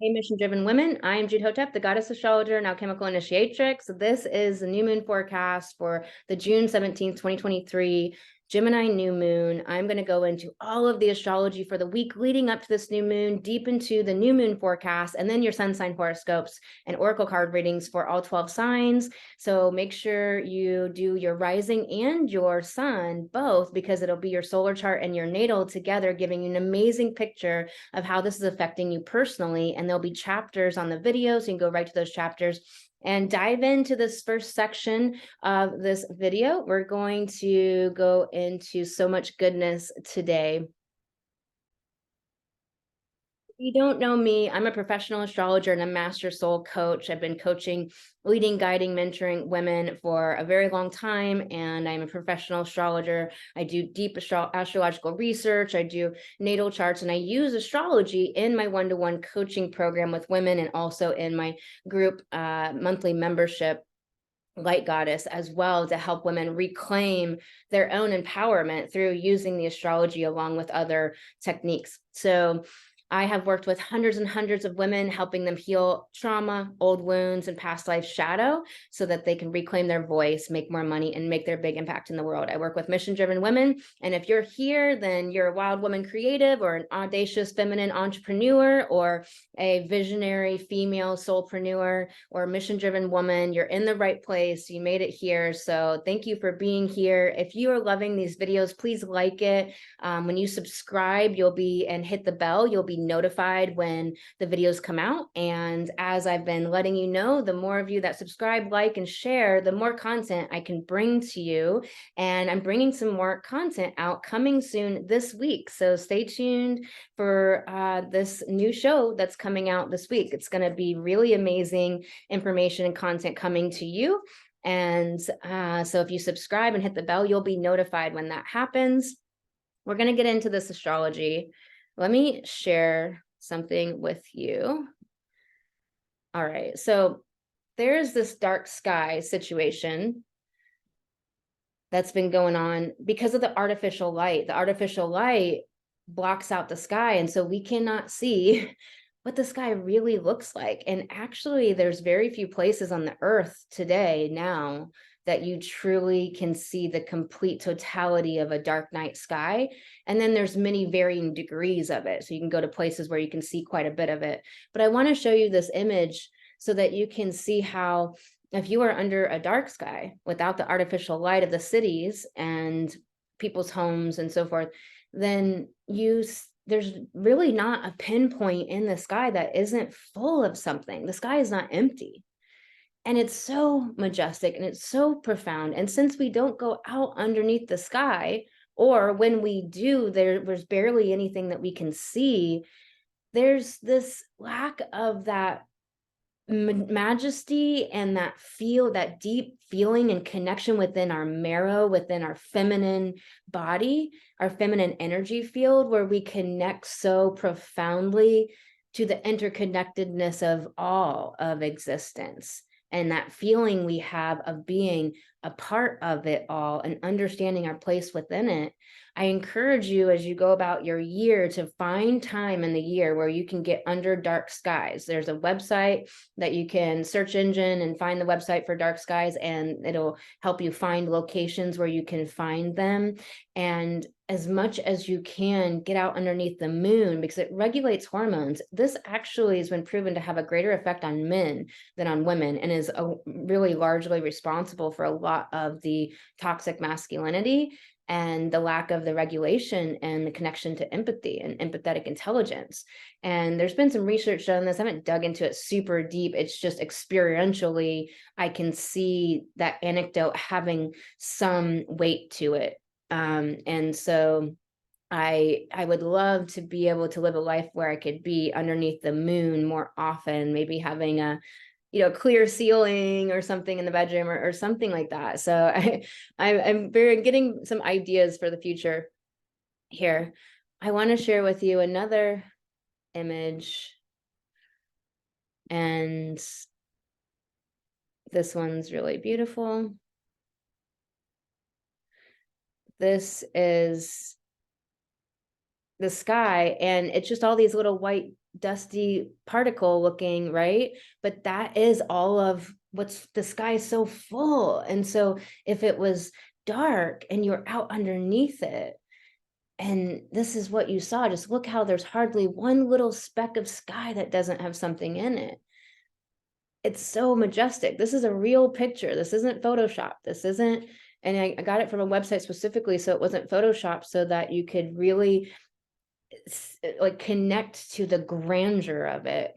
Hey, mission-driven women. I am Jude Hotep, the goddess astrologer and alchemical initiatrix. This is the new moon forecast for the June 17th, 2023 Gemini new moon. I'm going to go into all of the astrology for the week leading up to this new moon, deep into the new moon forecast, and then your sun sign horoscopes and oracle card readings for all 12 signs. So make sure you do your rising and your sun both, because it'll be your solar chart and your natal together, giving you an amazing picture of how this is affecting you personally. And there'll be chapters on the video, so you can go right to those chapters and dive into this first section of this video. We're going to go into so much goodness today. You don't know me, I'm a professional astrologer and a master soul coach. I've been coaching, leading, guiding, mentoring women for a very long time, and I'm a professional astrologer. I do deep astrological research, I do natal charts, and I use astrology in my one-to-one coaching program with women and also in my group monthly membership, Light Goddess, as well, to help women reclaim their own empowerment through using the astrology along with other techniques. So I have worked with hundreds and hundreds of women, helping them heal trauma, old wounds, and past life shadow so that they can reclaim their voice, make more money, and make their big impact in the world. I work with mission-driven women. And if you're here, then you're a wild woman creative or an audacious feminine entrepreneur or a visionary female soulpreneur or mission-driven woman. You're in the right place. You made it here. So thank you for being here. If you are loving these videos, please like it. When you subscribe, and hit the bell, you'll be notified when the videos come out. And as I've been letting you know, the more of you that subscribe, like, and share, the more content I can bring to you. And I'm bringing some more content out coming soon this week. So stay tuned for this new show that's coming out this week. It's going to be really amazing information and content coming to you. And so if you subscribe and hit the bell, you'll be notified when that happens. We're going to get into this astrology. Let me share something with you. All right, so there's this dark sky situation that's been going on because of the artificial light. The artificial light blocks out the sky, and so we cannot see what the sky really looks like. And actually, there's very few places on the earth today now that you truly can see the complete totality of a dark night sky. And then there's many varying degrees of it. So you can go to places where you can see quite a bit of it. But I want to show you this image so that you can see how, if you are under a dark sky without the artificial light of the cities and people's homes and so forth, then there's really not a pinpoint in the sky that isn't full of something. The sky is not empty. And it's so majestic and it's so profound. And since we don't go out underneath the sky, or when we do, there's barely anything that we can see, there's this lack of that majesty and that deep feeling and connection within our marrow, within our feminine body, our feminine energy field, where we connect so profoundly to the interconnectedness of all of existence. And that feeling we have of being a part of it all and understanding our place within it. I encourage you, as you go about your year, to find time in the year where you can get under dark skies. There's a website that you can search engine and find the website for dark skies, and it'll help you find locations where you can find them. And as much as you can, get out underneath the moon, because it regulates hormones. This actually has been proven to have a greater effect on men than on women, and is really largely responsible for a lot of the toxic masculinity and the lack of the regulation and the connection to empathy and empathetic intelligence. And there's been some research on this. I haven't dug into it super deep. It's just experientially, I can see that anecdote having some weight to it. And so I would love to be able to live a life where I could be underneath the moon more often, maybe having a clear ceiling or something in the bedroom or something like that. So I'm getting some ideas for the future here. I want to share with you another image, and this one's really beautiful. This is the sky, and it's just all these little white dusty particle looking, right? But that is all of what's the sky is so full. And so if it was dark and you're out underneath it, and this is what you saw, just look how there's hardly one little speck of sky that doesn't have something in it. It's so majestic. This is a real picture. This isn't Photoshop. This isn't, and I got it from a website specifically, so it wasn't Photoshop, so that you could really like connect to the grandeur of it.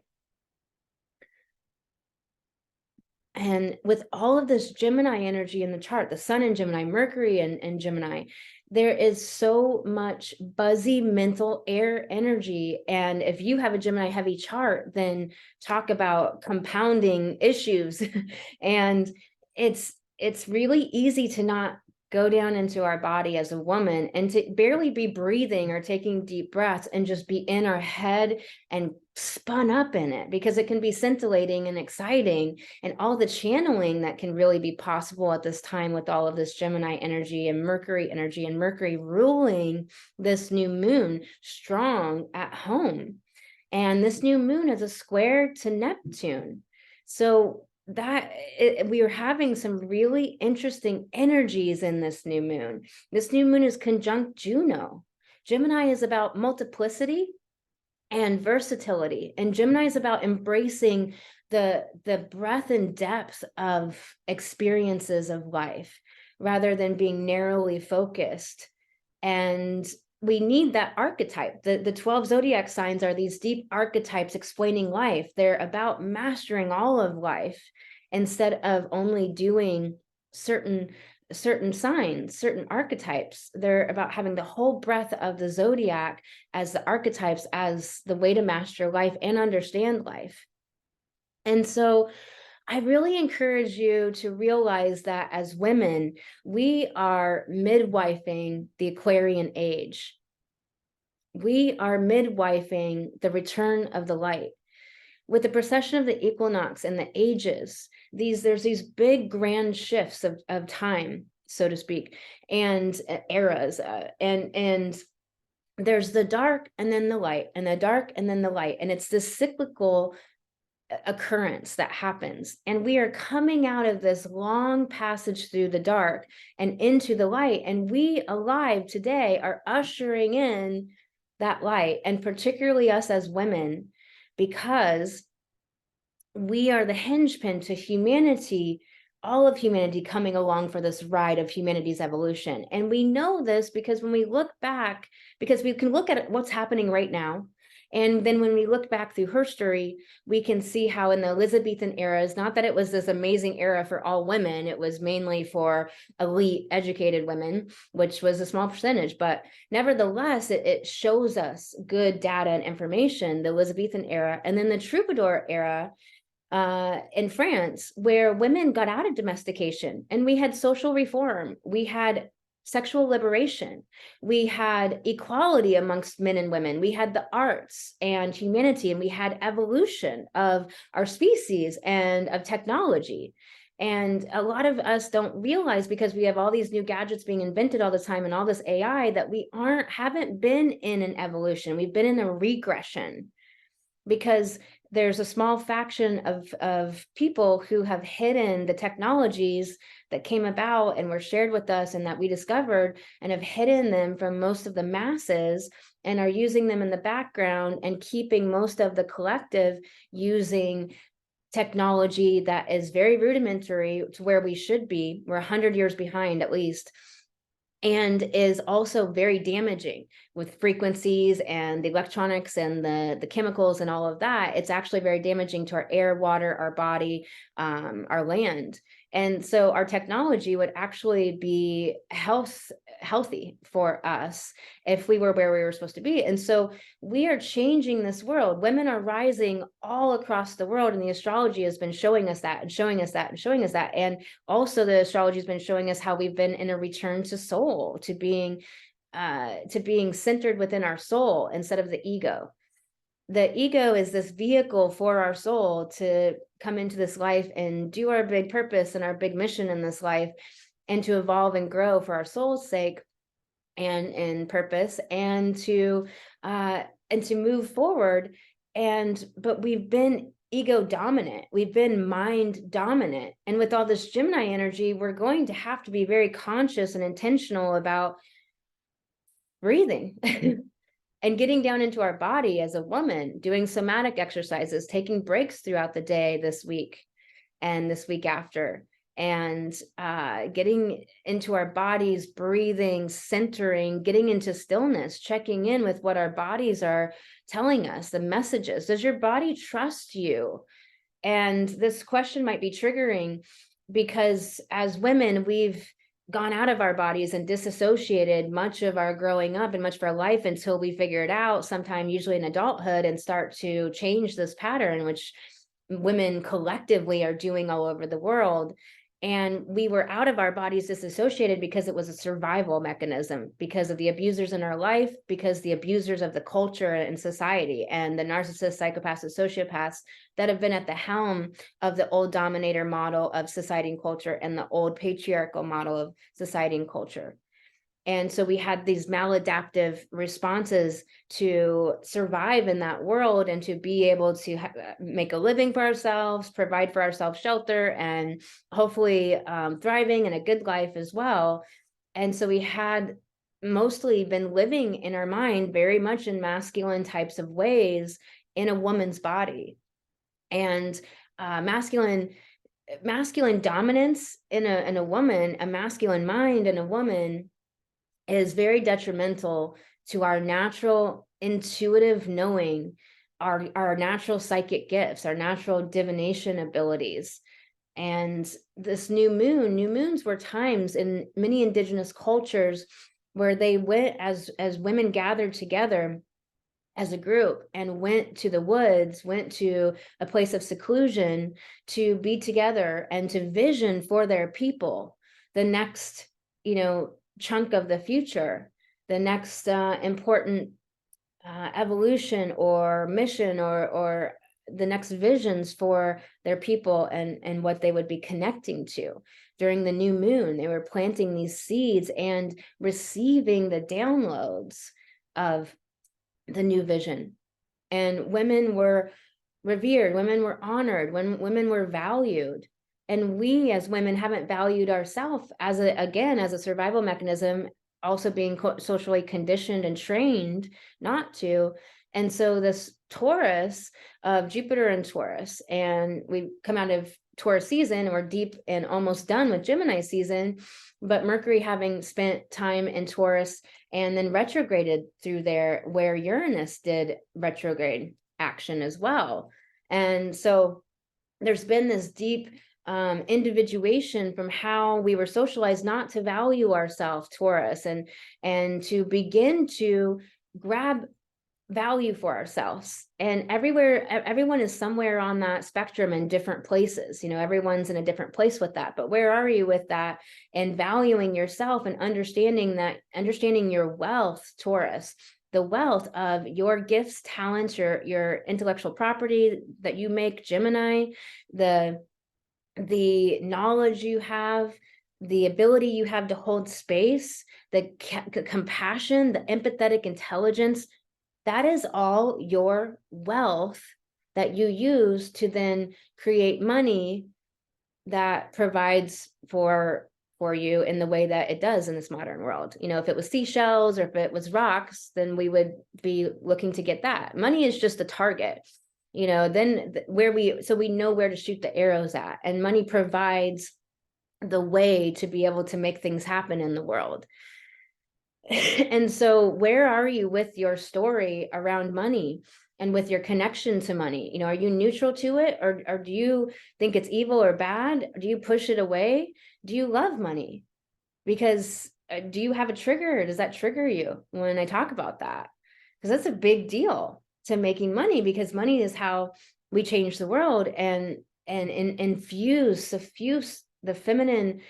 And with all of this Gemini energy in the chart, the sun in Gemini, Mercury and Gemini, there is so much buzzy mental air energy. And if you have a Gemini heavy chart, then talk about compounding issues. And it's really easy to not go down into our body as a woman and to barely be breathing or taking deep breaths and just be in our head and spun up in it, because it can be scintillating and exciting, and all the channeling that can really be possible at this time with all of this Gemini energy and Mercury ruling this new moon strong at home. And this new moon is a square to Neptune. So that we are having some really interesting energies in this new moon. This new moon is conjunct Juno. Gemini is about multiplicity and versatility, and Gemini is about embracing the breadth and depth of experiences of life rather than being narrowly focused. And we need that archetype. The 12 zodiac signs are these deep archetypes explaining life. They're about mastering all of life instead of only doing certain signs, certain archetypes. They're about having the whole breadth of the zodiac as the archetypes, as the way to master life and understand life. And so I really encourage you to realize that as women, we are midwifing the Aquarian age. We are midwifing the return of the light. With the precession of the equinox and the ages, there's these big grand shifts of time, so to speak, and eras, and there's the dark and then the light, and the dark and then the light, and it's this cyclical occurrence that happens. And we are coming out of this long passage through the dark and into the light, and we alive today are ushering in that light, and particularly us as women, because we are the hinge pin to humanity, all of humanity coming along for this ride of humanity's evolution. And we know this because when we look back, because we can look at what's happening right now, and then when we look back through history, we can see how in the Elizabethan eras, not that it was this amazing era for all women, it was mainly for elite educated women, which was a small percentage, but nevertheless, it shows us good data and information, the Elizabethan era, and then the Troubadour era in France, where women got out of domestication and we had social reform, we had sexual liberation, we had equality amongst men and women, we had the arts and humanity, and we had evolution of our species and of technology. And a lot of us don't realize, because we have all these new gadgets being invented all the time and all this AI, that we haven't been in an evolution, we've been in a regression, because there's a small faction of people who have hidden the technologies that came about and were shared with us and that we discovered, and have hidden them from most of the masses and are using them in the background and keeping most of the collective using technology that is very rudimentary to where we should be. We're 100 years behind at least, and is also very damaging with frequencies and the electronics and the chemicals and all of that. It's actually very damaging to our air, water, our body, our land. And so our technology would actually be healthy for us if we were where we were supposed to be. And so we are changing this world. Women are rising all across the world, and the astrology has been showing us that and showing us that and showing us that. And also the astrology has been showing us how we've been in a return to soul, to being centered within our soul instead of the ego. The ego is this vehicle for our soul to come into this life and do our big purpose and our big mission in this life, and to evolve and grow for our soul's sake and purpose, and to and to move forward. But we've been ego dominant, we've been mind dominant. And with all this Gemini energy, we're going to have to be very conscious and intentional about breathing and getting down into our body as a woman, doing somatic exercises, taking breaks throughout the day this week and this week after, and getting into our bodies, breathing, centering, getting into stillness, checking in with what our bodies are telling us, the messages. Does your body trust you? And this question might be triggering because as women, we've gone out of our bodies and disassociated much of our growing up and much of our life until we figure it out sometime, usually in adulthood, and start to change this pattern, which women collectively are doing all over the world. And we were out of our bodies disassociated because it was a survival mechanism, because of the abusers in our life, because the abusers of the culture and society, and the narcissists, psychopaths, and sociopaths that have been at the helm of the old dominator model of society and culture and the old patriarchal model of society and culture. And so we had these maladaptive responses to survive in that world and to be able to make a living for ourselves, provide for ourselves shelter, and hopefully thriving and a good life as well. And so we had mostly been living in our mind very much in masculine types of ways in a woman's body. And masculine dominance in a woman, a masculine mind in a woman, is very detrimental to our natural intuitive knowing, our natural psychic gifts, our natural divination abilities. And this new moons were times in many indigenous cultures where they went as women gathered together as a group and went to the woods, went to a place of seclusion to be together and to vision for their people the next, chunk of the future, the next important evolution or mission or the next visions for their people and what they would be connecting to. During the new moon, they were planting these seeds and receiving the downloads of the new vision. And women were revered, women were honored, women were valued. And we as women haven't valued ourselves as a survival mechanism, also being socially conditioned and trained not to. And so this Taurus of Jupiter and Taurus, and we come out of Taurus season, we're deep and almost done with Gemini season, but Mercury having spent time in Taurus and then retrograded through there where Uranus did retrograde action as well. And so there's been this deep individuation from how we were socialized not to value ourselves, Taurus, and to begin to grab value for ourselves. And everyone is somewhere on that spectrum in different places. Everyone's in a different place with that. But where are you with that? And valuing yourself and understanding your wealth, Taurus, the wealth of your gifts, talents, your intellectual property that you make, Gemini, the knowledge you have, the ability you have to hold space, the compassion, the empathetic intelligence, that is all your wealth that you use to then create money that provides for you in the way that it does in this modern world. If it was seashells or if it was rocks, then we would be looking to get that. Money is just a target. Then we know where to shoot the arrows at, and money provides the way to be able to make things happen in the world. And so where are you with your story around money and with your connection to money? Are you neutral to it, or do you think it's evil or bad? Do you push it away? Do you love money? Because do you have a trigger? Does that trigger you when I talk about that? Because that's a big deal to making money, because money is how we change the world and suffuse the feminine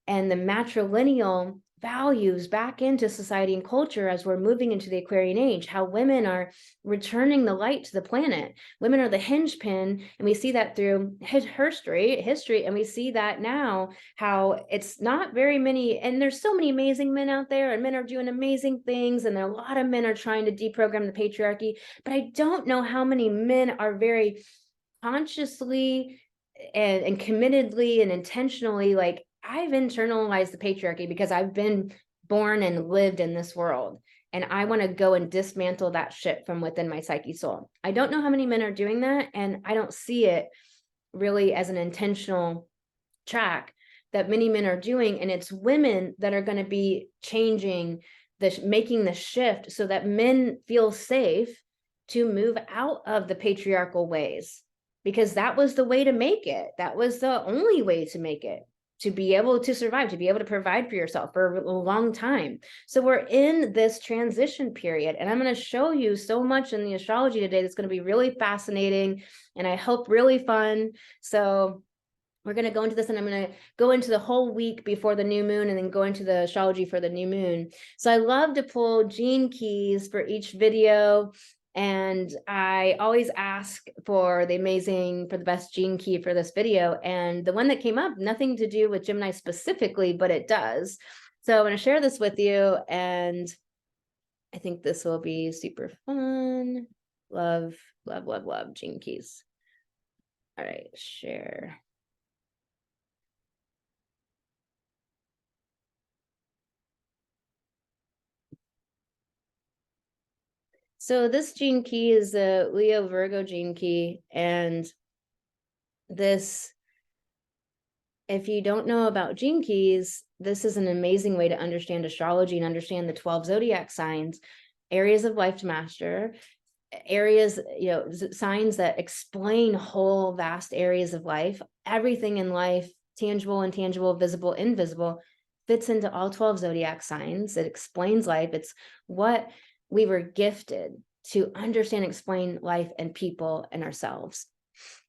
and the matrilineal values back into society and culture as we're moving into the Aquarian age, how women are returning the light to the planet. Women are the hinge pin, and we see that through history, and we see that now, how it's not very many, and there's so many amazing men out there, and men are doing amazing things, and there are a lot of men are trying to deprogram the patriarchy, but I don't know how many men are very consciously and committedly and intentionally, like, I've internalized the patriarchy because I've been born and lived in this world, and I want to go and dismantle that shit from within my psyche soul. I don't know how many men are doing that, and I don't see it really as an intentional track that many men are doing, and it's women that are going to be changing this, making the shift so that men feel safe to move out of the patriarchal ways, because that was the way to make it. That was the only way to make it, to be able to survive, to be able to provide for yourself for a long time. So we're in this transition period, and I'm going to show you so much in the astrology today that's going to be really fascinating, and I hope really fun. So we're going to go into this, and I'm going to go into the whole week before the new moon, and then go into the astrology for the new moon. So I love to pull gene keys for each video, and I always ask for the best gene key for this video. And the one that came up, nothing to do with Gemini specifically, but it does. So I'm going to share this with you, and I think this will be super fun. Love, love, love, love gene keys. All right, share. So this gene key is the Leo Virgo gene key, and this, if you don't know about gene keys, this is an amazing way to understand astrology and understand the 12 zodiac signs, areas of life to master, areas, signs that explain whole vast areas of life. Everything in life, tangible, intangible, visible, invisible, fits into all 12 zodiac signs. It explains life. It's what we were gifted to understand, explain life and people and ourselves.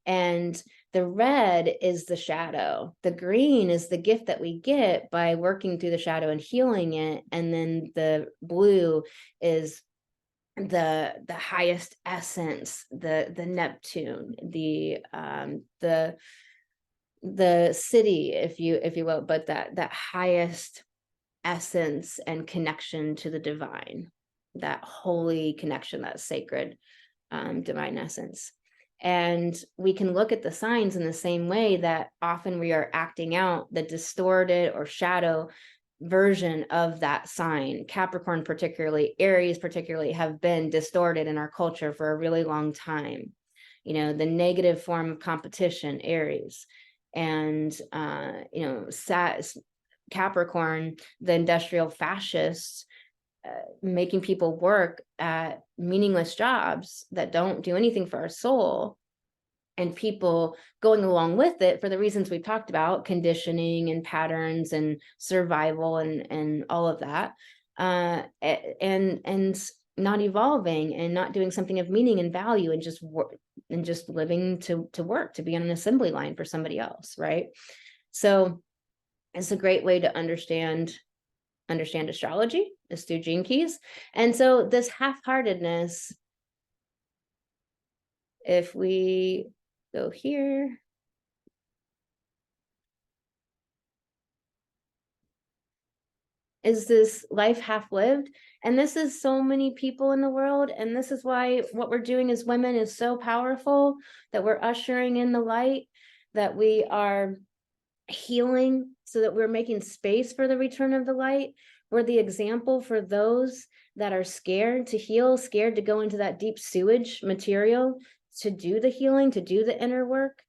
And the red is the shadow. The green is the gift that we get by working through the shadow and healing it. And then the blue is the highest essence, the Neptune, the city, if you will, but that highest essence and connection to the divine, that holy connection, that sacred divine essence. And we can look at the signs in the same way that often we are acting out the distorted or shadow version of that sign. Capricorn particularly, Aries particularly, have been distorted in our culture for a really long time. The negative form of competition, Aries, and Capricorn, the industrial fascists, making people work at meaningless jobs that don't do anything for our soul, and people going along with it for the reasons we've talked about, conditioning and patterns and survival and all of that, and not evolving and not doing something of meaning and value, and just living to work, to be on an assembly line for somebody else, right? So it's a great way to understand astrology is through gene keys. And so this half-heartedness, if we go here, is this life half-lived? And this is so many people in the world, and this is why what we're doing as women is so powerful, that we're ushering in the light, that we are healing, so that we're making space for the return of the light. We're the example for those that are scared to heal, scared to go into that deep sewage material, to do the healing, to do the inner work,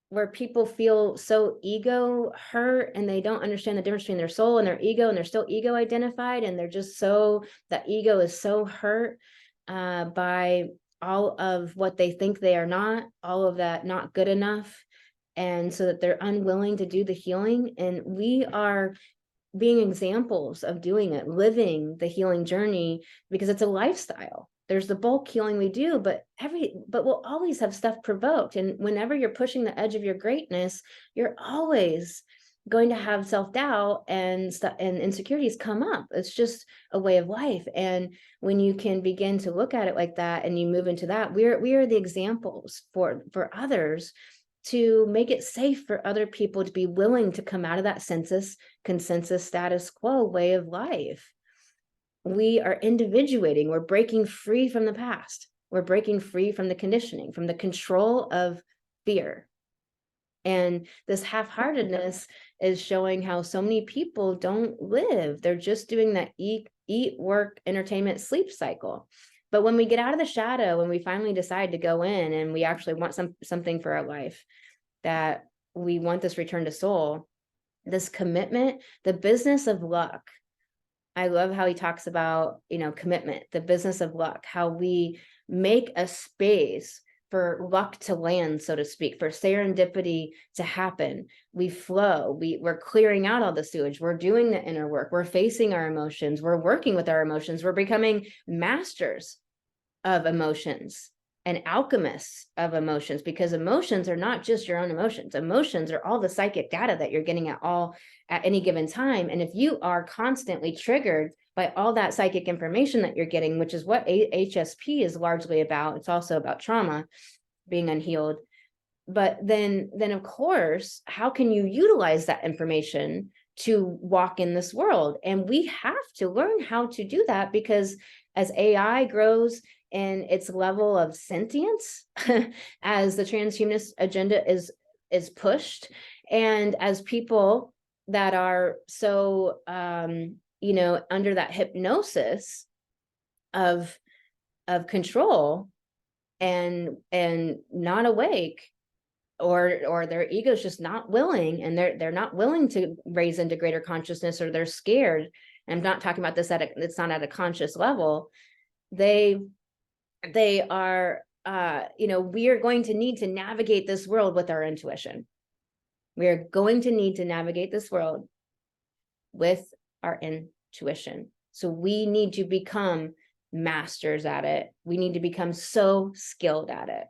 where people feel so ego hurt, and they don't understand the difference between their soul and their ego, and they're still ego identified, and they're just that ego is so hurt by all of what they think they are not, all of that not good enough. And so that they're unwilling to do the healing. And we are being examples of doing it, living the healing journey, because it's a lifestyle. There's the bulk healing we do, but we'll always have stuff provoked. And whenever you're pushing the edge of your greatness, you're always going to have self-doubt and stuff and insecurities come up. It's just a way of life. And when you can begin to look at it like that and you move into that, we are the examples for others to make it safe for other people to be willing to come out of that consensus status quo way of life. We are individuating, we're breaking free from the past. We're breaking free from the conditioning, from the control of fear. And this half-heartedness is showing how so many people don't live. They're just doing that eat, work, entertainment, sleep cycle. But when we get out of the shadow, when we finally decide to go in and we actually want something for our life, that we want this return to soul, this commitment, the business of luck. I love how he talks about, commitment, the business of luck, how we make a space for luck to land, so to speak, for serendipity to happen. We flow, we're clearing out all the sewage, we're doing the inner work, we're facing our emotions, we're working with our emotions, we're becoming masters of emotions and alchemists of emotions, because emotions are not just your own emotions. Emotions are all the psychic data that you're getting at any given time. And if you are constantly triggered by all that psychic information that you're getting, which is what HSP is largely about, it's also about trauma, being unhealed. But then of course, how can you utilize that information to walk in this world? And we have to learn how to do that, because as AI grows in its level of sentience, as the transhumanist agenda is pushed, and as people that are so under that hypnosis of control and not awake, or their ego's just not willing, and they're not willing to raise into greater consciousness, or they're scared. And I'm not talking about this it's not at a conscious level. They are we are going to need to navigate this world with our intuition. We are going to need to navigate this world with our intuition. So we need to become masters at it. We need to become so skilled at it.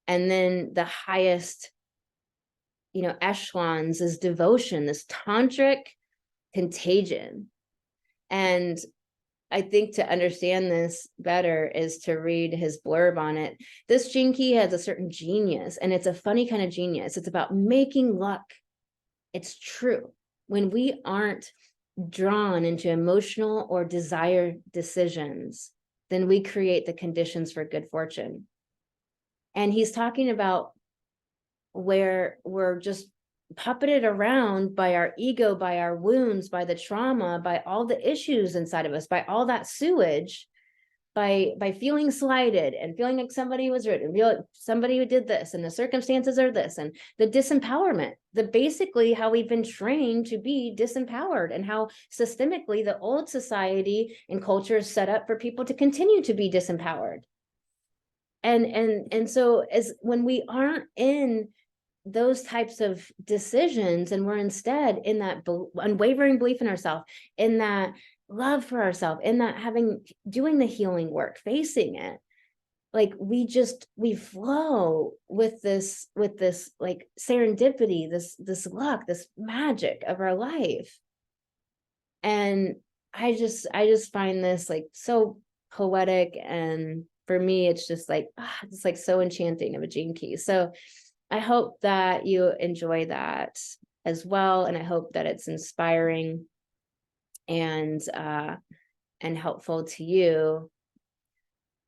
And then the highest, echelons is devotion, this tantric contagion. And I think to understand this better is to read his blurb on it. This gene key has a certain genius, and it's a funny kind of genius. It's about making luck. It's true. When we aren't drawn into emotional or desire decisions, then we create the conditions for good fortune. And he's talking about where we're just puppeted around by our ego, by our wounds, by the trauma, by all the issues inside of us, by all that sewage, by feeling slighted and feeling like somebody was rude, and feel like somebody who did this, and the circumstances are this, and the disempowerment, basically how we've been trained to be disempowered, and how systemically the old society and culture is set up for people to continue to be disempowered. And so as when we aren't in those types of decisions, and we're instead in that unwavering belief in ourselves, in that love for ourselves, in that doing the healing work, facing it, like we flow with this like serendipity, this luck, this magic of our life. And I just find this like so poetic, and for me it's just like it's like so enchanting of a gene key. So I hope that you enjoy that as well, and I hope that it's inspiring and helpful to you.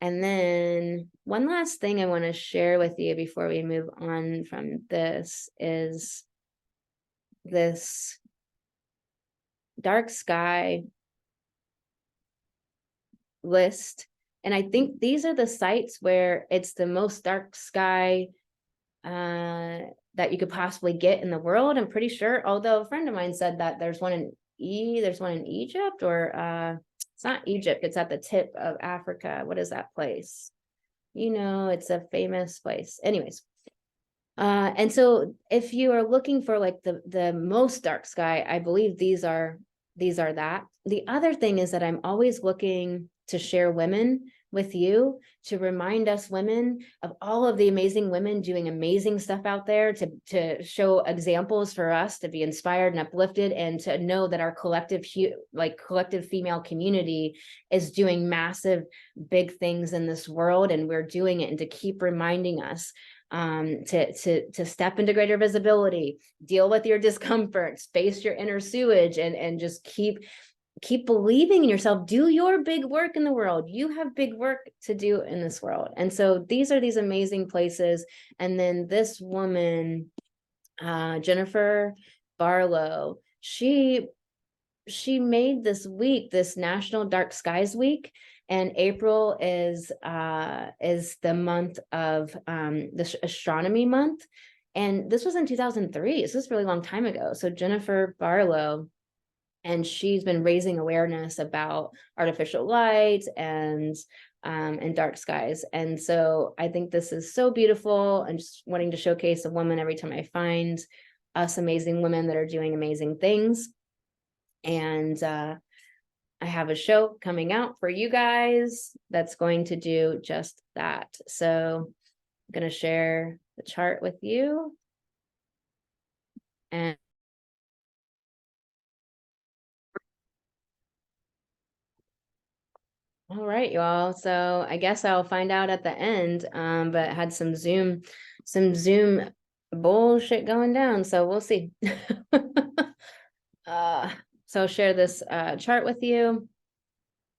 And then one last thing I want to share with you before we move on from this is this dark sky list. And I think these are the sites where it's the most dark sky that you could possibly get in the world. I'm pretty sure, although a friend of mine said that there's one in Egypt, or it's not Egypt, it's at the tip of Africa. What is that place? It's a famous place. Anyways, and so if you are looking for like the most dark sky, I believe these are that. The other thing is that I'm always looking to share women with you to remind us women of all of the amazing women doing amazing stuff out there, to show examples for us to be inspired and uplifted, and to know that our collective female community is doing massive big things in this world, and we're doing it, and to keep reminding us to step into greater visibility, deal with your discomfort, space your inner sewage, and just keep believing in yourself. Do your big work in the world. You have big work to do in this world. And so these are these amazing places. And then this woman, Jennifer Barlow, she made this week, this National Dark Skies Week, and April is the month of the astronomy month. And this was in 2003. This was a really long time ago. So Jennifer Barlow, and she's been raising awareness about artificial light and dark skies. And so I think this is so beautiful, and just wanting to showcase a woman every time I find us amazing women that are doing amazing things. And I have a show coming out for you guys that's going to do just that. So I'm going to share the chart with you. And all right, y'all. So I guess I'll find out at the end, but had some Zoom bullshit going down. So we'll see. So I'll share this chart with you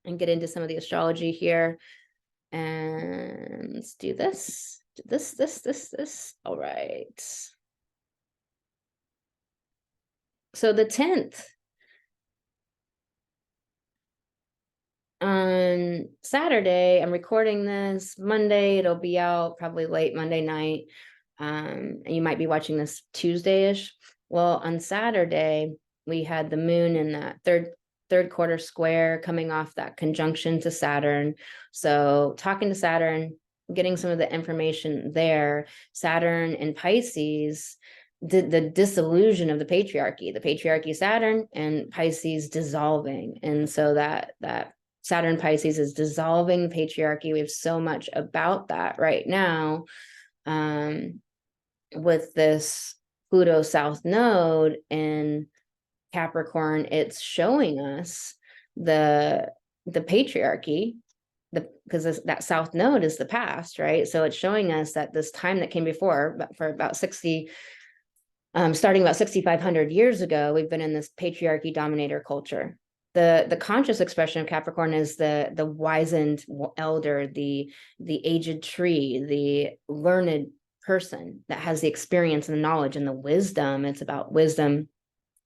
and get into some of the astrology here. And let's do this. This. All right. So the 10th, on Saturday, I'm recording this Monday. It'll be out probably late Monday night. And you might be watching this Tuesday-ish. Well, on Saturday, we had the moon in that third quarter square coming off that conjunction to Saturn. So talking to Saturn, getting some of the information there. Saturn in Pisces, the disillusion of the patriarchy Saturn, and Pisces dissolving. And so that Saturn Pisces is dissolving the patriarchy. We have so much about that right now with this Pluto South Node in Capricorn. It's showing us the patriarchy, because that South Node is the past, right? So it's showing us that this time that came before, for about 60, starting about 6,500 years ago, we've been in this patriarchy dominator culture. The conscious expression of Capricorn is the wizened elder, the aged tree, the learned person that has the experience and the knowledge and the wisdom. It's about wisdom,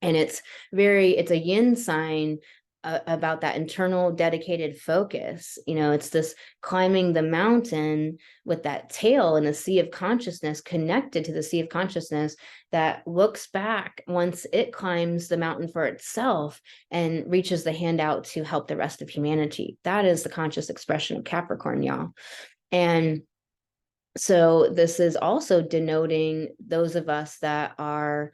and it's a yin sign about that internal dedicated focus. It's this climbing the mountain with that tail in the sea of consciousness, connected to the sea of consciousness, that looks back once it climbs the mountain for itself and reaches the hand out to help the rest of humanity. That is the conscious expression of Capricorn, y'all. And so this is also denoting those of us that are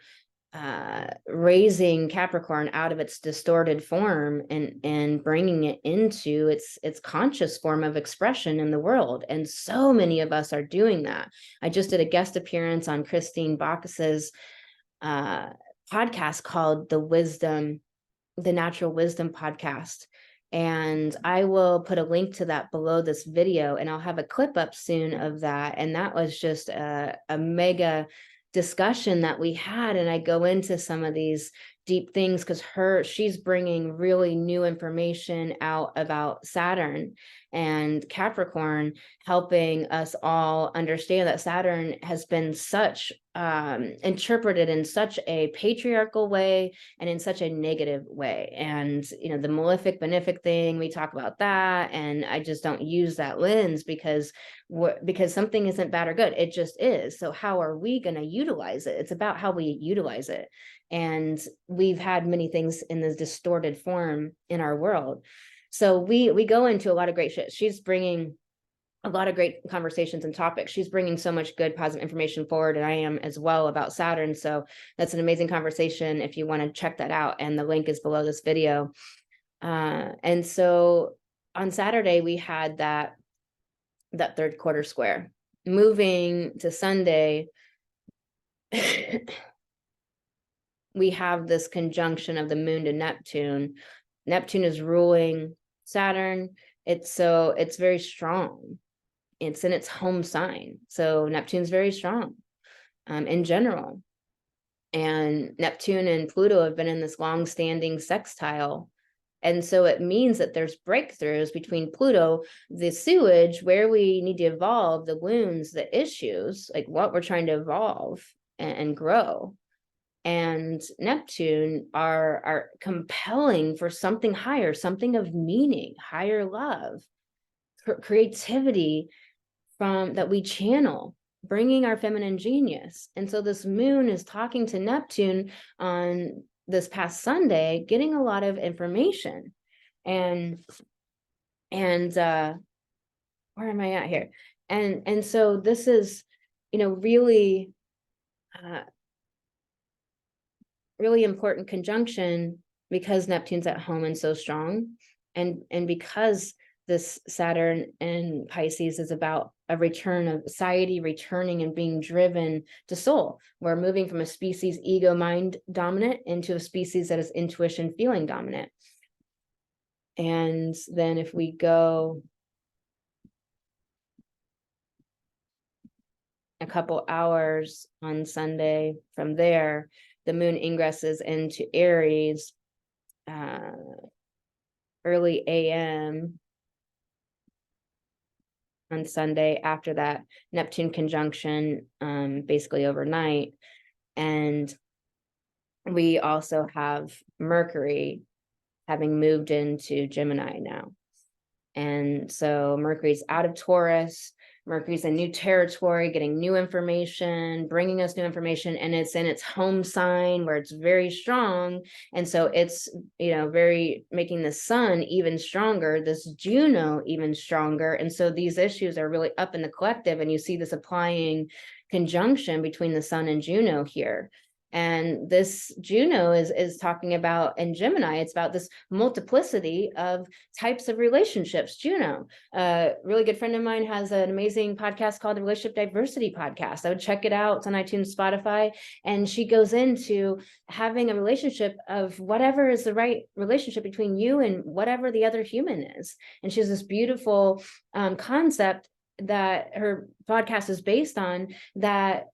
raising Capricorn out of its distorted form and bringing it into its conscious form of expression in the world. And so many of us are doing that. I just did a guest appearance on Christine Bacchus's podcast called the Natural Wisdom podcast. And I will put a link to that below this video, and I'll have a clip up soon of that. And that was just a mega discussion that we had, and I go into some of these deep things because she's bringing really new information out about Saturn and Capricorn, helping us all understand that Saturn has been such interpreted in such a patriarchal way and in such a negative way. And the malefic benefic thing, we talk about that, and I just don't use that lens because something isn't bad or good. It just is. So how are we going to utilize it? It's about how we utilize it. And we've had many things in this distorted form in our world. So we go into a lot of great shit. She's bringing a lot of great conversations and topics. She's bringing so much good, positive information forward, and I am as well, about Saturn. So that's an amazing conversation if you want to check that out. And the link is below this video. And so on Saturday, we had that that third quarter square. Moving to Sunday, we have this conjunction of the moon to Neptune. Neptune is ruling Saturn. It's very strong. It's in its home sign. So Neptune's very strong in general. And Neptune and Pluto have been in this long-standing sextile. And so it means that there's breakthroughs between Pluto, the sewage, where we need to evolve, the wounds, the issues, like what we're trying to evolve and grow. And Neptune are compelling for something higher, something of meaning, higher love, creativity from that we channel, bringing our feminine genius. And so this moon is talking to Neptune on this past Sunday, getting a lot of information. And where am I at here? And so this is, really really important conjunction, because Neptune's at home and so strong, and because this Saturn and Pisces is about a return of society, returning and being driven to soul. We're moving from a species ego mind dominant into a species that is intuition feeling dominant. And then if we go a couple hours on Sunday from there, the moon ingresses into Aries early AM on Sunday. After that Neptune conjunction, basically overnight. And we also have Mercury having moved into Gemini now. And so Mercury's out of Taurus. Mercury's in new territory, getting new information, bringing us new information, and it's in its home sign where it's very strong. And so it's, very making the sun even stronger, this Juno even stronger. And so these issues are really up in the collective, and you see this applying conjunction between the sun and Juno here. And this Juno is talking about, in Gemini, it's about this multiplicity of types of relationships. Juno, a really good friend of mine, has an amazing podcast called the Relationship Diversity Podcast. I would check it out. It's on iTunes, Spotify. And she goes into having a relationship of whatever is the right relationship between you and whatever the other human is. And she has this beautiful concept that her podcast is based on, that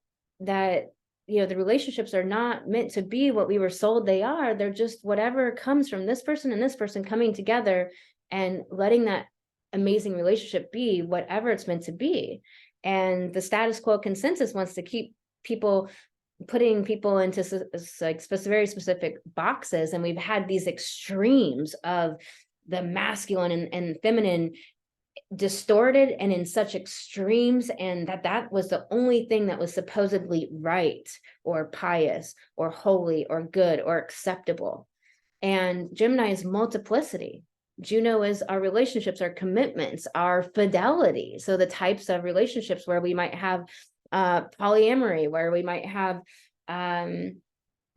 the relationships are not meant to be what we were sold they are. They're just whatever comes from this person and this person coming together and letting that amazing relationship be whatever it's meant to be. And the status quo consensus wants to keep putting people into very specific boxes. And we've had these extremes of the masculine and feminine distorted and in such extremes, and that was the only thing that was supposedly right or pious or holy or good or acceptable. And Gemini is multiplicity. Juno is our relationships, our commitments, our fidelity. So the types of relationships where we might have polyamory, where we might have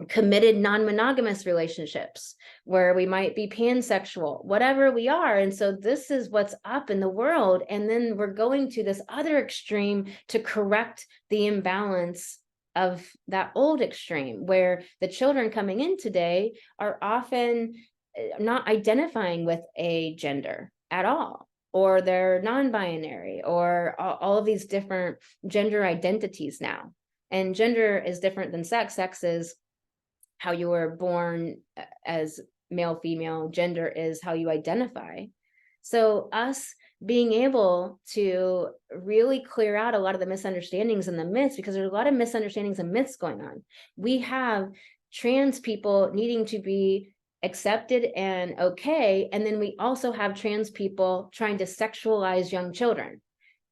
committed non-monogamous relationships, where we might be pansexual, whatever we are. And so this is what's up in the world. And then we're going to this other extreme to correct the imbalance of that old extreme, where the children coming in today are often not identifying with a gender at all, or they're non-binary, or all of these different gender identities now. And gender is different than sex. Sex is how you were born as male, female. Gender is how you identify. So us being able to really clear out a lot of the misunderstandings and the myths, because there's a lot of misunderstandings and myths going on. We have trans people needing to be accepted and okay, and then we also have trans people trying to sexualize young children.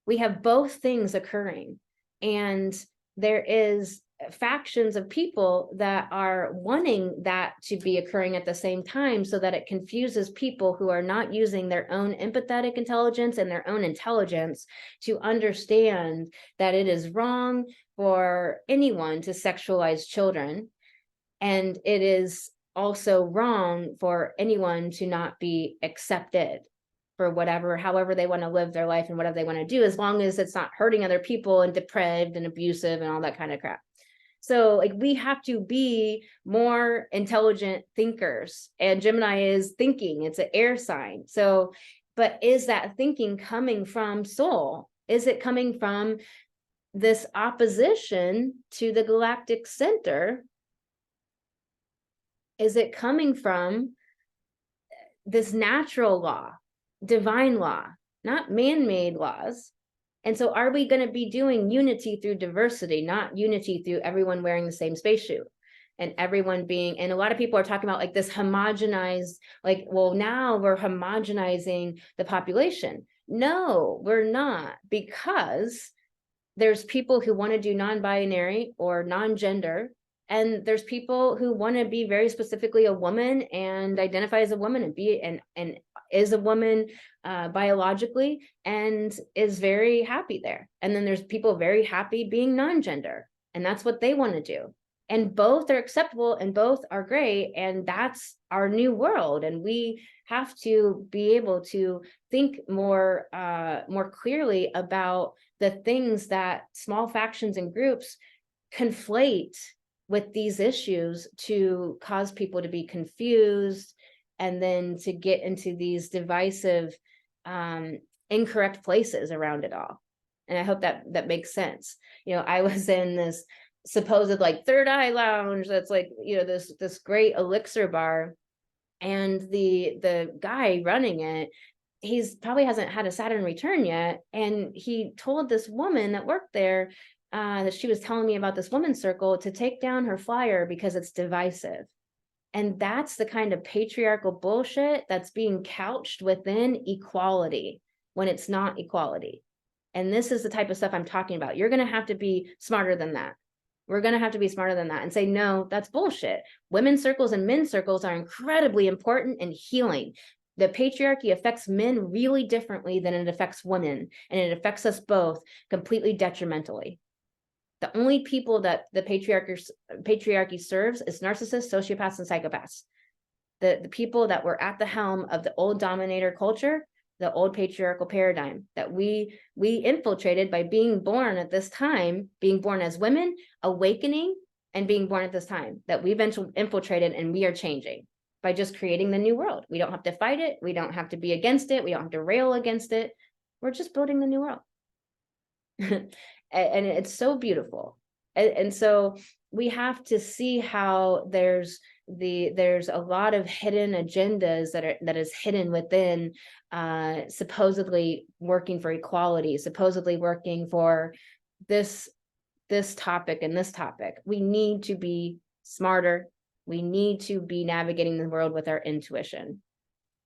We have both things occurring, and there is factions of people that are wanting that to be occurring at the same time, so that it confuses people who are not using their own empathetic intelligence and their own intelligence to understand that it is wrong for anyone to sexualize children, and it is also wrong for anyone to not be accepted for whatever, however they want to live their life and whatever they want to do, as long as it's not hurting other people and depraved and abusive and all that kind of crap. So like we have to be more intelligent thinkers, and Gemini is thinking, it's an air sign. So, but is that thinking coming from soul? Is it coming from this opposition to the galactic center? Is it coming from this natural law, divine law, not man-made laws? And so are we going to be doing unity through diversity, not unity through everyone wearing the same spacesuit and everyone being, and a lot of people are talking about like this homogenized, like, well, now we're homogenizing the population. No, we're not, because there's people who want to do non-binary or non-gender, and there's people who want to be very specifically a woman and identify as a woman and be and is a woman biologically and is very happy there. And then there's people very happy being non-gender, and that's what they want to do. And both are acceptable and both are great, and that's our new world. And we have to be able to think more clearly about the things that small factions and groups conflate with these issues to cause people to be confused, and then to get into these divisive, incorrect places around it all. And I hope that makes sense. You know, I was in this supposed like third eye lounge that's like, you know, this great elixir bar, and the guy running it, he's probably hasn't had a Saturn return yet, and he told this woman that worked there that she was telling me about this woman's circle to take down her flyer because it's divisive. And that's the kind of patriarchal bullshit that's being couched within equality when it's not equality. And this is the type of stuff I'm talking about. You're going to have to be smarter than that. We're going to have to be smarter than that and say, no, that's bullshit. Women's circles and men's circles are incredibly important in healing. The patriarchy affects men really differently than it affects women, and it affects us both completely detrimentally. The only people that the patriarchy serves is narcissists, sociopaths, and psychopaths. The people that were at the helm of the old dominator culture, the old patriarchal paradigm that we infiltrated by being born at this time, being born as women, awakening, and being born at this time, that we've infiltrated, and we are changing by just creating the new world. We don't have to fight it. We don't have to be against it. We don't have to rail against it. We're just building the new world. And it's so beautiful. And so we have to see how there's a lot of hidden agendas that is hidden within supposedly working for equality, supposedly working for this topic and this topic. We need to be smarter. We need to be navigating the world with our intuition.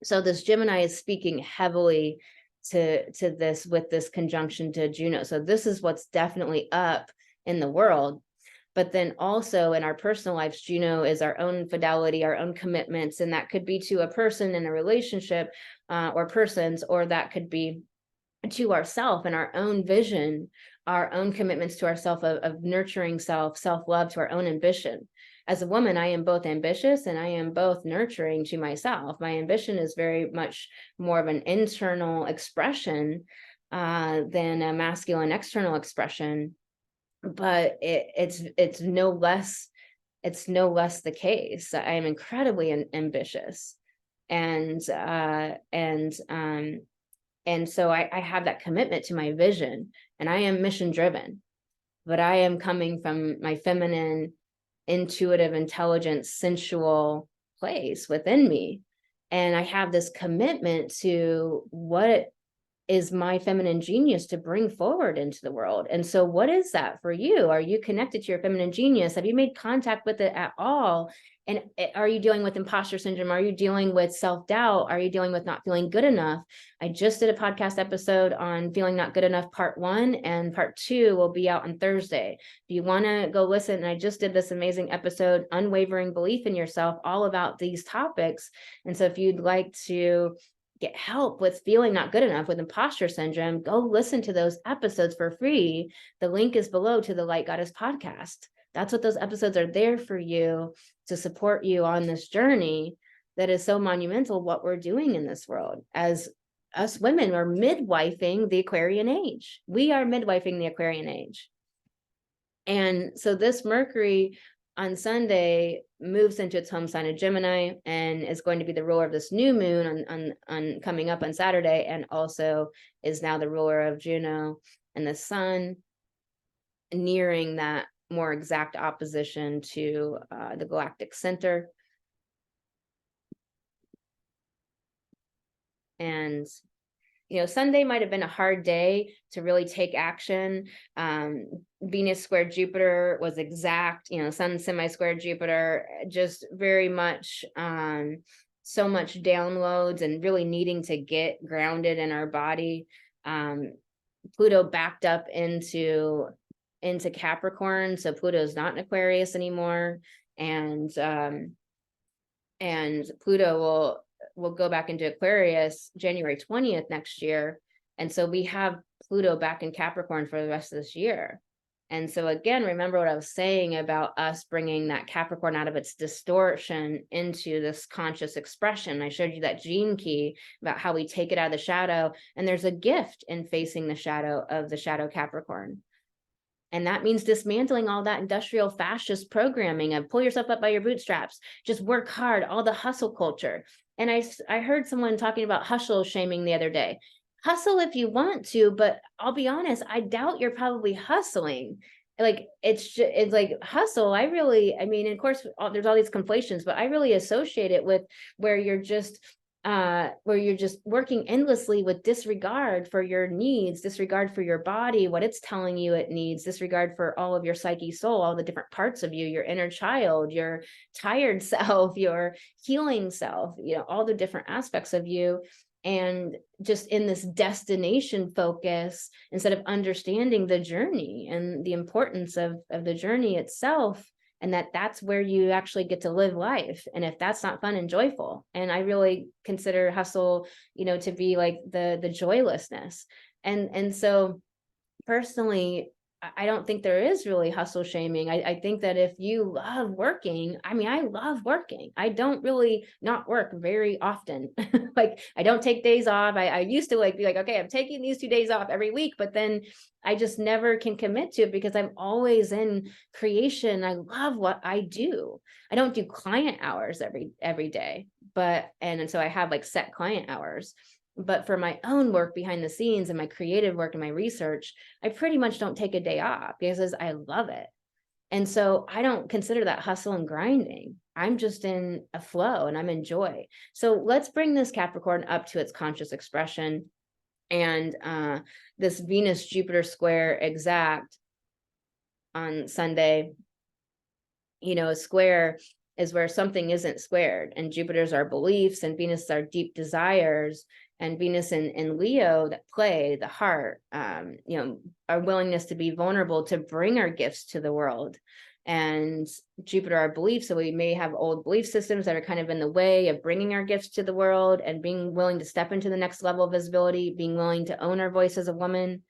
So this Gemini is speaking heavily to this with this conjunction to Juno. So this is what's definitely up in the world. But then also in our personal lives, Juno is our own fidelity, our own commitments. And that could be to a person in a relationship or persons, or that could be to ourself and our own vision, our own commitments to ourself of nurturing self-love, to our own ambition. As a woman, I am both ambitious and I am both nurturing to myself. My ambition is very much more of an internal expression than a masculine external expression, but it's no less the case. I am incredibly ambitious, and so I have that commitment to my vision, and I am mission driven, but I am coming from my feminine, intuitive, intelligent, sensual place within me. And I have this commitment to what is my feminine genius to bring forward into the world. And so what is that for you? Are you connected to your feminine genius? Have you made contact with it at all? And are you dealing with imposter syndrome? Are you dealing with self-doubt? Are you dealing with not feeling good enough? I just did a podcast episode on feeling not good enough, part 1, and part 2 will be out on Thursday. If you want to go listen, and I just did this amazing episode, Unwavering Belief in Yourself, all about these topics. And so if you'd like to get help with feeling not good enough, with imposter syndrome, go listen to those episodes for free. The link is below to the Light Goddess podcast. That's what those episodes are there for you, to support you on this journey that is so monumental, what we're doing in this world as us women are midwifing the Aquarian age. We are midwifing the Aquarian age. And so this Mercury on Sunday moves into its home sign of Gemini and is going to be the ruler of this new moon on coming up on Saturday, and also is now the ruler of Juno and the sun, nearing that more exact opposition to the galactic center. And Sunday might have been a hard day to really take action. Venus squared Jupiter was exact, Sun semi-squared Jupiter, just very much, so much downloads and really needing to get grounded in our body. Pluto backed up into Capricorn, so Pluto's not in Aquarius anymore. And Pluto will go back into Aquarius January 20th next year. And so we have Pluto back in Capricorn for the rest of this year. And so again, remember what I was saying about us bringing that Capricorn out of its distortion into this conscious expression. I showed you that gene key about how we take it out of the shadow. And there's a gift in facing the shadow of the shadow Capricorn. And that means dismantling all that industrial fascist programming of pull yourself up by your bootstraps, just work hard, all the hustle culture. And I heard someone talking about hustle shaming the other day. Hustle if you want to, but I'll be honest, I doubt you're probably hustling. Like it's like hustle. I mean, of course, there's all these conflations, but I really associate it with where you're just working endlessly with disregard for your needs, disregard for your body, what it's telling you it needs, disregard for all of your psyche, soul, all the different parts of you, your inner child, your tired self, your healing self, all the different aspects of you. And just in this destination focus, instead of understanding the journey and the importance of the journey itself, and that's where you actually get to live life. And if that's not fun and joyful, and I really consider hustle, to be like the joylessness. And so personally, I don't think there is really hustle shaming. I think that if you love working, I love working. I don't really not work very often. Like I don't take days off. I used to be like, okay, I'm taking these 2 days off every week, but then I just never can commit to it because I'm always in creation. I love what I do. I don't do client hours every day, and so I have like set client hours. But for my own work behind the scenes and my creative work and my research, I pretty much don't take a day off because I love it. And so I don't consider that hustle and grinding. I'm just in a flow and I'm in joy. So let's bring this Capricorn up to its conscious expression. And this Venus Jupiter square exact on Sunday, a square is where something isn't squared, and Jupiter's our beliefs and Venus is our deep desires. And Venus in Leo, that play, the heart, our willingness to be vulnerable, to bring our gifts to the world. And Jupiter, our beliefs. So we may have old belief systems that are kind of in the way of bringing our gifts to the world and being willing to step into the next level of visibility, being willing to own our voice as a woman.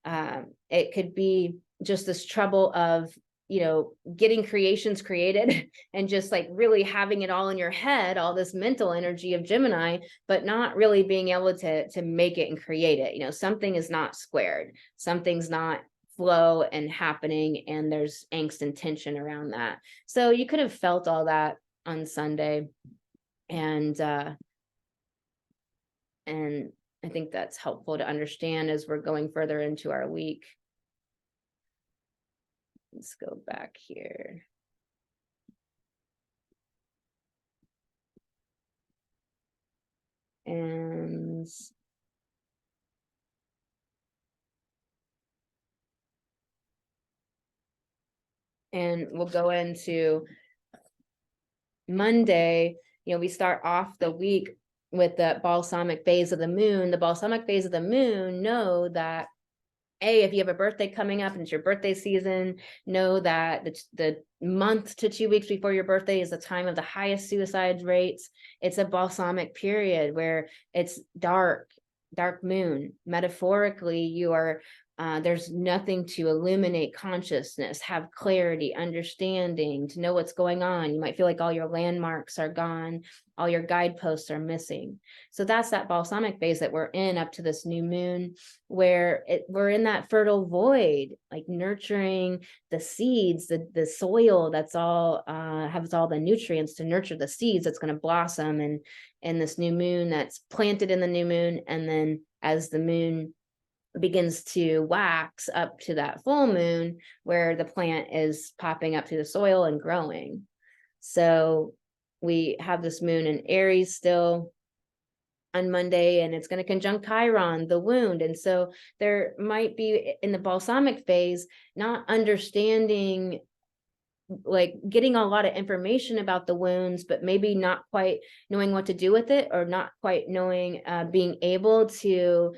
It could be just this trouble of getting creations created and just like really having it all in your head, all this mental energy of Gemini, but not really being able to make it and create it. Something is not squared, something's not flow and happening, and there's angst and tension around that. So you could have felt all that on Sunday, and I think that's helpful to understand as we're going further into our week. Let's go back here. And we'll go into Monday. We start off the week with the balsamic phase of the moon. The balsamic phase of the moon, know that if you have a birthday coming up and it's your birthday season, know that the month to 2 weeks before your birthday is the time of the highest suicide rates. It's a balsamic period where it's dark moon. Metaphorically, you are There's nothing to illuminate consciousness, have clarity, understanding, to know what's going on. You might feel like all your landmarks are gone, all your guideposts are missing. So that's that balsamic phase that we're in up to this new moon, where we're in that fertile void, like nurturing the seeds, the soil that's all has all the nutrients to nurture the seeds that's going to blossom and this new moon that's planted in the new moon. And then as the moon begins to wax up to that full moon, where the plant is popping up through the soil and growing. So we have this moon in Aries still on Monday, and it's going to conjunct Chiron, the wound. And so there might be in the balsamic phase, not understanding, like getting a lot of information about the wounds, but maybe not quite knowing what to do with it, or not quite knowing, being able to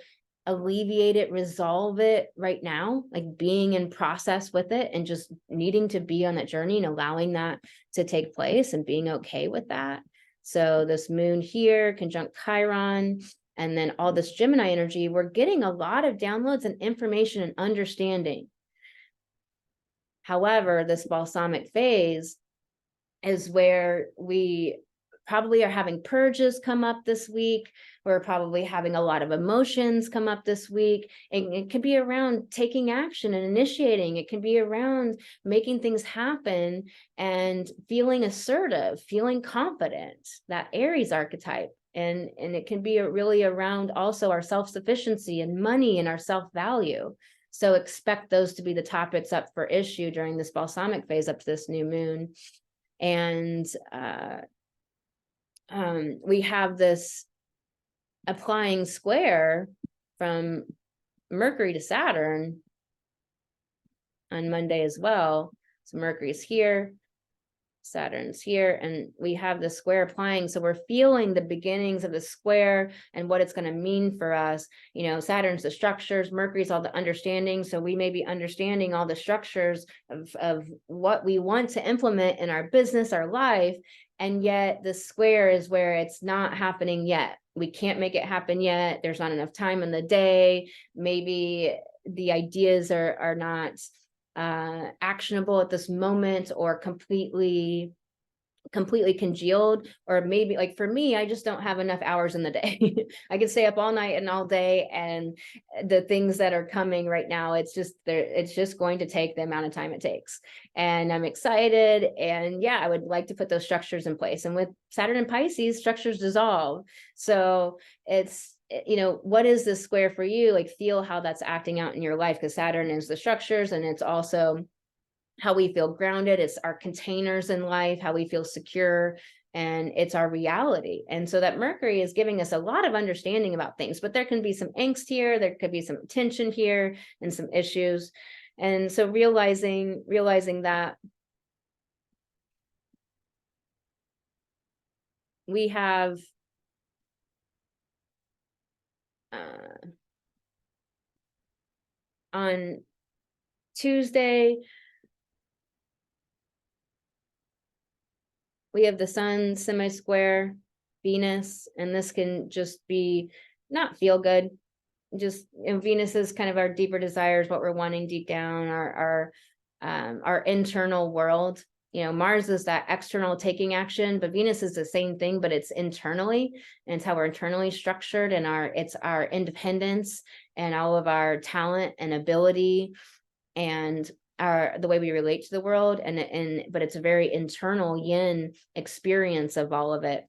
alleviate it, resolve it right now, like being in process with it and just needing to be on that journey and allowing that to take place and being okay with that. So this moon here, conjunct Chiron, and then all this Gemini energy, we're getting a lot of downloads and information and understanding. However, this balsamic phase is where we probably are having purges come up this week. We're probably having a lot of emotions come up this week. And it can be around taking action and initiating. It can be around making things happen and feeling assertive, feeling confident, that Aries archetype. And it can be really around also our self-sufficiency and money and our self-value. So expect those to be the topics up for issue during this balsamic phase up to this new moon. And we have this applying square from Mercury to Saturn on Monday as well. So Mercury's here, Saturn's here, and we have the square applying. So we're feeling the beginnings of the square and what it's going to mean for us. You know, Saturn's the structures, Mercury's all the understanding. So we may be understanding all the structures of what we want to implement in our business, our life. And yet the square is where it's not happening yet. We can't make it happen yet. There's not enough time in the day. Maybe the ideas are not actionable at this moment, or completely congealed. Or maybe, like for me, I just don't have enough hours in the day. I can stay up all night and all day, and the things that are coming right now, it's just going to take the amount of time it takes. And I'm excited, and yeah, I would like to put those structures in place. And with Saturn and Pisces, structures dissolve. So it's, you know, what is this square for you? Like, feel how that's acting out in your life, because Saturn is the structures, and it's also how we feel grounded. It's our containers in life, how we feel secure, and it's our reality. And so that Mercury is giving us a lot of understanding about things, but there can be some angst here, there could be some tension here and some issues. And so realizing that we have on Tuesday, we have the sun semi-square Venus, and this can just be not feel good. Just, you know, Venus is kind of our deeper desires, what we're wanting deep down, our internal world. You know, Mars is that external taking action, but Venus is the same thing, but it's internally, and it's how we're internally structured, and it's our independence and all of our talent and ability and the way we relate to the world. But it's a very internal yin experience of all of it,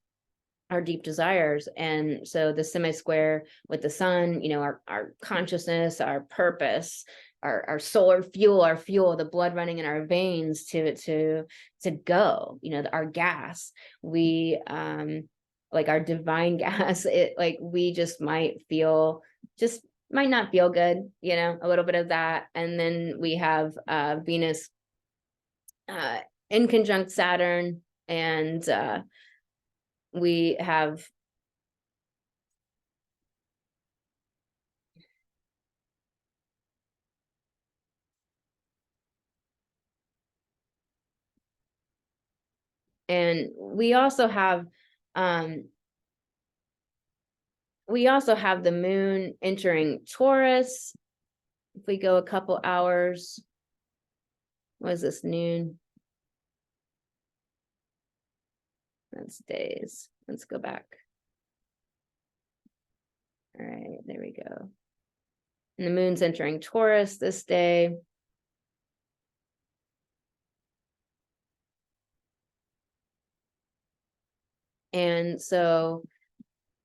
our deep desires. And so the semi-square with the sun, you know, our consciousness, our purpose, our solar fuel, the blood running in our veins to go, you know, our gas, we like our divine gas, it, like, we just might not feel good, you know, a little bit of that. And then we have Venus in conjunct Saturn, and we have we also have the moon entering Taurus If we go a couple hours, what is this, noon? That's days. Let's go back. All right, there we go. And the moon's entering Taurus this day. And so,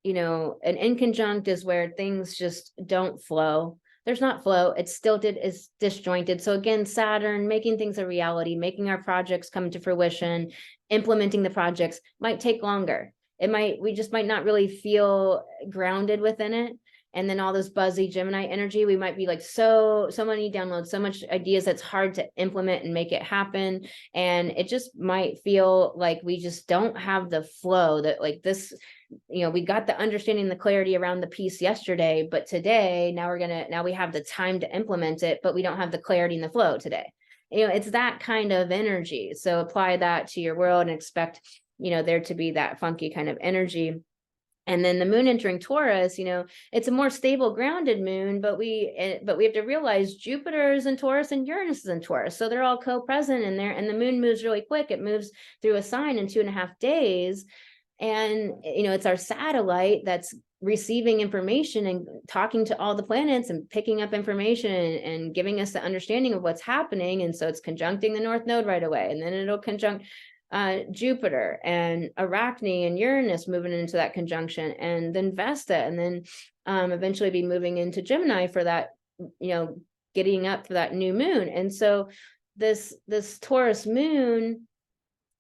you know, an inconjunct is where things just don't flow. There's not flow, it's stilted, it's disjointed. So again, Saturn, making things a reality, making our projects come to fruition, implementing the projects might take longer. We just might not really feel grounded within it. And then all this buzzy Gemini energy, we might be like, so many downloads, so much ideas that's hard to implement and make it happen. And it just might feel like we just don't have the flow that like this, you know, we got the understanding, the clarity around the piece yesterday, but today, now we have the time to implement it, but we don't have the clarity and the flow today. You know, it's that kind of energy. So apply that to your world and expect, you know, there to be that funky kind of energy. And then the moon entering Taurus, you know, it's a more stable, grounded moon, but we have to realize Jupiter is in Taurus and Uranus is in Taurus. So they're all co-present in there, and the moon moves really quick. It moves through a sign in 2.5 days. And, you know, it's our satellite that's receiving information and talking to all the planets and picking up information and giving us the understanding of what's happening. And so it's conjuncting the North Node right away. And then it'll conjunct Jupiter and Arachne and Uranus moving into that conjunction, and then Vesta, and then eventually be moving into Gemini for that, you know, getting up for that new moon. And so this Taurus moon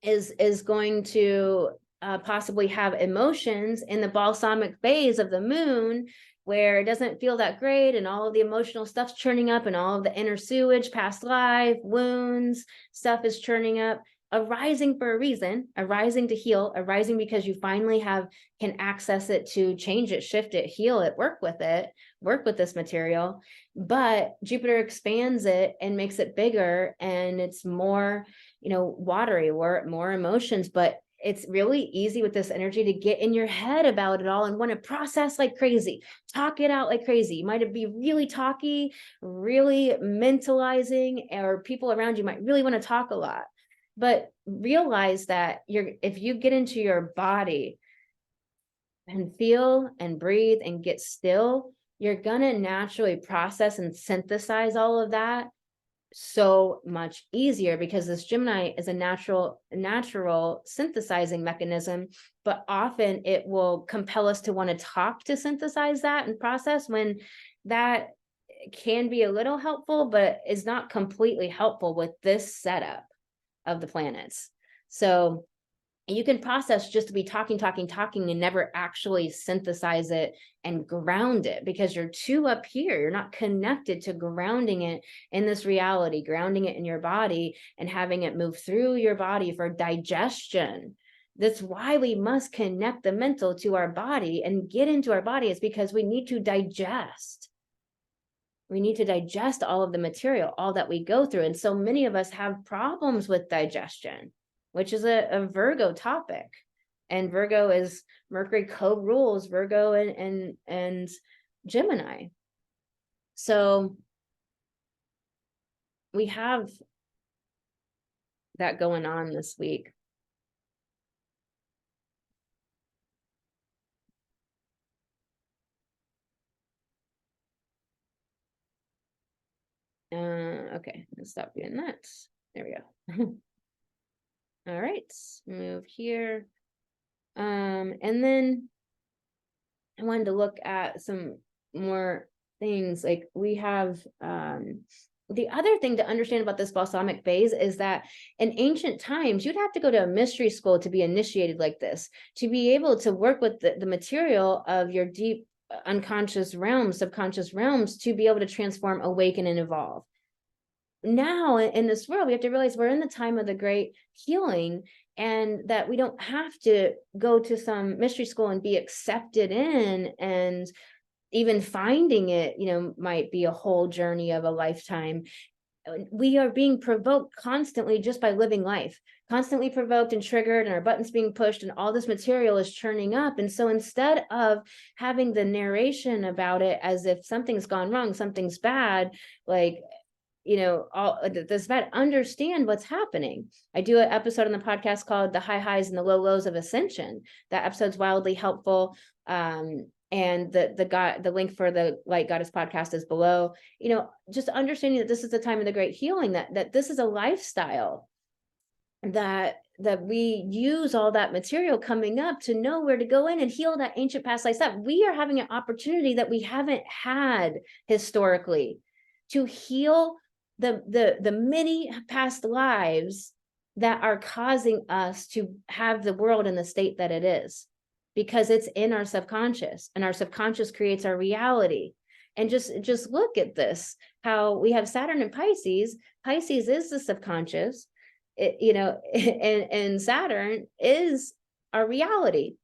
is going to possibly have emotions in the balsamic phase of the moon, where it doesn't feel that great and all of the emotional stuff's churning up and all of the inner sewage, past life, wounds, stuff is churning up. Arising for a reason, arising to heal, arising because you finally can access it to change it, shift it, heal it, work with this material. But Jupiter expands it and makes it bigger, and it's more, you know, watery, more emotions. But it's really easy with this energy to get in your head about it all and want to process like crazy, talk it out like crazy. You might be really talky, really mentalizing, or people around you might really want to talk a lot. But realize that if you get into your body and feel and breathe and get still, you're gonna naturally process and synthesize all of that so much easier, because this Gemini is a natural synthesizing mechanism, but often it will compel us to want to talk to synthesize that and process, when that can be a little helpful, but is not completely helpful with this setup of the planets. So you can process just to be talking and never actually synthesize it and ground it, because you're too up here. You're not connected to grounding it in this reality, grounding it in your body and having it move through your body for digestion. That's why we must connect the mental to our body and get into our body. It's because we need to digest. We need to digest all of the material, all that we go through. And so many of us have problems with digestion, which is a Virgo topic. And Virgo is Mercury co-rules Virgo and Gemini. So we have that going on this week. Okay, let's stop doing that. There we go. All right, move here. And then I wanted to look at some more things. Like we have the other thing to understand about this balsamic phase is that in ancient times, you'd have to go to a mystery school to be initiated like this, to be able to work with the material of your deep unconscious realms, subconscious realms, to be able to transform, awaken, and evolve. Now in this world, we have to realize we're in the time of the great healing, and that we don't have to go to some mystery school and be accepted in, and even finding it, you know, might be a whole journey of a lifetime. we are being provoked constantly just by living life, constantly provoked and triggered, and our buttons being pushed, and all this material is churning up. And so instead of having the narration about it as if something's gone wrong, something's bad, like, you know, all this bad, understand what's happening. I do an episode on the podcast called The High Highs and the Low Lows of Ascension. That episode's wildly helpful. And the link for the Light Goddess podcast is below. You know, just understanding that this is the time of the great healing, that this is a lifestyle, that we use all that material coming up to know where to go in and heal that ancient past life stuff. We are having an opportunity that we haven't had historically to heal the many past lives that are causing us to have the world in the state that it is, because it's in our subconscious, and our subconscious creates our reality. And just look at this, how we have Saturn and Pisces. Pisces is the subconscious, you know, and Saturn is our reality.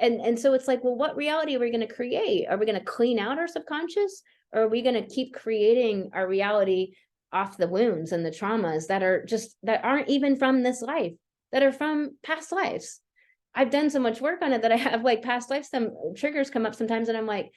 And so it's like, well, what reality are we going to create? Are we going to clean out our subconscious, or are we going to keep creating our reality off the wounds and the traumas that aren't even from this life, that are from past lives? I've done so much work on it that I have like past life, some triggers come up sometimes, and I'm like,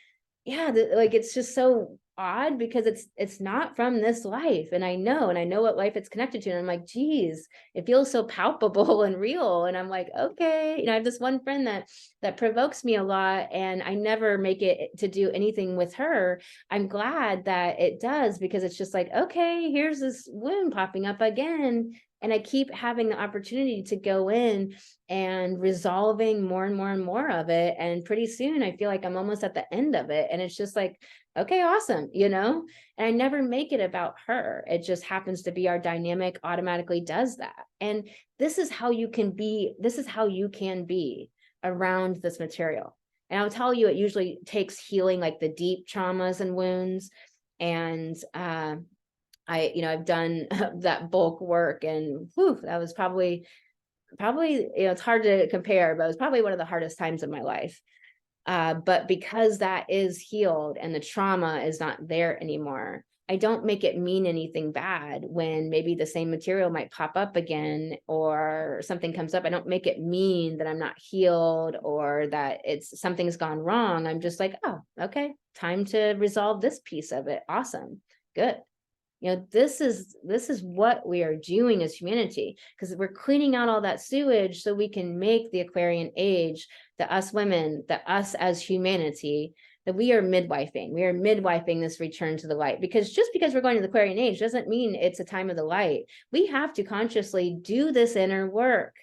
yeah, like it's just so odd, because it's not from this life. And I know what life it's connected to. And I'm like, geez, it feels so palpable and real. And I'm like, okay, you know, I have this one friend that provokes me a lot, and I never make it to do anything with her. I'm glad that it does, because it's just like, okay, here's this wound popping up again. And I keep having the opportunity to go in and resolving more and more and more of it. And pretty soon I feel like I'm almost at the end of it. And it's just like, okay, awesome, you know? And I never make it about her. It just happens to be our dynamic automatically does that. And this is how you can be around this material. And I'll tell you, it usually takes healing like the deep traumas and wounds. And I've done that bulk work, and whew, that was probably, you know, it's hard to compare, but it was probably one of the hardest times of my life. But because that is healed and the trauma is not there anymore, I don't make it mean anything bad when maybe the same material might pop up again or something comes up. I don't make it mean that I'm not healed or that something's gone wrong. I'm just like, oh, okay, time to resolve this piece of it. Awesome. Good. You know, this is what we are doing as humanity, because we're cleaning out all that sewage so we can make the Aquarian age, the us women, the us as humanity, that we are midwifing. We are midwifing this return to the light, because just because we're going to the Aquarian age doesn't mean it's a time of the light. We have to consciously do this inner work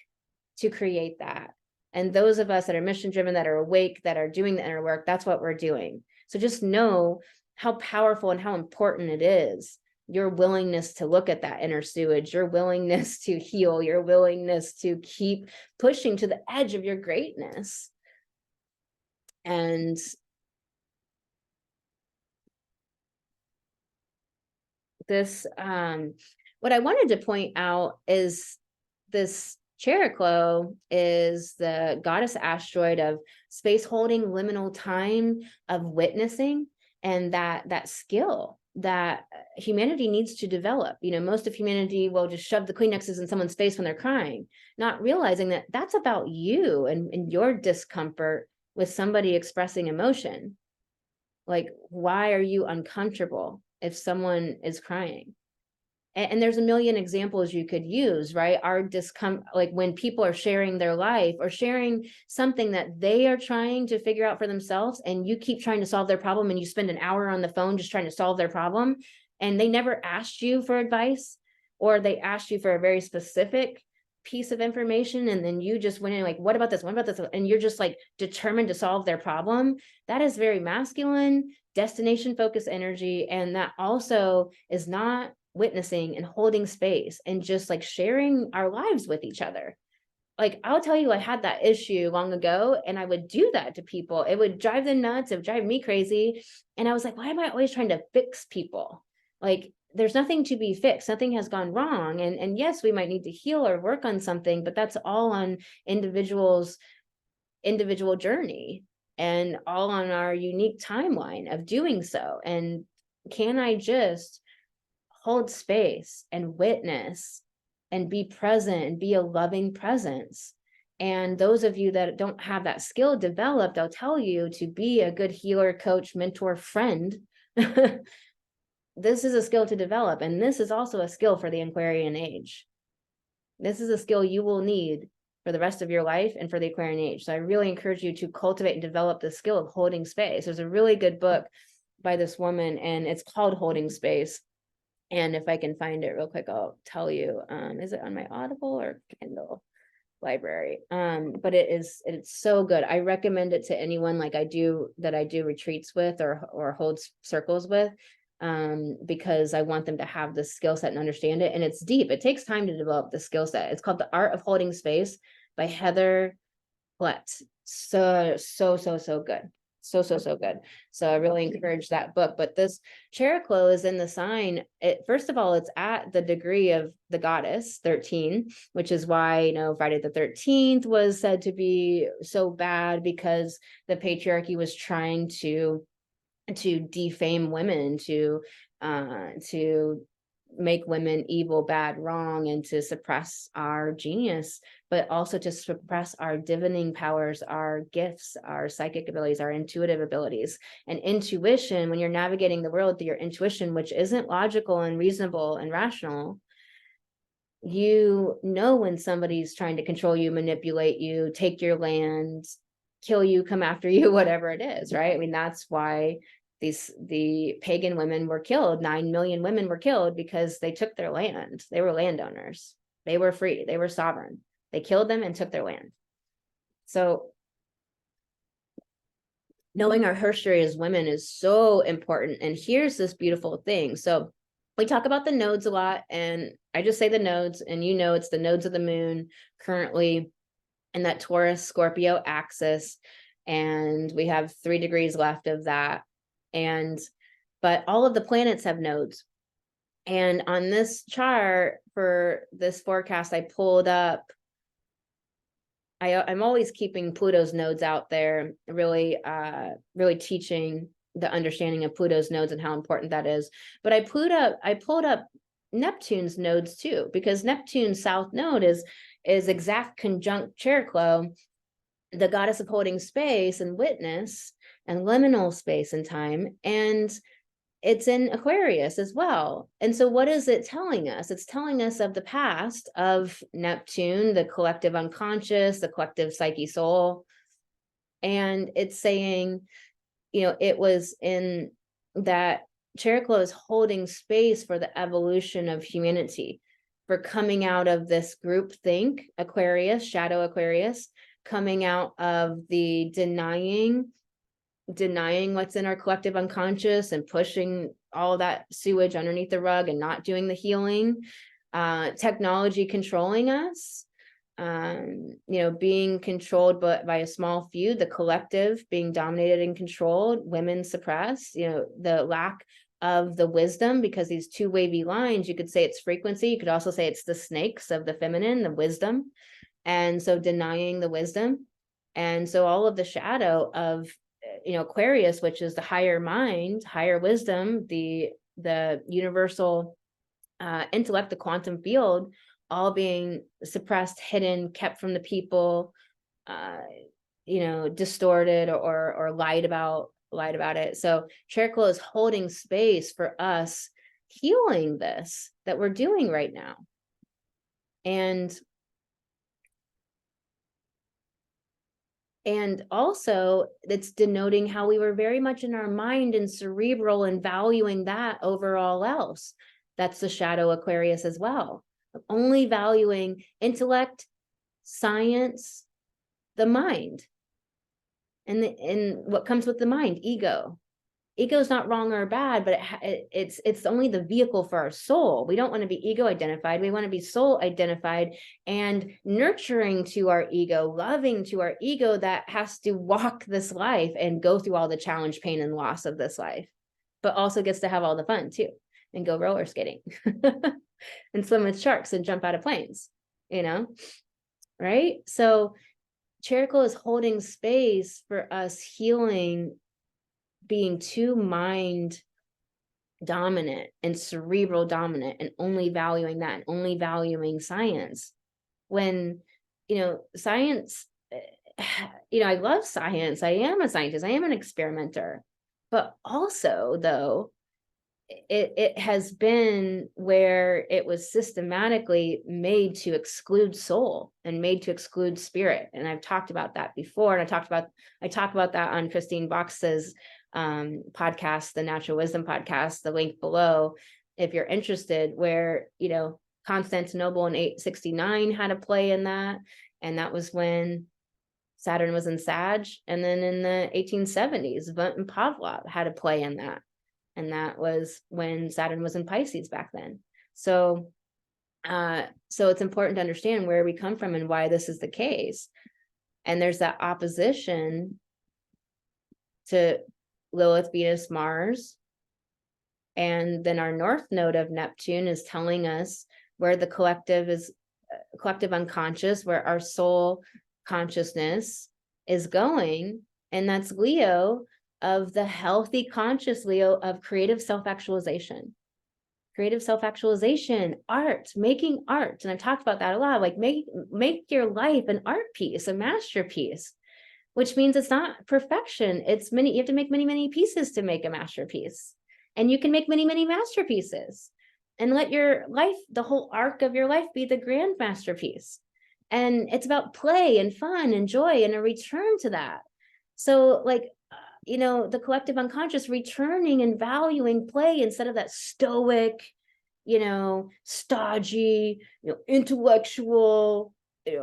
to create that. And those of us that are mission driven, that are awake, that are doing the inner work, that's what we're doing. So just know how powerful and how important it is. Your willingness to look at that inner sewage, your willingness to heal, your willingness to keep pushing to the edge of your greatness. And this, what I wanted to point out is this Cheroklo is the goddess asteroid of space holding, liminal time, of witnessing, and that skill that humanity needs to develop. You know, most of humanity will just shove the Kleenexes in someone's face when they're crying, not realizing that that's about you and your discomfort with somebody expressing emotion. Like, why are you uncomfortable if someone is crying? And there's a million examples you could use, right? Our discomfort, like when people are sharing their life or sharing something that they are trying to figure out for themselves, and you keep trying to solve their problem, and you spend an hour on the phone just trying to solve their problem, and they never asked you for advice, or they asked you for a very specific piece of information, and then you just went in like, what about this? What about this? And you're just like determined to solve their problem. That is very masculine, destination focused energy. And that also is not witnessing and holding space and just like sharing our lives with each other. Like, I'll tell you, I had that issue long ago, and I would do that to people. It would drive them nuts. It would drive me crazy. And I was like, why am I always trying to fix people? Like, there's nothing to be fixed. Nothing has gone wrong. And yes, we might need to heal or work on something, but that's all on individual journey and all on our unique timeline of doing so. And can I just hold space and witness and be present and be a loving presence. And those of you that don't have that skill developed, I'll tell you to be a good healer, coach, mentor, friend. This is a skill to develop. And this is also a skill for the Aquarian age. This is a skill you will need for the rest of your life and for the Aquarian age. So I really encourage you to cultivate and develop the skill of holding space. There's a really good book by this woman, and it's called Holding Space. And if I can find it real quick, I'll tell you. Is it on my Audible or Kindle library? But it's so good. I recommend it to anyone like I do retreats with or hold circles with, because I want them to have the skill set and understand it. And it's deep. It takes time to develop the skill set. It's called The Art of Holding Space by Heather Plett. So good. So good. So I really encourage that book. But this Cheroklo is in the sign. First of all, it's at the degree of the goddess 13, which is why, you know, Friday the 13th was said to be so bad, because the patriarchy was trying to defame women, to make women evil, bad, wrong, and to suppress our genius, but also to suppress our divining powers, our gifts, our psychic abilities, our intuitive abilities. And intuition, when you're navigating the world through your intuition, which isn't logical and reasonable and rational, you know when somebody's trying to control you, manipulate you, take your land, kill you, come after you, whatever it is, right? I mean, that's why the pagan women were killed. 9 million women were killed because they took their land. They were landowners. They were free. They were sovereign. They killed them and took their land. So knowing our history as women is so important. And here's this beautiful thing. So we talk about the nodes a lot, and I just say the nodes, and you know it's the nodes of the moon currently in that Taurus Scorpio axis, and we have 3 degrees left of that. But all of the planets have nodes. And on this chart for this forecast, I pulled up, I'm always keeping Pluto's nodes out there, really teaching the understanding of Pluto's nodes and how important that is. But I pulled up Neptune's nodes too, because Neptune's south node is exact conjunct Cheroklo, the goddess of holding space and witness and liminal space and time, and it's in Aquarius as well. And so what is it telling us? It's telling us of the past of Neptune, the collective unconscious, the collective psyche soul. And it's saying, you know, it was in that Cheroklo is holding space for the evolution of humanity, for coming out of this group think, Aquarius, shadow Aquarius, coming out of the denying what's in our collective unconscious and pushing all that sewage underneath the rug and not doing the healing, technology controlling us, you know, being controlled by a small few, the collective being dominated and controlled, women suppressed, you know, the lack of the wisdom, because these 2 wavy lines, you could say it's frequency, you could also say it's the snakes of the feminine, the wisdom. And so denying the wisdom. And so all of the shadow of, you know, Aquarius, which is the higher mind, higher wisdom, the universal intellect, the quantum field, all being suppressed, hidden, kept from the people, you know, distorted or lied about it. So Cheroklo is holding space for us healing this that we're doing right now. And also it's denoting how we were very much in our mind and cerebral and valuing that over all else. That's the shadow Aquarius as well. Only valuing intellect, science, the mind, and what comes with the mind, ego. Ego is not wrong or bad, but it's only the vehicle for our soul. We don't want to be ego identified. We want to be soul identified and nurturing to our ego, loving to our ego that has to walk this life and go through all the challenge, pain, and loss of this life, but also gets to have all the fun too and go roller skating and swim with sharks and jump out of planes, you know, right? So Cheroklo is holding space for us healing, being too mind dominant and cerebral dominant, and only valuing that, and only valuing science, when, science, I love science. I am a scientist. I am an experimenter. But also, though, it has been where it was systematically made to exclude soul and made to exclude spirit. And I've talked about that before. And I talk about that on Christine Box's podcast, the Natural Wisdom podcast, the link below, if you're interested, where, Constantinople in 869 had a play in that. And that was when Saturn was in Sag. And then in the 1870s, Wundt and Pavlov had a play in that. And that was when Saturn was in Pisces back then. So it's important to understand where we come from and why this is the case. And there's that opposition to Lilith, Venus, Mars. And then our north node of Neptune is telling us where the collective unconscious, where our soul consciousness is going. And that's Leo, of the healthy conscious Leo, of creative self-actualization. Art, making art. And I've talked about that a lot, like make your life an art piece, a masterpiece, which means it's not perfection. You have to make many, many pieces to make a masterpiece. And you can make many, many masterpieces, and let your life, the whole arc of your life, be the grand masterpiece. And it's about play and fun and joy and a return to that. So the collective unconscious returning and valuing play instead of that stoic, stodgy, intellectual,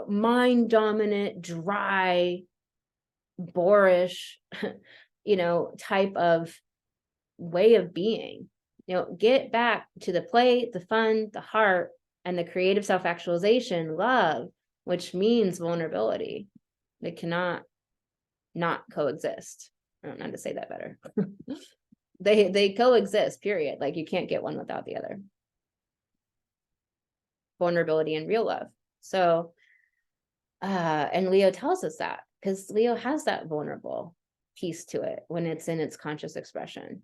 mind dominant, dry, boorish, type of way of being. Get back to the play, the fun, the heart, and the creative self-actualization, love, which means vulnerability. They cannot not coexist. I don't know how to say that better. They coexist, period. Like, you can't get one without the other. Vulnerability and real love. So, and Leo tells us that, because Leo has that vulnerable piece to it when it's in its conscious expression.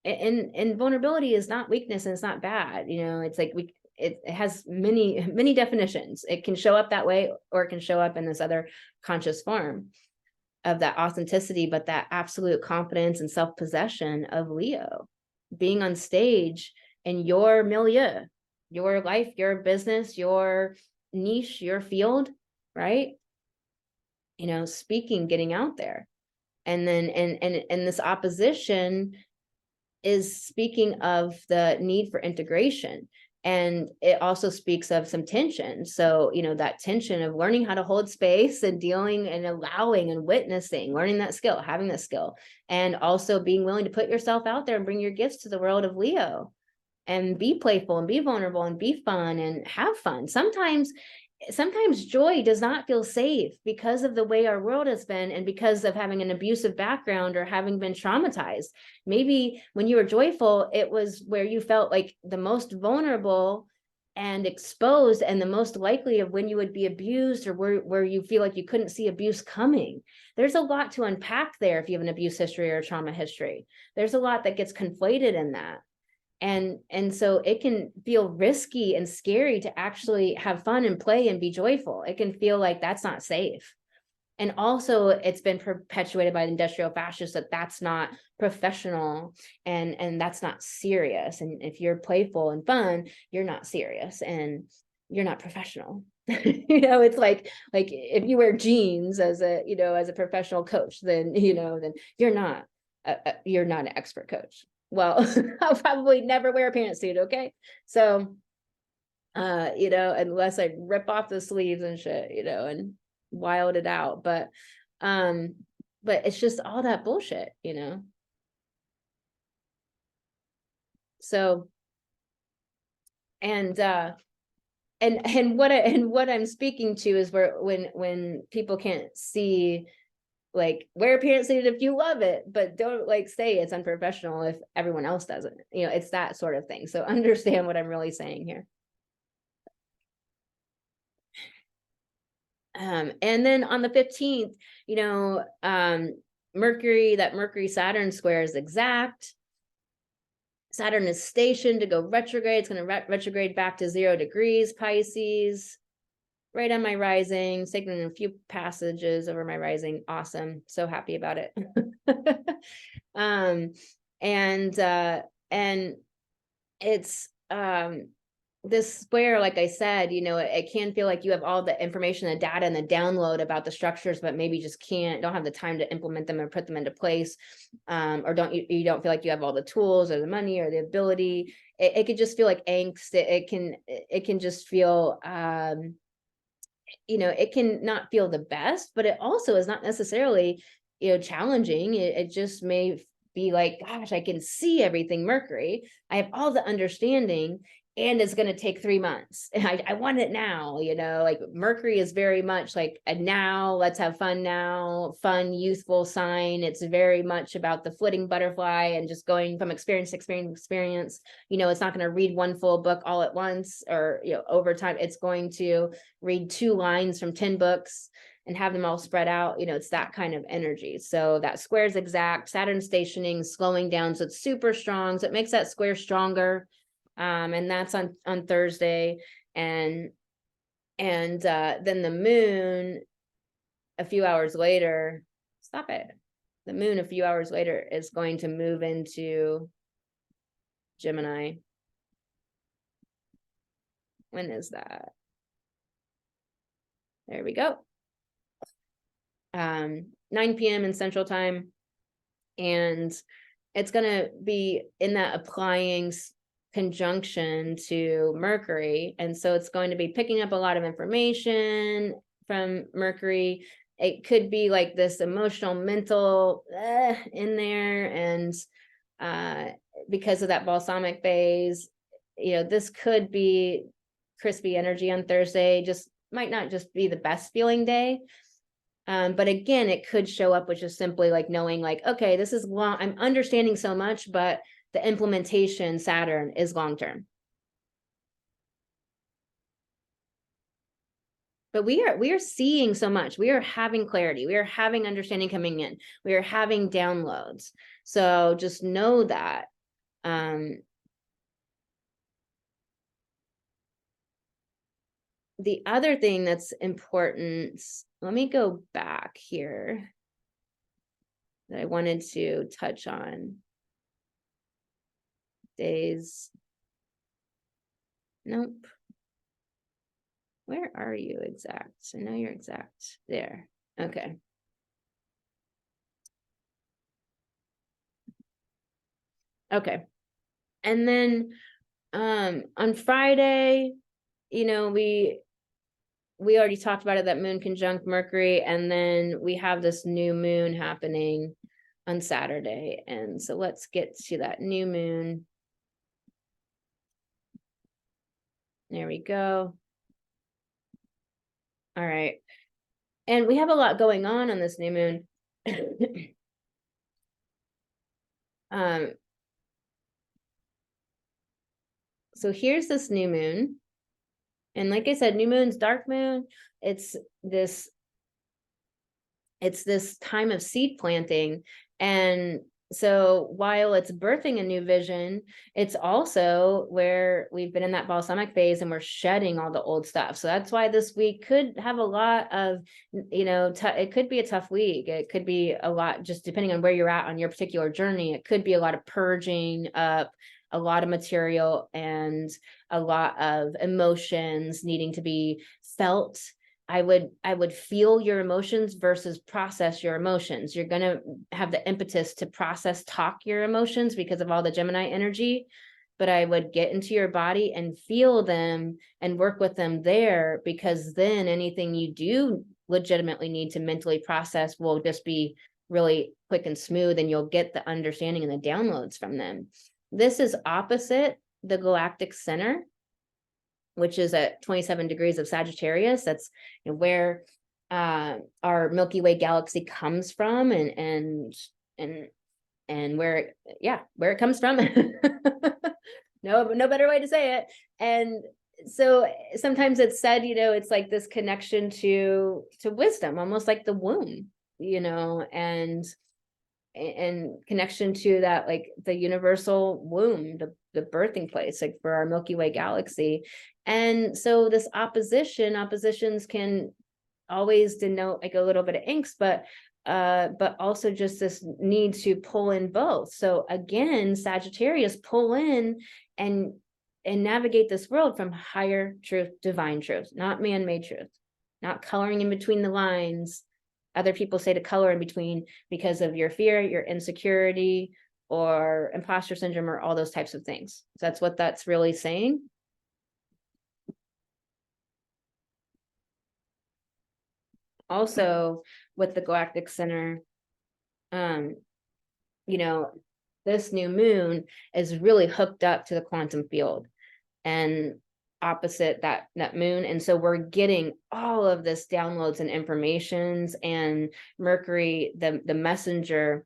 And vulnerability is not weakness, and it's not bad. It's like it has many, many definitions. It can show up that way, or it can show up in this other conscious form of that authenticity, but that absolute confidence and self-possession of Leo, being on stage in your milieu, your life, your business, your niche, your field, right? Speaking, getting out there. And then, and this opposition is speaking of the need for integration. And it also speaks of some tension. So, that tension of learning how to hold space and dealing and allowing and witnessing, learning that skill, having that skill, and also being willing to put yourself out there and bring your gifts to the world of Leo, and be playful and be vulnerable and be fun and have fun. Sometimes joy does not feel safe because of the way our world has been, and because of having an abusive background or having been traumatized. Maybe when you were joyful, it was where you felt like the most vulnerable and exposed, and the most likely of when you would be abused, or where you feel like you couldn't see abuse coming. There's a lot to unpack there if you have an abuse history or a trauma history. There's a lot that gets conflated in that. And so it can feel risky and scary to actually have fun and play and be joyful. It can feel like that's not safe. And also, it's been perpetuated by the industrial fascists that that's not professional, and that's not serious. And if you're playful and fun, you're not serious and you're not professional. It's like if you wear jeans as a professional coach, then you're not an expert coach. Well, I'll probably never wear a pantsuit. Okay. So, unless I rip off the sleeves and shit, and wild it out. But it's just all that bullshit, So, and what I'm speaking to is where, when people can't see, like, wear a pantsuit if you love it, but don't say it's unprofessional if everyone else doesn't. It's that sort of thing. So understand what I'm really saying here. And then on the 15th, Mercury, that Mercury Saturn square is exact. Saturn is stationed to go retrograde. It's going to retrograde back to 0 degrees Pisces, right on my rising. It's taking a few passages over my rising. Awesome. So happy about it. And it's this square, like I said, you know, it can feel like you have all the information, the data, and the download about the structures, but maybe just don't have the time to implement them or put them into place, or you don't feel like you have all the tools or the money or the ability. It could just feel like angst. It can just feel, you know, it can not feel the best, but it also is not necessarily, you know, challenging. It just may be like, gosh, I can see everything Mercury. I have all the understanding, and it's going to take 3 months. And I want it now, you know, like Mercury is very much like a now, let's have fun now, fun, youthful sign. It's very much about the flitting butterfly and just going from experience to experience. You know, it's not going to read one full book all at once or, you know, over time. It's going to read 2 lines from 10 books and have them all spread out. You know, it's that kind of energy. So that square is exact. Saturn stationing, slowing down. So it's super strong. So it makes that square stronger. And that's on Thursday. And then the moon a few hours later, stop it. The moon a few hours later is going to move into Gemini. When is that? There we go. 9 p.m. in Central Time. And it's going to be in that applying conjunction to Mercury. And so it's going to be picking up a lot of information from Mercury. It could be like this emotional, mental in there. And because of that balsamic phase, you know, this could be crispy energy on Thursday. Just might not just be the best feeling day. But again, it could show up, which is simply like knowing like, okay, this is long. I'm understanding so much, but the implementation, Saturn, is long-term. But we are seeing so much. We are having clarity. We are having understanding coming in. We are having downloads. So just know that. The other thing that's important, let me go back here that I wanted to touch on. Days. Nope. Where are you exact? I know you're exact there. Okay. Okay. And then on Friday, you know, we already talked about it, that moon conjunct Mercury, and then we have this new moon happening on Saturday. And so let's get to that new moon. There we go. All right. And we have a lot going on this new moon. So here's this new moon. And like I said, new moon's dark moon. It's this time of seed planting. And so while it's birthing a new vision, it's also where we've been in that balsamic phase and we're shedding all the old stuff. So that's why this week could have a lot of, you know, it could be a tough week. It could be a lot, just depending on where you're at on your particular journey. It could be a lot of purging up, a lot of material, and a lot of emotions needing to be felt. I would feel your emotions versus process your emotions. You're going to have the impetus to talk your emotions because of all the Gemini energy, but I would get into your body and feel them and work with them there, because then anything you do legitimately need to mentally process will just be really quick and smooth, and you'll get the understanding and the downloads from them. This is opposite the galactic center, which is at 27 degrees of Sagittarius. That's, you know, where our Milky Way galaxy comes from, and where it comes from. No better way to say it. And so sometimes it's said, you know, it's like this connection to wisdom, almost like the womb, you know, and and connection to that, like the universal womb, the birthing place, like for our Milky Way galaxy. And so this oppositions can always denote like a little bit of angst, but also just this need to pull in both. So again, Sagittarius, pull in and navigate this world from higher truth, divine truth, not man-made truth, not coloring in between the lines. Other people say to color in between because of your fear, your insecurity, or imposter syndrome, or all those types of things. So that's what that's really saying. Also, with the galactic center, you know, this new moon is really hooked up to the quantum field and opposite that moon. And so we're getting all of this downloads and informations, and Mercury, the messenger,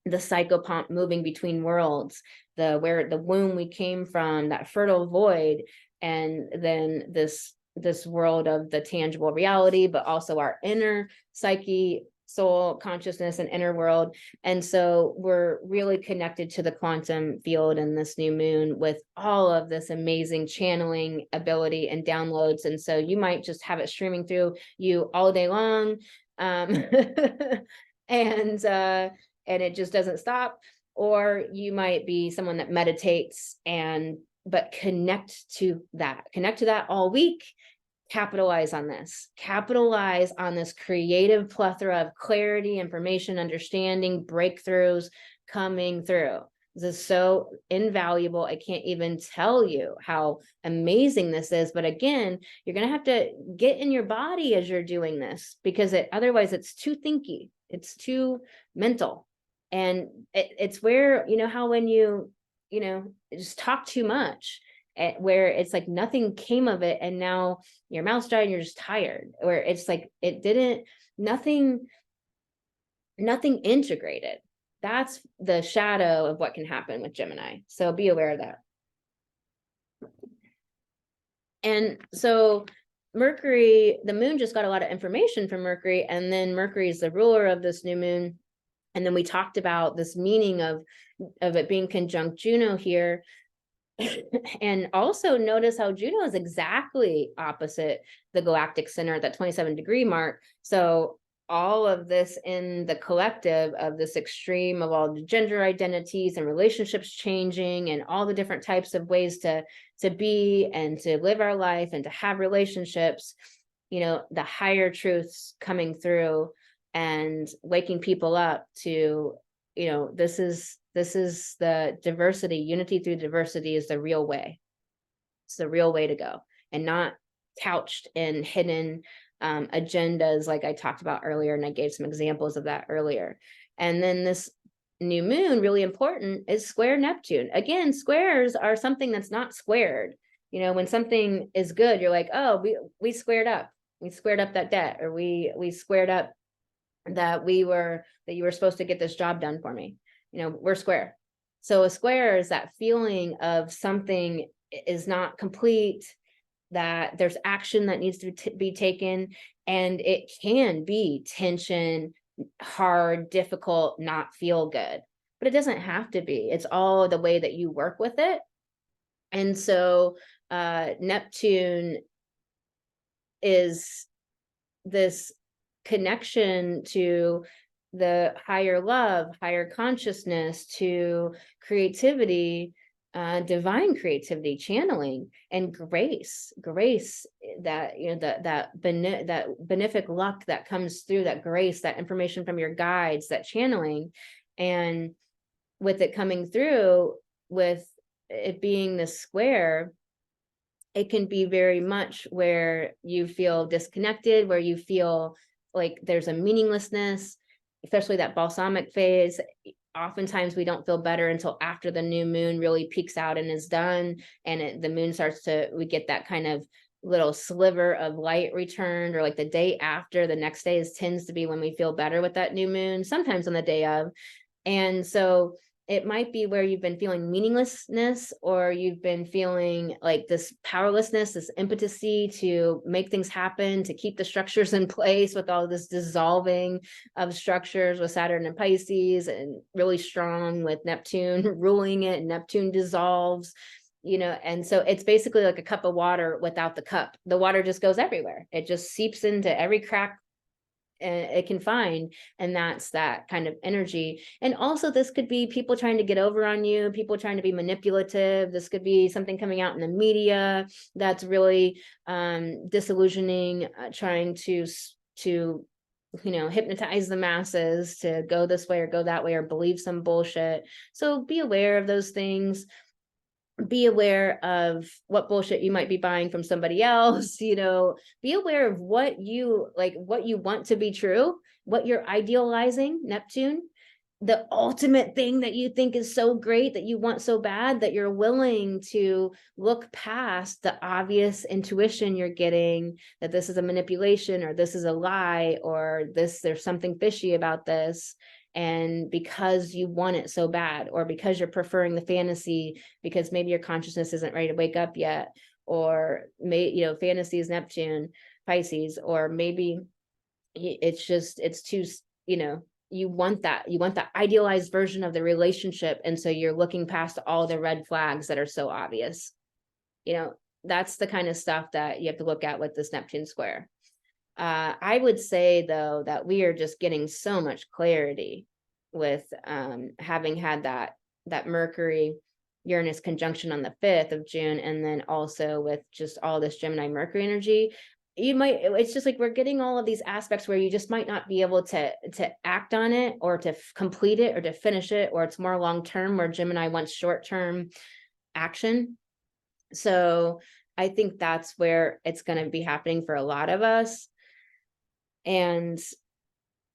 the psychopomp moving between worlds, where the womb we came from, that fertile void, and then this world of the tangible reality, but also our inner psyche, soul, consciousness, and inner world. And so we're really connected to the quantum field in this new moon with all of this amazing channeling ability and downloads. And so you might just have it streaming through you all day long. And it just doesn't stop. Or you might be someone that meditates but connect to that all week. Capitalize on this creative plethora of clarity, information, understanding, breakthroughs coming through. This is so invaluable. I can't even tell you how amazing this is. But again, you're going to have to get in your body as you're doing this, because otherwise it's too thinky. It's too mental. And it's where, how when you just talk too much, where it's like nothing came of it, and now your mouth's dry and you're just tired, where it's like nothing integrated. That's the shadow of what can happen with Gemini. So be aware of that. And so Mercury, the moon just got a lot of information from Mercury, and then Mercury is the ruler of this new moon. And then we talked about this meaning of it being conjunct Juno here. And also notice how Juno is exactly opposite the galactic center, that 27-degree mark. So all of this in the collective of this extreme of all the gender identities and relationships changing, and all the different types of ways to be and to live our life and to have relationships, the higher truths coming through and waking people up to, this is the diversity. Unity through diversity is the real way. It's the real way to go, and not couched in hidden agendas like I talked about earlier. And I gave some examples of that earlier. And then this new moon, really important, is square Neptune. Again, squares are something that's not squared. When something is good, you're like, oh, we squared up. We squared up that debt, or we squared up that you were supposed to get this job done for me. We're square. So a square is that feeling of something is not complete, that there's action that needs to be taken, and it can be tension, hard, difficult, not feel good, but it doesn't have to be. It's all the way that you work with it. And so Neptune is this connection to the higher love, higher consciousness, to creativity, divine creativity, channeling, and grace, that, that benefic luck that comes through, that grace, that information from your guides, that channeling. And with it coming through, with it being this square, it can be very much where you feel disconnected, where you feel like there's a meaninglessness, especially that balsamic phase. Oftentimes we don't feel better until after the new moon really peaks out and is done, and the moon we get that kind of little sliver of light returned, or like the day after. The next day tends to be when we feel better with that new moon, sometimes on the day of. And so it might be where you've been feeling meaninglessness, or you've been feeling like this powerlessness, this impotency to make things happen, to keep the structures in place, with all this dissolving of structures with Saturn and Pisces, and really strong with Neptune ruling it, and Neptune dissolves, and so it's basically like a cup of water without the cup. The water just goes everywhere. It just seeps into every crack it can find, and that's that kind of energy. And also, this could be people trying to get over on you, people trying to be manipulative. This could be something coming out in the media that's really disillusioning, trying to hypnotize the masses to go this way or go that way, or believe some bullshit. So be aware of those things. Be aware of what bullshit you might be buying from somebody else. Be aware of what you want to be true, what you're idealizing, Neptune, the ultimate thing that you think is so great, that you want so bad, that you're willing to look past the obvious intuition you're getting, that this is a manipulation, or this is a lie, or there's something fishy about this. And because you want it so bad, or because you're preferring the fantasy, because maybe your consciousness isn't ready to wake up yet, or fantasy is Neptune, Pisces, or maybe it's too, you want that idealized version of the relationship. And so you're looking past all the red flags that are so obvious. That's the kind of stuff that you have to look at with this Neptune square. I would say, though, that we are just getting so much clarity with having had that Mercury Uranus conjunction on the 5th of June, and then also with just all this Gemini Mercury energy. It's just like we're getting all of these aspects where you just might not be able to act on it, or to complete it, or to finish it, or it's more long-term, where Gemini wants short-term action. So I think that's where it's going to be happening for a lot of us. And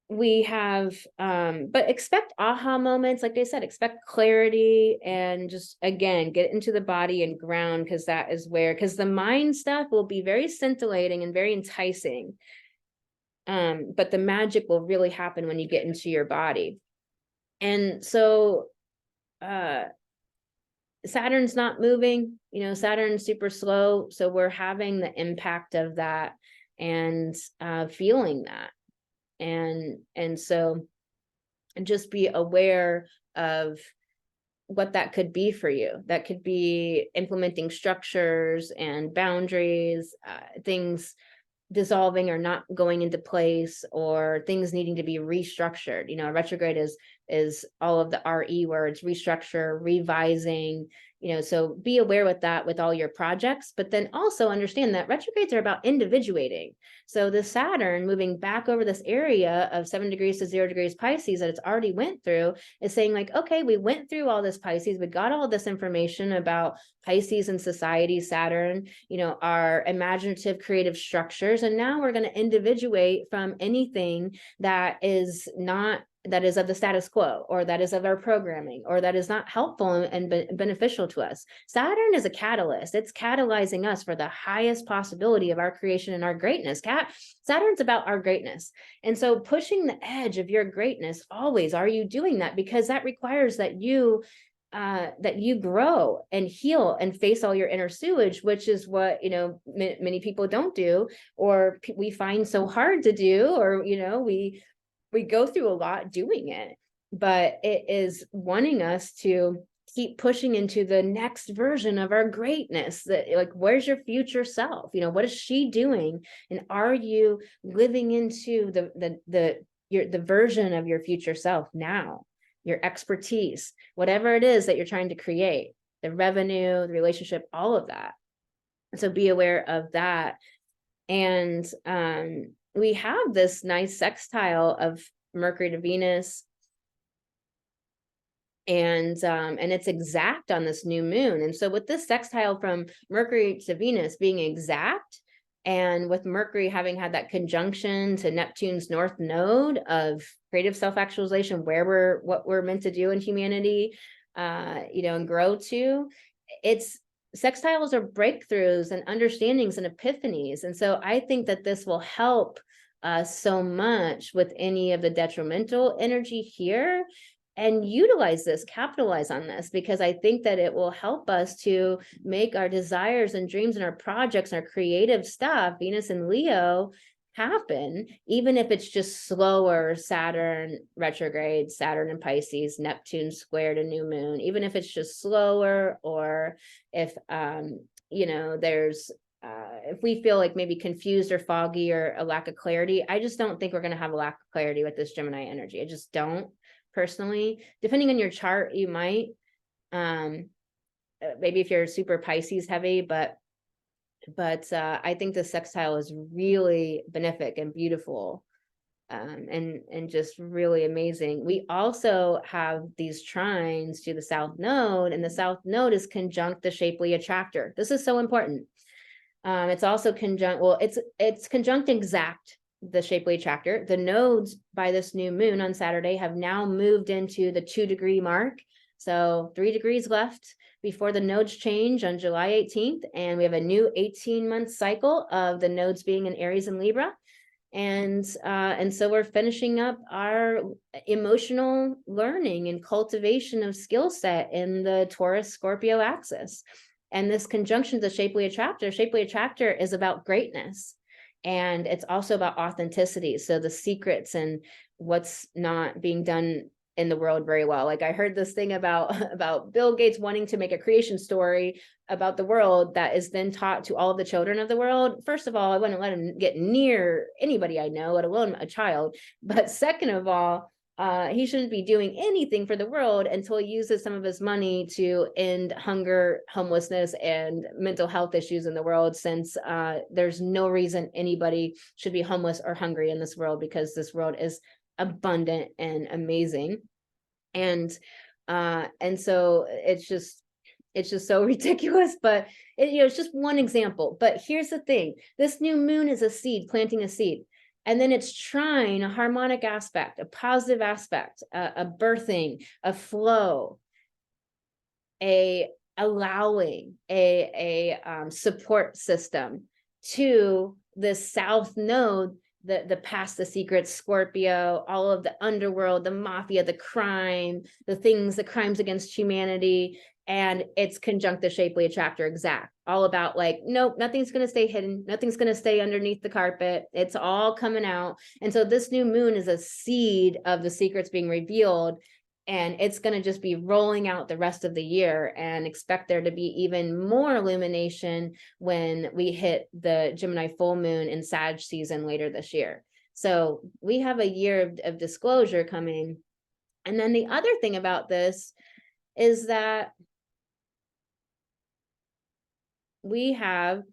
we have, but expect aha moments. Like I said, expect clarity, and just, again, get into the body and ground, because that is because the mind stuff will be very scintillating and very enticing. But the magic will really happen when you get into your body. And so, Saturn's not moving, Saturn's super slow. So we're having the impact of that, and feeling that. And so just be aware of what that could be for you. That could be implementing structures and boundaries, things dissolving or not going into place, or things needing to be restructured. Retrograde is all of the RE words: restructure, revising. So be aware with that, with all your projects, but then also understand that retrogrades are about individuating. So the Saturn moving back over this area of 7 degrees to 0 degrees Pisces that it's already went through is saying, like, okay, we went through all this Pisces, we got all this information about Pisces and society, Saturn, our imaginative creative structures, and now we're going to individuate from anything that is of the status quo, or that is of our programming, or that is not helpful and beneficial to us. Saturn is a catalyst. It's catalyzing us for the highest possibility of our creation and our greatness. Saturn's about our greatness. And so pushing the edge of your greatness always, are you doing that? Because that requires that you grow and heal and face all your inner sewage, which is what, many people don't do, or we find so hard to do, or, we go through a lot doing it. But it is wanting us to keep pushing into the next version of our greatness. That, like, where's your future self? What is she doing? And are you living into the version of your future self now? Your expertise, whatever it is that you're trying to create, the revenue, the relationship, all of that. So be aware of that. And we have this nice sextile of Mercury to Venus, and it's exact on this new moon. And so with this sextile from Mercury to Venus being exact, and with Mercury having had that conjunction to Neptune's north node of creative self-actualization, what we're meant to do in humanity, and grow to, sextiles are breakthroughs and understandings and epiphanies. And so I think that this will help so much with any of the detrimental energy here. and utilize this, capitalize on this, because I think that it will help us to make our desires and dreams and our projects and our creative stuff, Venus and Leo, happen, even if it's just slower. Saturn retrograde, Saturn and Pisces, Neptune squared a new moon, even if it's just slower, or if there's if we feel like maybe confused or foggy or a lack of clarity. I just don't think we're going to have a lack of clarity with this Gemini energy. I just don't, personally. Depending on your chart, you might, maybe if you're super Pisces heavy, but I think the sextile is really benefic and beautiful, and just really amazing. We also have these trines to the South Node, and the South Node is conjunct the shapely attractor. This is so important. It's also conjunct, well, it's conjunct exact the shapely attractor. The nodes by this new moon on Saturday have now moved into the 2-degree mark. So 3 degrees left before the nodes change on July 18th. And we have a new 18-month cycle of the nodes being in Aries and Libra. And so we're finishing up our emotional learning and cultivation of skill set in the Taurus Scorpio axis. And this conjunction to the shapely attractor is about greatness. And it's also about authenticity. So the secrets and what's not being done in the world very well. Like I heard this thing about Bill Gates wanting to make a creation story about the world that is then taught to all of the children of the world. First of all, I wouldn't let him get near anybody I know, let alone a child. But second of all, he shouldn't be doing anything for the world until he uses some of his money to end hunger, homelessness, and mental health issues in the world, since there's no reason anybody should be homeless or hungry in this world, because this world is abundant and amazing. And so it's just so ridiculous, but it's just one example. But here's the thing: this new moon is a seed, planting a seed. And then it's trine, a harmonic aspect, a positive aspect, a birthing, a flow, a allowing, a support system to the South Node, the past, the secrets, Scorpio, all of the underworld, the mafia, the crime, the crimes against humanity. And it's conjunct the shapely attractor exact, all about like, nope, nothing's going to stay hidden. Nothing's going to stay underneath the carpet. It's all coming out. And so this new moon is a seed of the secrets being revealed, and it's going to just be rolling out the rest of the year, and expect there to be even more illumination when we hit the Gemini full moon in Sag season later this year. So we have a year of disclosure coming. And then the other thing about this is that we have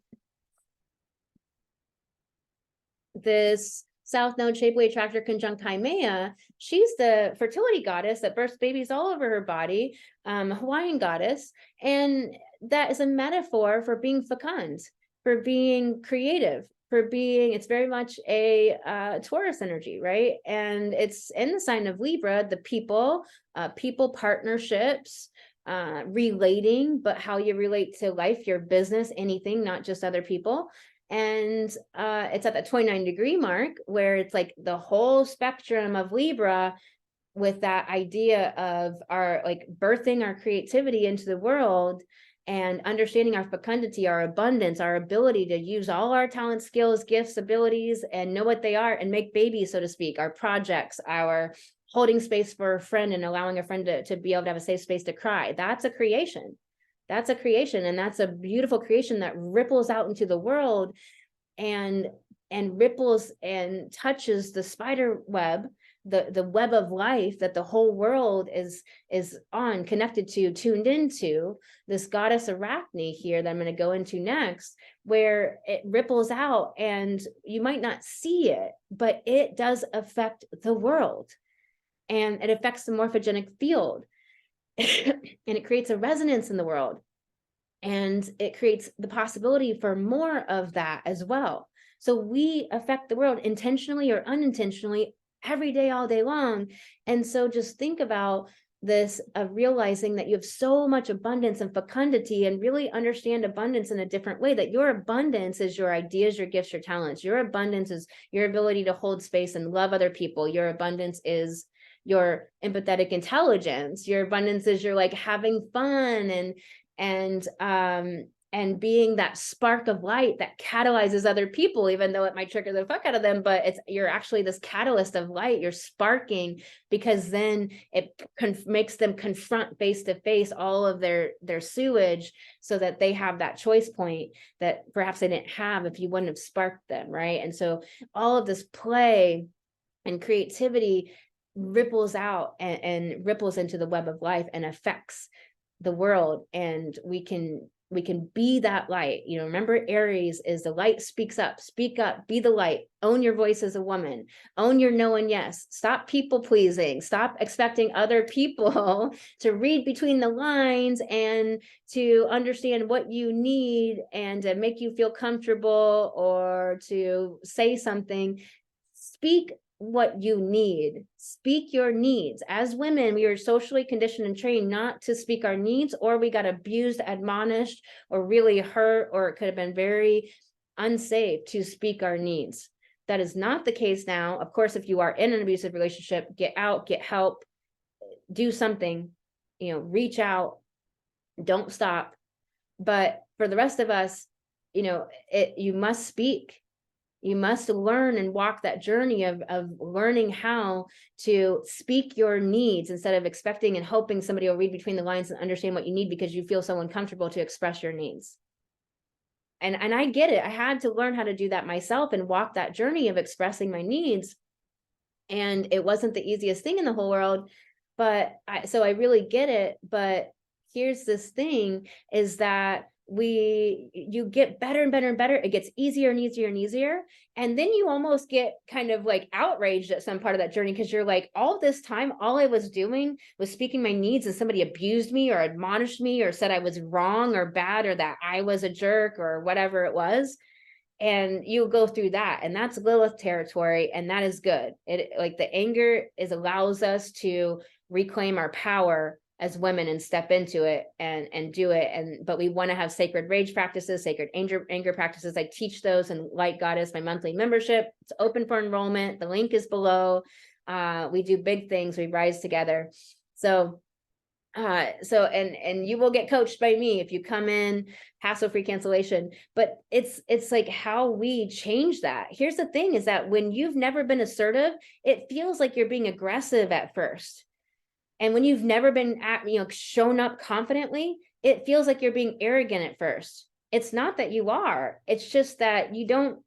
this South Node shapely attractor conjunct Haumea. She's the fertility goddess that births babies all over her body, Hawaiian goddess. And that is a metaphor for being fecund, for being creative, it's very much a Taurus energy, right? And it's in the sign of Libra, the people partnerships, relating, but how you relate to life, your business, anything, not just other people. And it's at the 29-degree mark, where it's like the whole spectrum of Libra, with that idea of our like birthing our creativity into the world, and understanding our fecundity, our abundance, our ability to use all our talents, skills, gifts, abilities, and know what they are, and make babies, so to speak, our projects, our holding space for a friend and allowing a friend to be able to have a safe space to cry. That's a creation. And that's a beautiful creation that ripples out into the world, and ripples and touches the spider web, the web of life that the whole world is on, connected to, tuned into. This goddess Arachne here that I'm going to go into next, where it ripples out, and you might not see it, but it does affect the world, and it affects the morphogenic field. And it creates a resonance in the world, and it creates the possibility for more of that as well. So we affect the world intentionally or unintentionally every day, all day long. And so just think about this, of realizing that you have so much abundance and fecundity, and really understand abundance in a different way, that your abundance is your ideas, your gifts, your talents. Your abundance is your ability to hold space and love other people. Your abundance is your empathetic intelligence. Your abundance is you're like having fun and being that spark of light that catalyzes other people, even though it might trigger the fuck out of them, but you're actually this catalyst of light. You're sparking, because then it makes them confront face to face all of their sewage, so that they have that choice point that perhaps they didn't have if you wouldn't have sparked them, right? And so all of this play and creativity ripples out and ripples into the web of life and affects the world, and we can be that light. You know, remember, Aries is the light speaks up, speak up, be the light, own your voice as a woman, own your no and yes, stop people pleasing, stop expecting other people to read between the lines and to understand what you need and to make you feel comfortable or to say something. Speak what you need. Speak your needs. As women, we are socially conditioned and trained not to speak our needs, or we got abused, admonished, or really hurt, or it could have been very unsafe to speak our needs. That is not the case now. Of course, if you are in an abusive relationship, get out, get help, do something, you know, reach out, don't stop. But for the rest of us, you know, you must speak. You must learn and walk that journey of learning how to speak your needs instead of expecting and hoping somebody will read between the lines and understand what you need because you feel so uncomfortable to express your needs. And I get it. I had to learn how to do that myself and walk that journey of expressing my needs. And it wasn't the easiest thing in the whole world, but so I really get it. But here's this thing is that you get better and better and better. It gets easier and easier and easier. And then you almost get kind of like outraged at some part of that journey, because you're like, all this time, all I was doing was speaking my needs, and somebody abused me or admonished me or said I was wrong or bad or that I was a jerk or whatever it was. And you go through that, and that's Lilith territory, and that is good. It, like, the anger allows us to reclaim our power as women and step into it and do it. But we want to have sacred rage practices, sacred anger practices. I teach those in Light Goddess, my monthly membership. It's open for enrollment. The link is below. We do big things. We rise together. So you will get coached by me if you come in, hassle-free cancellation. But it's like how we change that. Here's the thing is that when you've never been assertive, it feels like you're being aggressive at first. And when you've never been shown up confidently, it feels like you're being arrogant at first. It's not that you are. It's just that you don't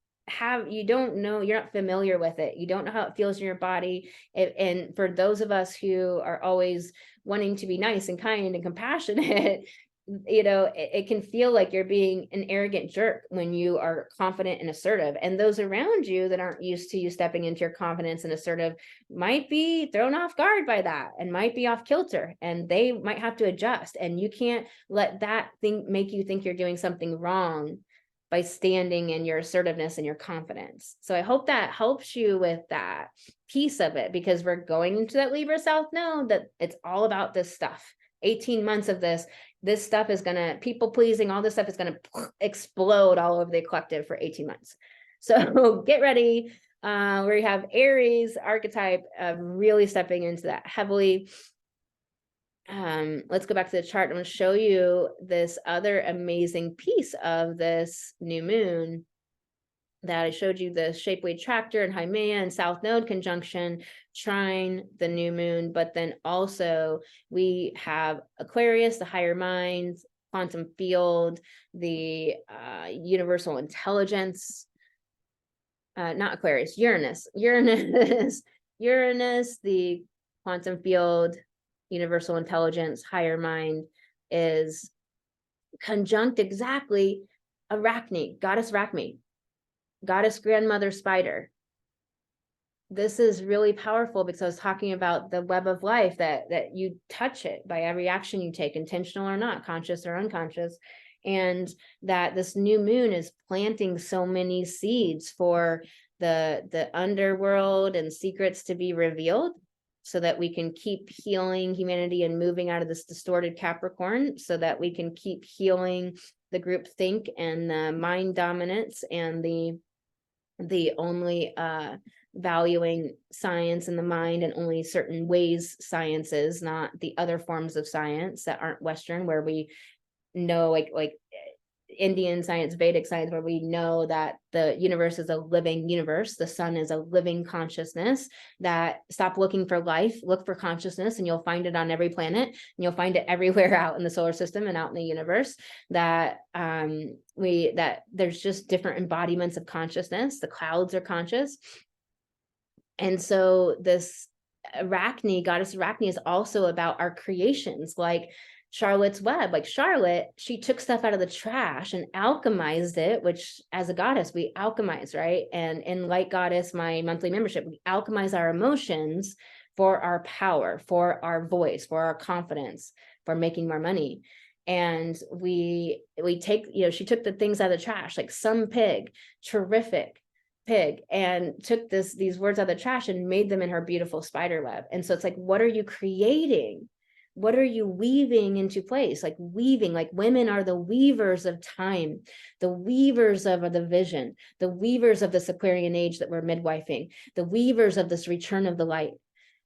know, you're not familiar with it. You don't know how it feels in your body. And for those of us who are always wanting to be nice and kind and compassionate, it can feel like you're being an arrogant jerk when you are confident and assertive. And those around you that aren't used to you stepping into your confidence and assertive might be thrown off guard by that and might be off kilter, and they might have to adjust. And you can't let that thing make you think you're doing something wrong by standing in your assertiveness and your confidence. So I hope that helps you with that piece of it, because we're going into that Libra South node that it's all about this stuff. 18 months of this stuff is going to, people pleasing, all this stuff is going to explode all over the collective for 18 months. So get ready. We have Aries archetype really stepping into that heavily. Let's go back to the chart. I'm going to show you this other amazing piece of this new moon that I showed you, the Shapely Tractor and Haimea and South Node conjunction trine the new moon. But then also we have Aquarius, the higher mind, quantum field, the universal intelligence, not Aquarius, Uranus, the quantum field, universal intelligence, higher mind is conjunct exactly Arachne, goddess Arachne, goddess grandmother spider. This is really powerful because I was talking about the web of life that you touch it by every action you take, intentional or not, conscious or unconscious. And that this new moon is planting so many seeds for the underworld and secrets to be revealed, so that we can keep healing humanity and moving out of this distorted Capricorn, so that we can keep healing the group think and the mind dominance and the the only valuing science in the mind and only certain ways sciences, not the other forms of science that aren't Western, where we know like Indian science, Vedic science, where we know that the universe is a living universe. The sun is a living consciousness. That stop looking for life, look for consciousness, and you'll find it on every planet, and you'll find it everywhere out in the solar system and out in the universe. That that there's just different embodiments of consciousness. The clouds are conscious. And so this Arachne, goddess Arachne, is also about our creations, like Charlotte's Web. Like Charlotte, she took stuff out of the trash and alchemized it, which as a goddess, we alchemize, right? And in Light Goddess, my monthly membership, we alchemize our emotions for our power, for our voice, for our confidence, for making more money. And we take, she took the things out of the trash, like some pig, terrific pig, and took these words out of the trash and made them in her beautiful spider web. And so it's like, what are you creating? What are you weaving into place? Like weaving, like women are the weavers of time, the weavers of the vision, the weavers of this Aquarian age that we're midwifing, the weavers of this return of the light,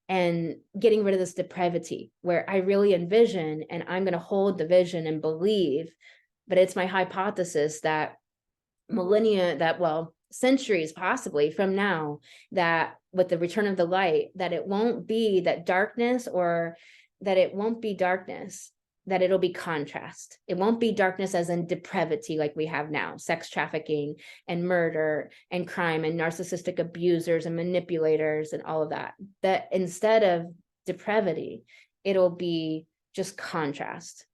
and getting rid of this depravity where I really envision, and I'm going to hold the vision and believe, but it's my hypothesis that centuries possibly from now, that with the return of the light, that it won't be that darkness, or that it won't be darkness, that it'll be contrast. It won't be darkness as in depravity like we have now, sex trafficking and murder and crime and narcissistic abusers and manipulators and all of that. That instead of depravity, it'll be just contrast.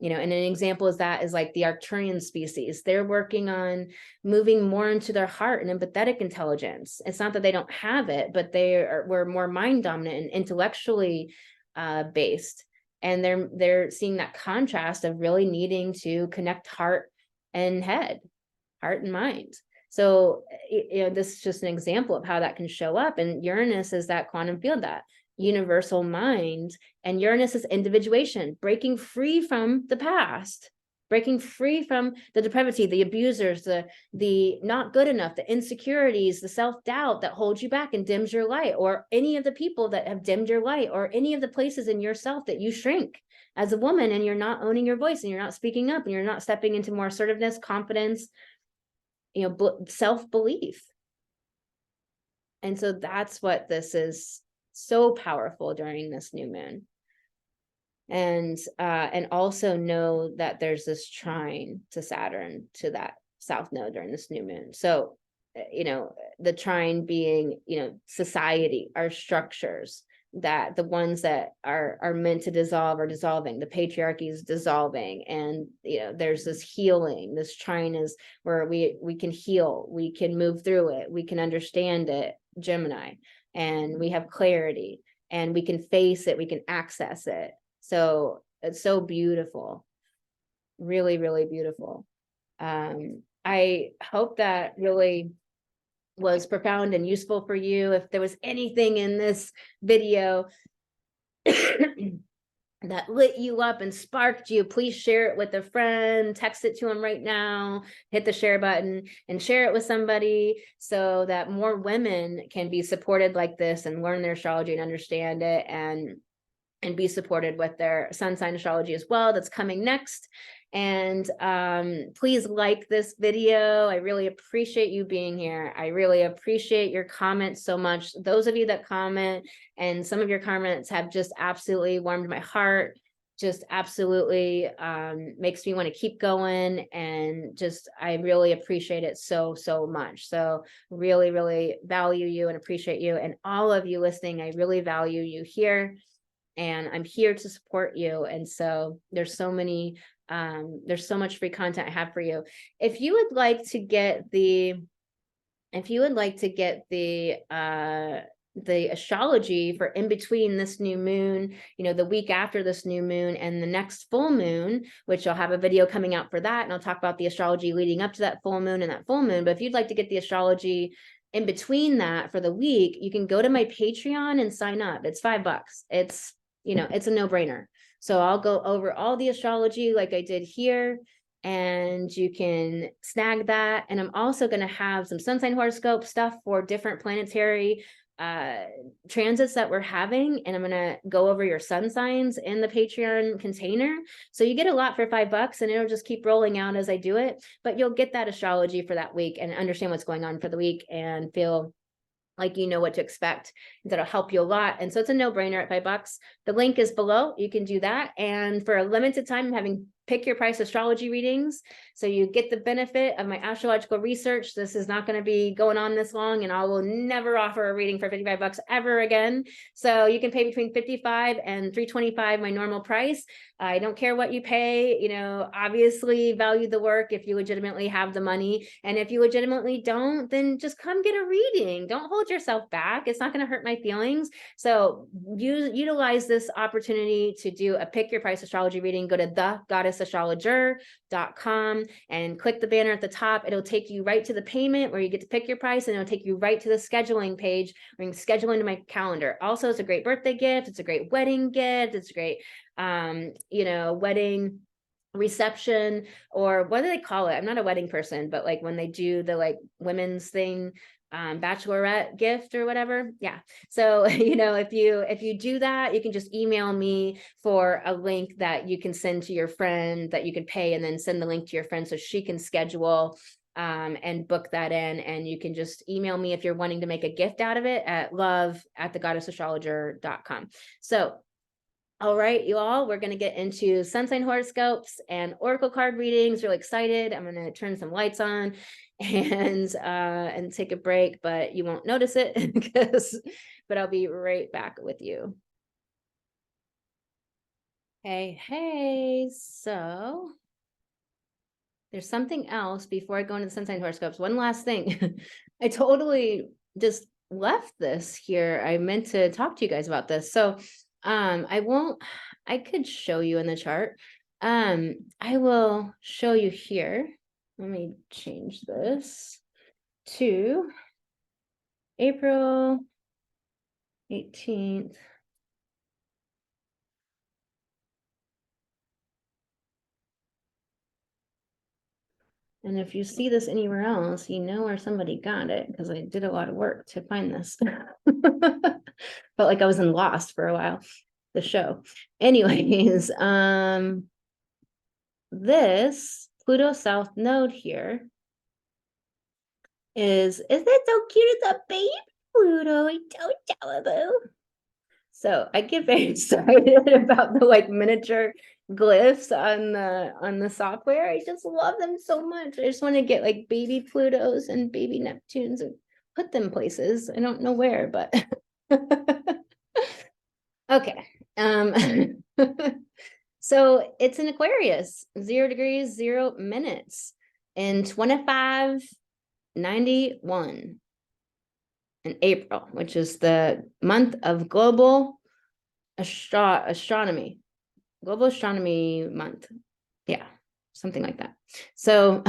And an example is like the Arcturian species. They're working on moving more into their heart and empathetic intelligence. It's not that they don't have it, but we're more mind dominant and intellectually based. And they're seeing that contrast of really needing to connect heart and head, heart and mind. So, this is just an example of how that can show up. And Uranus is that quantum field, that universal mind, and Uranus is individuation, breaking free from the past, breaking free from the depravity, the abusers, the not good enough, the insecurities, the self-doubt that holds you back and dims your light, or any of the people that have dimmed your light, or any of the places in yourself that you shrink as a woman, and you're not owning your voice, and you're not speaking up, and you're not stepping into more assertiveness, confidence, self-belief. And so that's what this is, so powerful during this new moon. And also know that there's this trine to Saturn, to that south node during this new moon. So, the trine being, society, our structures, that the ones that are meant to dissolve are dissolving, the patriarchy is dissolving, and there's this healing. This trine is where we can heal, we can move through it, we can understand it, Gemini, and we have clarity, and we can face it, we can access it. So it's so beautiful, really, really beautiful. I hope that really was profound and useful for you. If there was anything in this video that lit you up and sparked you, please share it with a friend, text it to them right now, hit the share button and share it with somebody, so that more women can be supported like this and learn their astrology and understand it, and be supported with their sun sign astrology as well. That's coming next. And please like this video. I really appreciate you being here. I really appreciate your comments so much. Those of you that comment, and some of your comments have just absolutely warmed my heart, just absolutely makes me want to keep going. And just, I really appreciate it so, so much. So really, really value you and appreciate you. And all of you listening, I really value you here. And I'm here to support you. And so there's so much free content I have for you. If you would like to get the astrology for in between this new moon, the week after this new moon and the next full moon, which I'll have a video coming out for that, and I'll talk about the astrology leading up to that full moon and that full moon. But if you'd like to get the astrology in between that for the week, you can go to my Patreon and sign up. It's $5. It's a no-brainer. So I'll go over all the astrology like I did here, and you can snag that. And I'm also going to have some sun sign horoscope stuff for different planetary transits that we're having, and I'm going to go over your sun signs in the Patreon container. So you get a lot for $5, and it'll just keep rolling out as I do it, but you'll get that astrology for that week and understand what's going on for the week and feel like you know what to expect. That'll help you a lot. And so it's a no-brainer at $5. The link is below. You can do that. And for a limited time, I'm having pick your price astrology readings. So you get the benefit of my astrological research. This is not going to be going on this long, and I will never offer a reading for $55 ever again. So you can pay between $55 and $325, my normal price. I don't care what you pay, you know, obviously value the work if you legitimately have the money. And if you legitimately don't, then just come get a reading. Don't hold yourself back. It's not going to hurt my feelings. So utilize this opportunity to do a pick your price astrology reading. Go to thegoddessastrologer.com and click the banner at the top. It'll take you right to the payment where you get to pick your price, and it'll take you right to the scheduling page where you can schedule into my calendar. Also, it's a great birthday gift. It's a great wedding gift. It's a great you know, wedding reception, or what do they call it? I'm not a wedding person, but like when they do the like women's thing, bachelorette gift or whatever. Yeah. So, you know, if you do that, you can just email me for a link that you can send to your friend that you can pay, and then send the link to your friend so she can schedule and book that in. And you can just email me if you're wanting to make a gift out of it at love@thegoddessastrologer.com. So all right, you all, we're going to get into sun sign horoscopes and oracle card readings. Really excited. I'm going to turn some lights on and take a break, but you won't notice it but I'll be right back with you. Hey, so there's something else before I go into the sun sign horoscopes. One last thing. I totally just left this here. I meant to talk to you guys about this. So I could show you in the chart. I will show you here. Let me change this to April 18th. And if you see this anywhere else, you know where somebody got it, because I did a lot of work to find this. Felt like I was in Lost for a while, the show. Anyways, this Pluto South node here isn't it so cute? It's a baby Pluto. I told you about. So I get very excited about the like miniature glyphs on the software. I just love them so much. I just want to get like baby Plutos and baby Neptunes and put them places. I don't know where, but okay. So it's in Aquarius, 0 degrees, 0 minutes in 2591 in April, which is the month of global astronomy, global astronomy month. Yeah, something like that. So,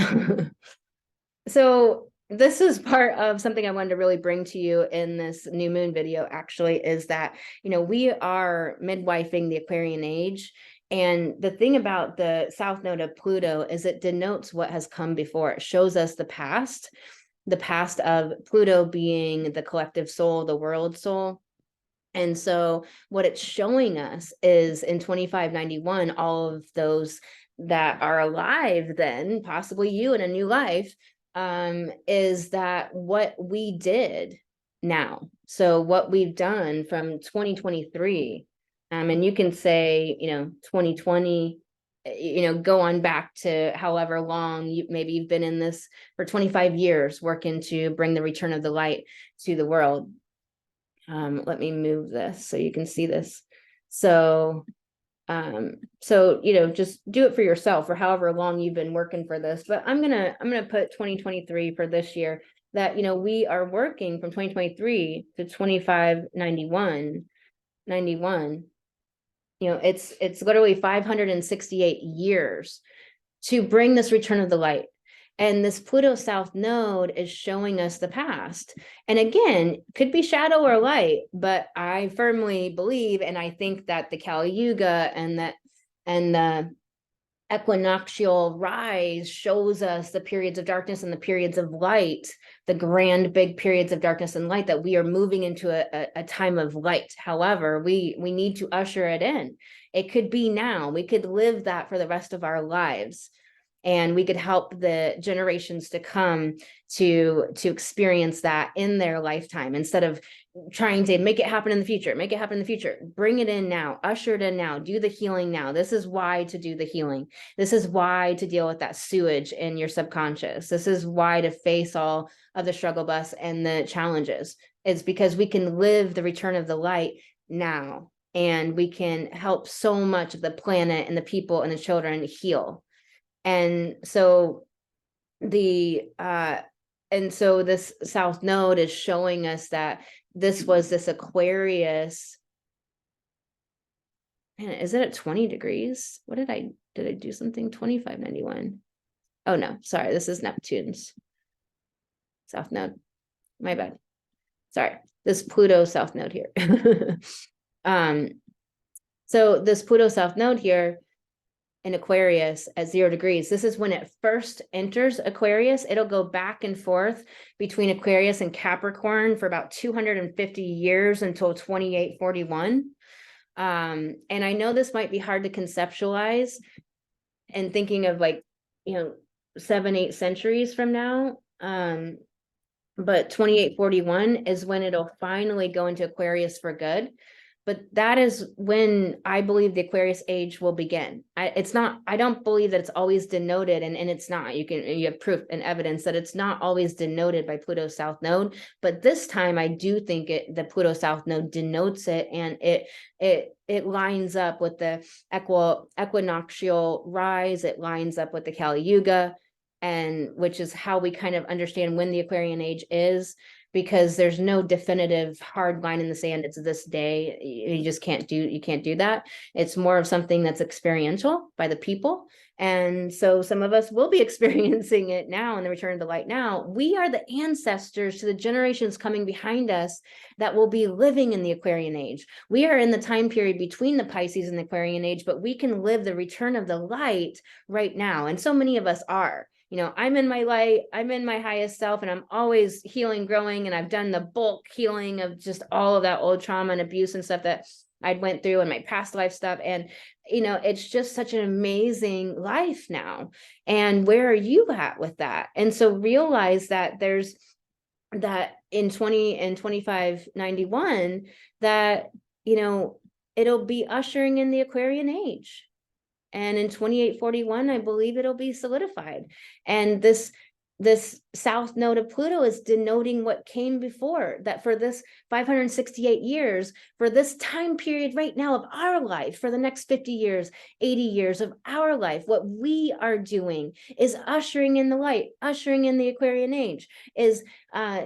so this is part of something I wanted to really bring to you in this new moon video, actually, is that, you know, we are midwifing the Aquarian age. And the thing about the south node of Pluto is it denotes what has come before. It shows us the past of Pluto being the collective soul, the world soul. And so what it's showing us is in 2591, all of those that are alive then, possibly you in a new life, is that what we did now. So what we've done from 2023, and you can say, you know, 2020, you know, go on back to however long maybe you've been in this for 25 years, working to bring the return of the light to the world. Let me move this so you can see this. So, you know, just do it for yourself for however long you've been working for this. But I'm gonna put 2023 for this year, that, you know, we are working from 2023 to 2591, you know, it's literally 568 years to bring this return of the light. And this Pluto South node is showing us the past. And again, could be shadow or light, but I firmly believe, and I think that the Kali Yuga and the equinoctial rise shows us the periods of darkness and the periods of light, the grand big periods of darkness and light, that we are moving into a time of light. However, we need to usher it in. It could be now. We could live that for the rest of our lives, and we could help the generations to come to experience that in their lifetime, instead of trying to make it happen in the future. Make it happen in the future. Bring it in now. Usher it in now. Do the healing now. This is why to do the healing. This is why to deal with that sewage in your subconscious. This is why to face all of the struggle bus and the challenges. It's because we can live the return of the light now, and we can help so much of the planet and the people and the children heal. And so this South Node is showing us that this was this Aquarius. Man, is it at 20 degrees? What did I do something? 2591. Oh no, sorry, this is Neptune's South Node. My bad. Sorry, this Pluto South Node here. So this Pluto South Node here in Aquarius at 0 degrees, this is when it first enters Aquarius. It'll go back and forth between Aquarius and Capricorn for about 250 years until 2841. And I know this might be hard to conceptualize and thinking of, like, 7-8 centuries from now. But 2841 is when it'll finally go into Aquarius for good. But that is when I believe the Aquarius age will begin. I don't believe that it's always denoted, and it's not. You have proof and evidence that it's not always denoted by Pluto South Node. But this time I do think the Pluto South Node denotes it, and it lines up with the equinoctial rise. It lines up with the Kali Yuga, and which is how we kind of understand when the Aquarian age is. Because there's no definitive hard line in the sand. It's this day. You just can't do that. It's more of something that's experiential by the people. And so some of us will be experiencing it now in the return of the light now. We are the ancestors to the generations coming behind us that will be living in the Aquarian age. We are in the time period between the Pisces and the Aquarian age, but we can live the return of the light right now. And so many of us are. I'm in my light, I'm in my highest self, and I'm always healing, growing, and I've done the bulk healing of just all of that old trauma and abuse and stuff that I went through and my past life stuff. And, it's just such an amazing life now. And where are you at with that? And so realize that there's that in 20 and 2591 that, it'll be ushering in the Aquarian age. And in 2841, I believe it'll be solidified. And this South Node of Pluto is denoting what came before, that for this 568 years, for this time period right now of our life, for the next 50 years, 80 years of our life, what we are doing is ushering in the light, ushering in the Aquarian age, is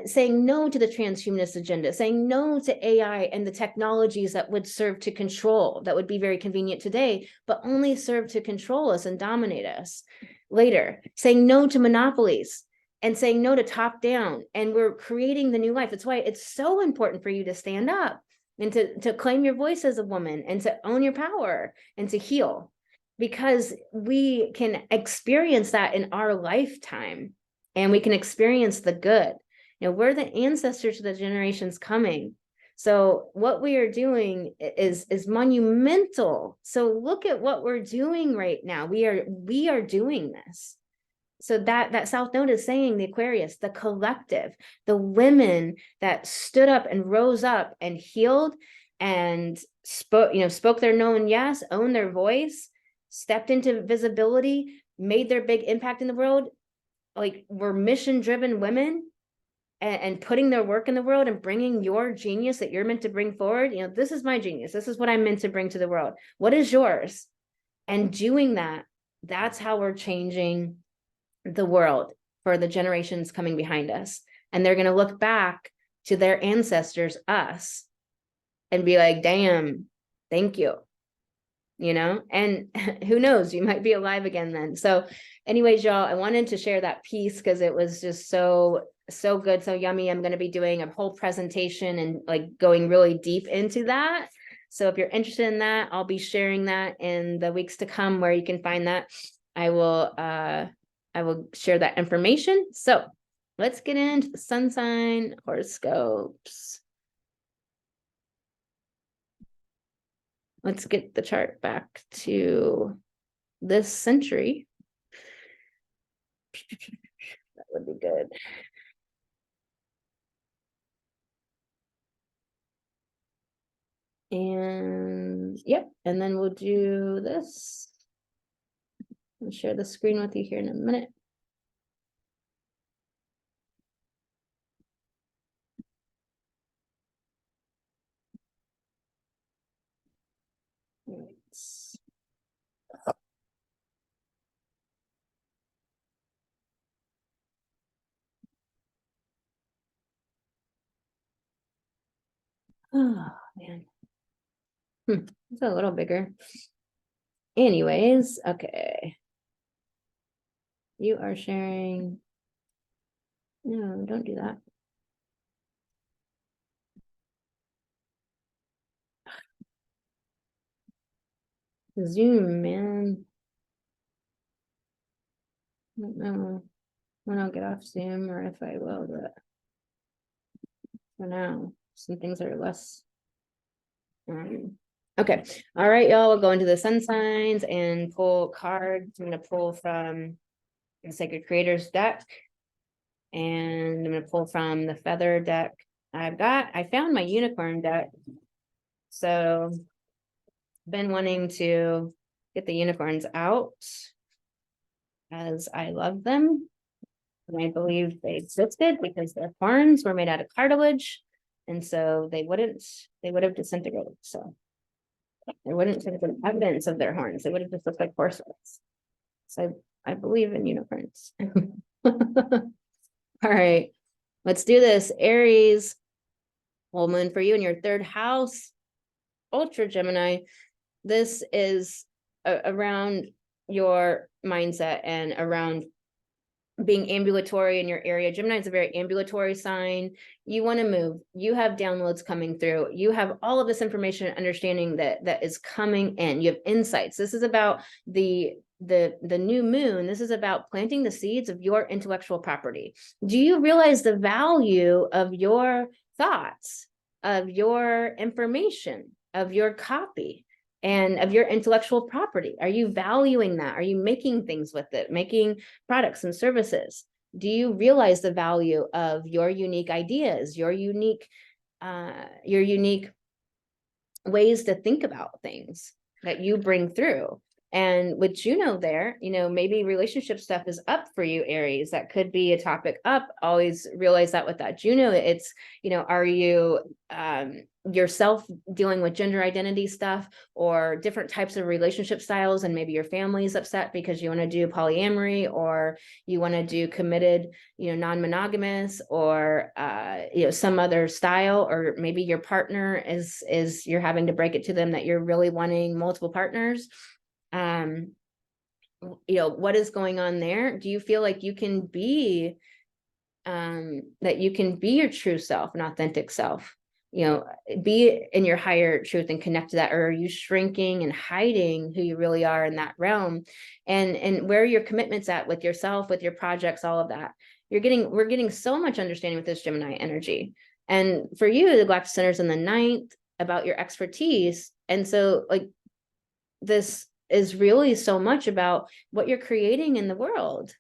saying no to the transhumanist agenda, saying no to AI and the technologies that would serve to control, that would be very convenient today, but only serve to control us and dominate us later, saying no to monopolies and saying no to top down. And we're creating the new life. That's why it's so important for you to stand up and to claim your voice as a woman and to own your power and to heal, because we can experience that in our lifetime and we can experience the good. We're the ancestors to the generations coming. So what we are doing is monumental. So look at what we're doing right now. We are doing this. So that South Node is saying the Aquarius, the collective, the women that stood up and rose up and healed and spoke their known yes, owned their voice, stepped into visibility, made their big impact in the world. Like, we're mission-driven women. And putting their work in the world and bringing your genius that you're meant to bring forward. This is my genius. This is what I'm meant to bring to the world. What is yours? And doing that, that's how we're changing the world for the generations coming behind us. And they're going to look back to their ancestors, us, and be like, damn, thank you. And who knows, you might be alive again then. So anyways, y'all, I wanted to share that piece because it was just so good, so yummy. I'm going to be doing a whole presentation and like going really deep into that. So if you're interested in that, I'll be sharing that in the weeks to come where you can find that. I will share that information. So let's get into the sun sign horoscopes. Let's get the chart back to this century. That would be good. And yep, and then we'll do this. I'll share the screen with you here in a minute. Oh man, it's a little bigger. Anyways, okay. You are sharing. No, don't do that. Zoom, man. I don't know when I'll get off Zoom or if I will, but for now, some things are less. Okay. All right, y'all. We'll go into the sun signs and pull cards. I'm going to pull from the Sacred Creators deck. And I'm going to pull from the Feather deck. I found my unicorn deck. So been wanting to get the unicorns out as I love them. And I believe they existed because their horns were made out of cartilage. And so they would have disintegrated. So there wouldn't have been evidence of their horns. They would have just looked like horses. So I believe in unicorns. All right, let's do this. Aries, full moon for you in your third house, Ultra Gemini. This is around your mindset and around being ambulatory in your area. Gemini is a very ambulatory sign. You want to move. You have downloads coming through. You have all of this information and understanding that is coming in. You have insights. This is about the new moon. This is about planting the seeds of your intellectual property. Do you realize the value of your thoughts, of your information, of your copy, and of your intellectual property? Are you valuing that? Are you making things with it, making products and services? Do you realize the value of your unique ideas, your unique ways to think about things that you bring through? And with Juno there, maybe relationship stuff is up for you, Aries. That could be a topic up. Always realize that with that Juno, it's, are you yourself dealing with gender identity stuff or different types of relationship styles, and maybe your family is upset because you want to do polyamory, or you want to do committed, non-monogamous, or some other style, or maybe your partner is you're having to break it to them that you're really wanting multiple partners. What is going on there? Do you feel like you can be that you can be your true self and authentic self, be in your higher truth and connect to that? Or are you shrinking and hiding who you really are in that realm? And where are your commitments at with yourself, with your projects, all of that? We're getting so much understanding with this Gemini energy. And for you, the Galactic Center is in the 9th, about your expertise. And so this is really so much about what you're creating in the world.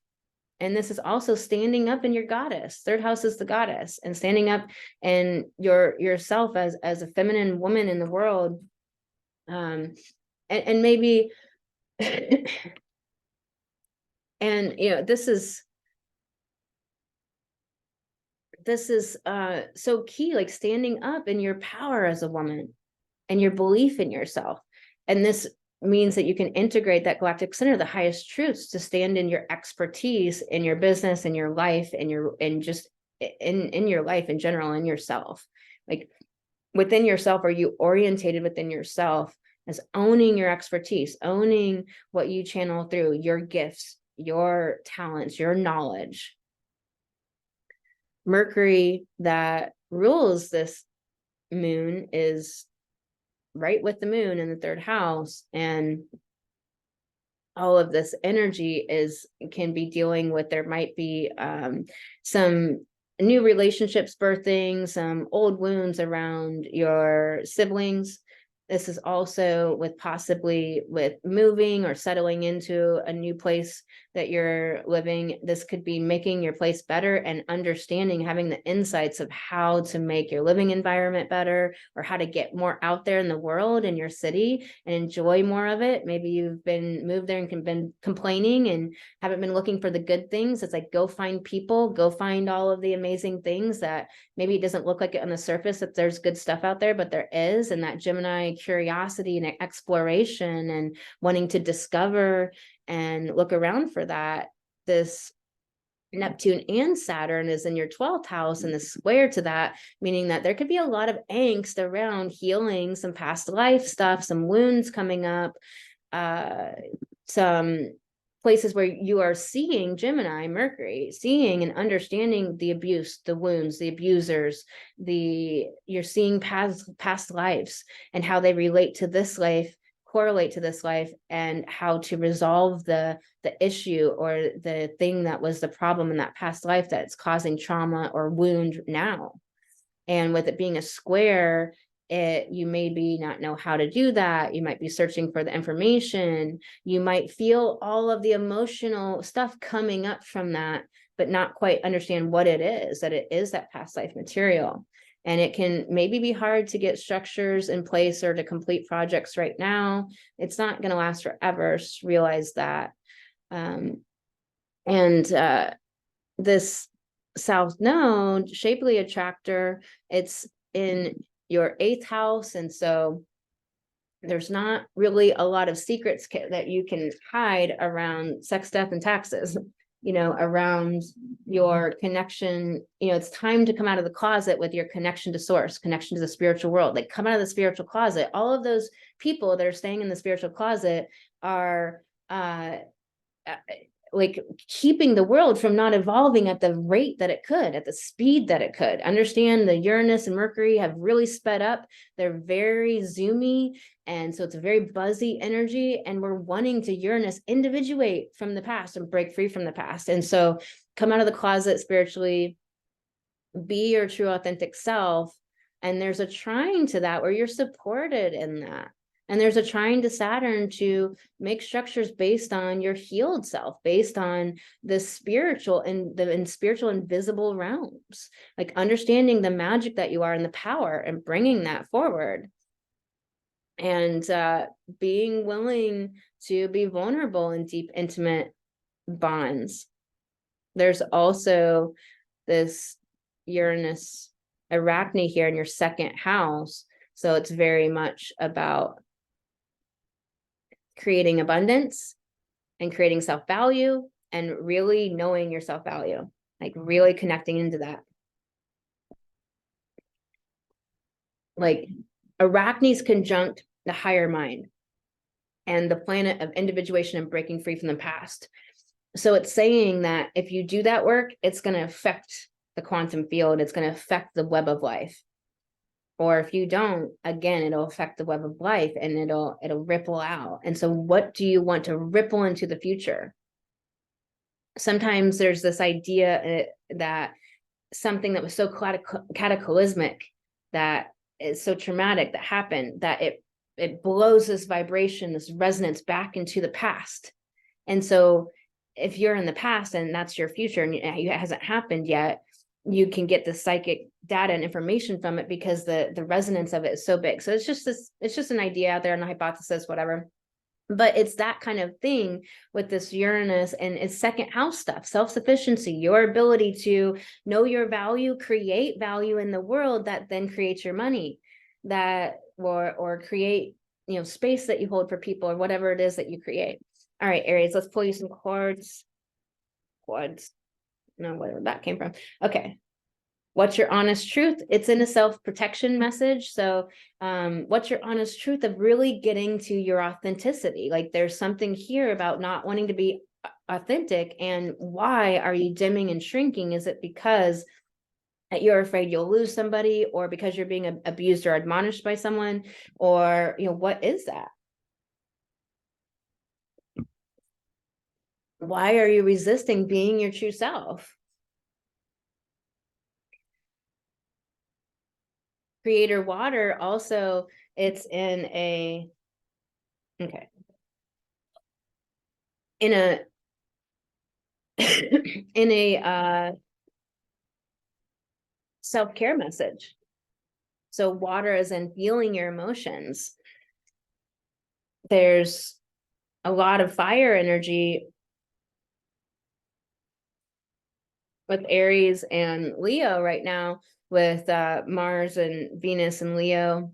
And this is also standing up in your goddess. Third house is the goddess, and standing up in yourself as a feminine woman in the world. And maybe, and this is so key, like standing up in your power as a woman and your belief in yourself. And this means that you can integrate that galactic center, the highest truths, to stand in your expertise in your business, in your life, in your life in general, in yourself. Like within yourself, are you orientated within yourself as owning your expertise, owning what you channel through, your gifts, your talents, your knowledge? Mercury that rules this moon is right with the moon in the third house, and all of this energy can be dealing with, there might be some new relationships birthing, some old wounds around your siblings. This is also with possibly with moving or settling into a new place that you're living. This could be making your place better and understanding, having the insights of how to make your living environment better, or how to get more out there in the world, in your city, and enjoy more of it. Maybe you've been moved there and been complaining and haven't been looking for the good things. It's like, go find people, go find all of the amazing things that maybe it doesn't look like it on the surface that there's good stuff out there, but there is. And that Gemini curiosity and exploration and wanting to discover and look around for that. This Neptune and Saturn is in your 12th house and the square to that, meaning that there could be a lot of angst around healing some past life stuff, some wounds coming up, some places where you are seeing Gemini, Mercury, seeing and understanding the abuse, the wounds, the abusers, you're seeing past lives and how they relate to this life, correlate to this life, and how to resolve the issue or the thing that was the problem in that past life that's causing trauma or wound now. And with it being a square, you maybe not know how to do that. You might be searching for the information. You might feel all of the emotional stuff coming up from that, but not quite understand what it is, that it is that past life material. And it can maybe be hard to get structures in place or to complete projects right now. It's not going to last forever. Just realize that. This South Node, shapely attractor, it's in your 8th house. And so there's not really a lot of secrets that you can hide around sex, death, and taxes, around your connection. It's time to come out of the closet with your connection to source, connection to the spiritual world. Like, come out of the spiritual closet. All of those people that are staying in the spiritual closet are like keeping the world from not evolving at the rate that it could, at the speed that it could. Understand the Uranus and Mercury have really sped up. They're very zoomy. And so it's a very buzzy energy. And we're wanting to Uranus individuate from the past and break free from the past. And so come out of the closet spiritually, be your true authentic self. And there's a trine to that where you're supported in that. And there's a trine to Saturn to make structures based on your healed self, based on the spiritual and the spiritual invisible realms, like understanding the magic that you are and the power and bringing that forward. And being willing to be vulnerable in deep, intimate bonds. There's also this Uranus Arachne here in your 2nd house. So it's very much about creating abundance and creating self-value and really knowing your self-value, like really connecting into that. Like Arachne's conjunct the higher mind and the planet of individuation and breaking free from the past. So it's saying that if you do that work, it's going to affect the quantum field. It's going to affect the web of life. Or if you don't, again, it'll affect the web of life and it'll ripple out. And so what do you want to ripple into the future? Sometimes there's this idea that something that was so cataclysmic, that is so traumatic that happened, that it blows this vibration, this resonance back into the past. And so if you're in the past and that's your future and it hasn't happened yet, you can get the psychic data and information from it because the resonance of it is so big. So it's just an idea out there and a hypothesis, whatever. But it's that kind of thing with this Uranus and its 2nd house stuff, self-sufficiency, your ability to know your value, create value in the world that then creates your money, that or create, space that you hold for people or whatever it is that you create. All right, Aries, let's pull you some cards. No, whatever that came from. Okay. What's your honest truth? It's in a self-protection message. So what's your honest truth of really getting to your authenticity? Like there's something here about not wanting to be authentic. And why are you dimming and shrinking? Is it because that you're afraid you'll lose somebody, or because you're being abused or admonished by someone, or, what is that? Why are you resisting being your true self? Creator water also, it's in a, okay, in a, in a self-care message. So water is in feeling your emotions. There's a lot of fire energy with Aries and Leo right now, with Mars and Venus and Leo,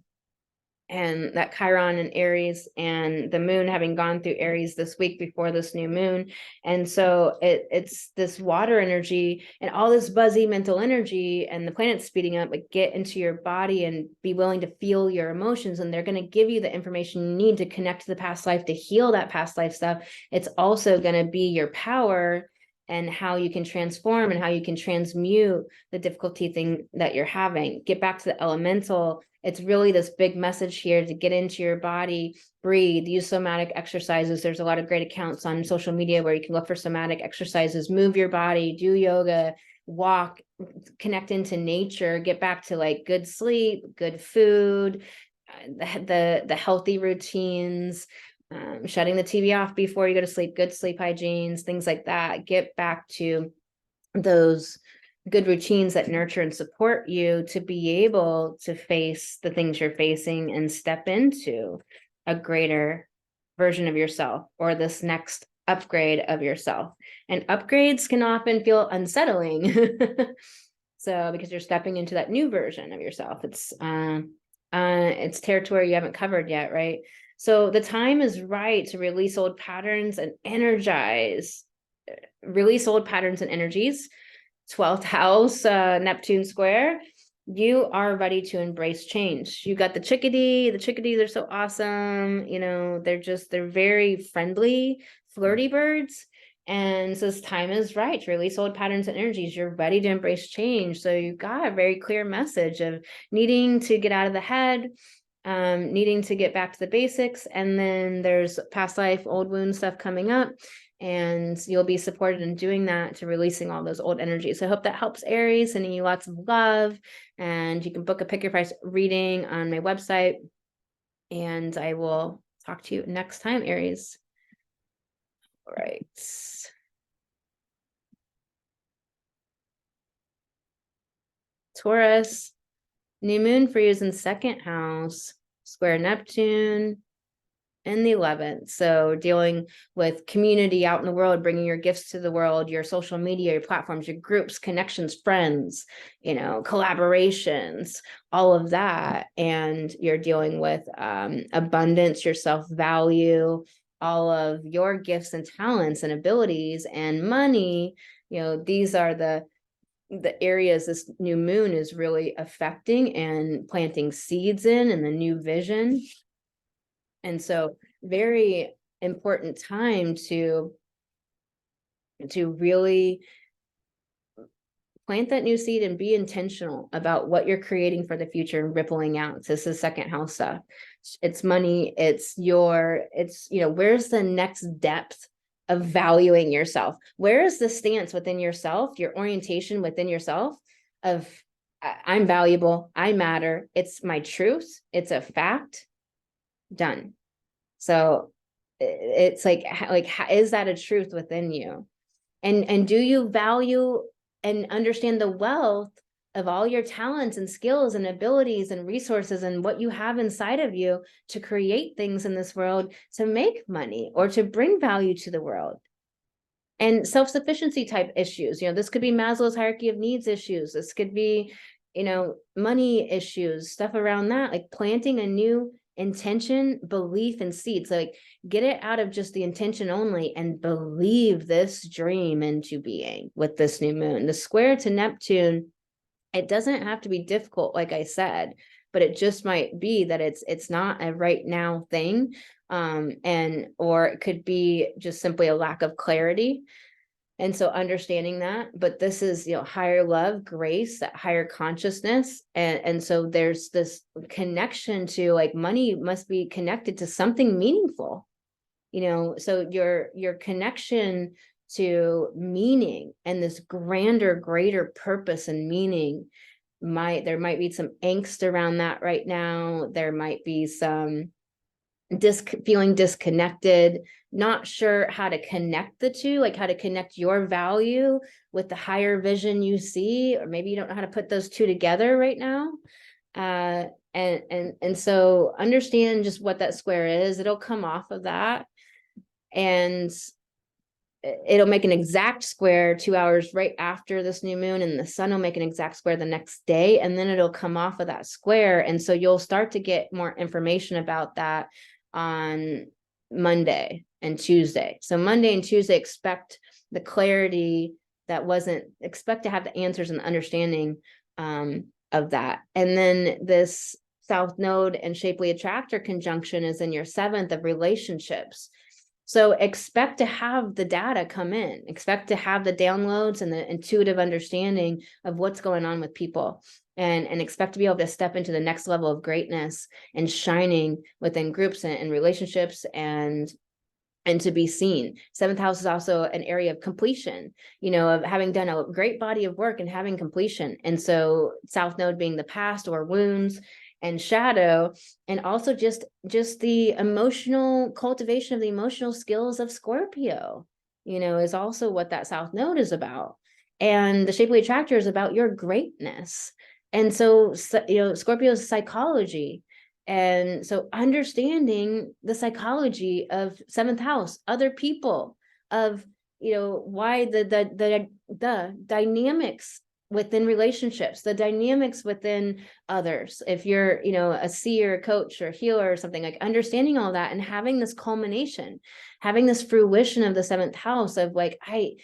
and that Chiron and Aries, and the moon having gone through Aries this week before this new moon. And so it's this water energy and all this buzzy mental energy, and the planet's speeding up. Like, get into your body and be willing to feel your emotions, and they're going to give you the information you need to connect to the past life, to heal that past life stuff. It's also going to be your power and how you can transform and how you can transmute the difficulty thing that you're having. Get back to the elemental. It's really this big message here to get into your body, breathe, use somatic exercises. There's a lot of great accounts on social media where you can look for somatic exercises, move your body, do yoga, walk, connect into nature, get back to like good sleep, good food, the healthy routines, shutting the TV off before you go to sleep, good sleep hygienes, things like that. Get back to those good routines that nurture and support you to be able to face the things you're facing and step into a greater version of yourself, or this next upgrade of yourself. And upgrades can often feel unsettling. So because you're stepping into that new version of yourself, it's territory you haven't covered yet, right? So the time is right to release old patterns and release old patterns and energies. 12th house, Neptune square. You are ready to embrace change. You got the chickadee. The chickadees are so awesome. They're very friendly, flirty birds. And so this time is right to release old patterns and energies. You're ready to embrace change. So you've got a very clear message of needing to get out of the head, needing to get back to the basics. And then there's past life, old wound stuff coming up, and you'll be supported in doing that, to releasing all those old energies. So I hope that helps, Aries. Sending you lots of love, and you can book a pick your price reading on my website, and I will talk to you next time, Aries. All right. Taurus, new moon for you is in second house, square Neptune, and the 11th. So dealing with community out in the world, bringing your gifts to the world, your social media, your platforms, your groups, connections, friends, collaborations, all of that. And you're dealing with abundance, your self-value, all of your gifts and talents and abilities, and money. These are the areas this new moon is really affecting and planting seeds in, and the new vision. And so very important time to really plant that new seed and be intentional about what you're creating for the future and rippling out. So this is second house stuff. It's money. It's where's the next depth of valuing yourself? Where is the stance within yourself, your orientation within yourself of I'm valuable, I matter, it's my truth, it's a fact, done. So it's like is that a truth within you? And do you value and understand the wealth of all your talents and skills and abilities and resources and what you have inside of you to create things in this world, to make money or to bring value to the world? And self-sufficiency type issues, this could be Maslow's hierarchy of needs issues. This could be, money issues, stuff around that, like planting a new intention, belief, and seeds. Like, get it out of just the intention only and believe this dream into being with this new moon. The square to Neptune, it doesn't have to be difficult, like I said, but it just might be that it's not a right now thing. Or it could be just simply a lack of clarity. And so understanding that, but this is, higher love, grace, that higher consciousness. And so there's this connection to, like, money must be connected to something meaningful, so your connection to meaning and this grander, greater purpose and meaning there might be some angst around that right now. There might be some feeling disconnected, not sure how to connect the two, like how to connect your value with the higher vision you see, or maybe you don't know how to put those two together right now. And so understand just what that square is. It'll come off of that, and it'll make an exact square 2 hours right after this new moon, and the sun will make an exact square the next day, and then it'll come off of that square. And so you'll start to get more information about that on Monday and Tuesday. So Monday and Tuesday, expect the clarity expect to have the answers and the understanding of that. And then this South Node and Shapely Attractor conjunction is in your 7th of relationships. So expect to have the data come in, expect to have the downloads and the intuitive understanding of what's going on with people, and expect to be able to step into the next level of greatness and shining within groups and relationships, and to be seen. 7th house is also an area of completion, of having done a great body of work and having completion. And so South Node being the past or wounds and shadow, and also just the emotional cultivation of the emotional skills of Scorpio, is also what that South Node is about. And the Shapely Attractor is about your greatness. And so, Scorpio's psychology. And so understanding the psychology of 7th house, other people, of, why the dynamics within relationships, the dynamics within others. If you're, a seer, coach, or healer or something, like understanding all that and having this culmination, having this fruition of the 7th house of like, I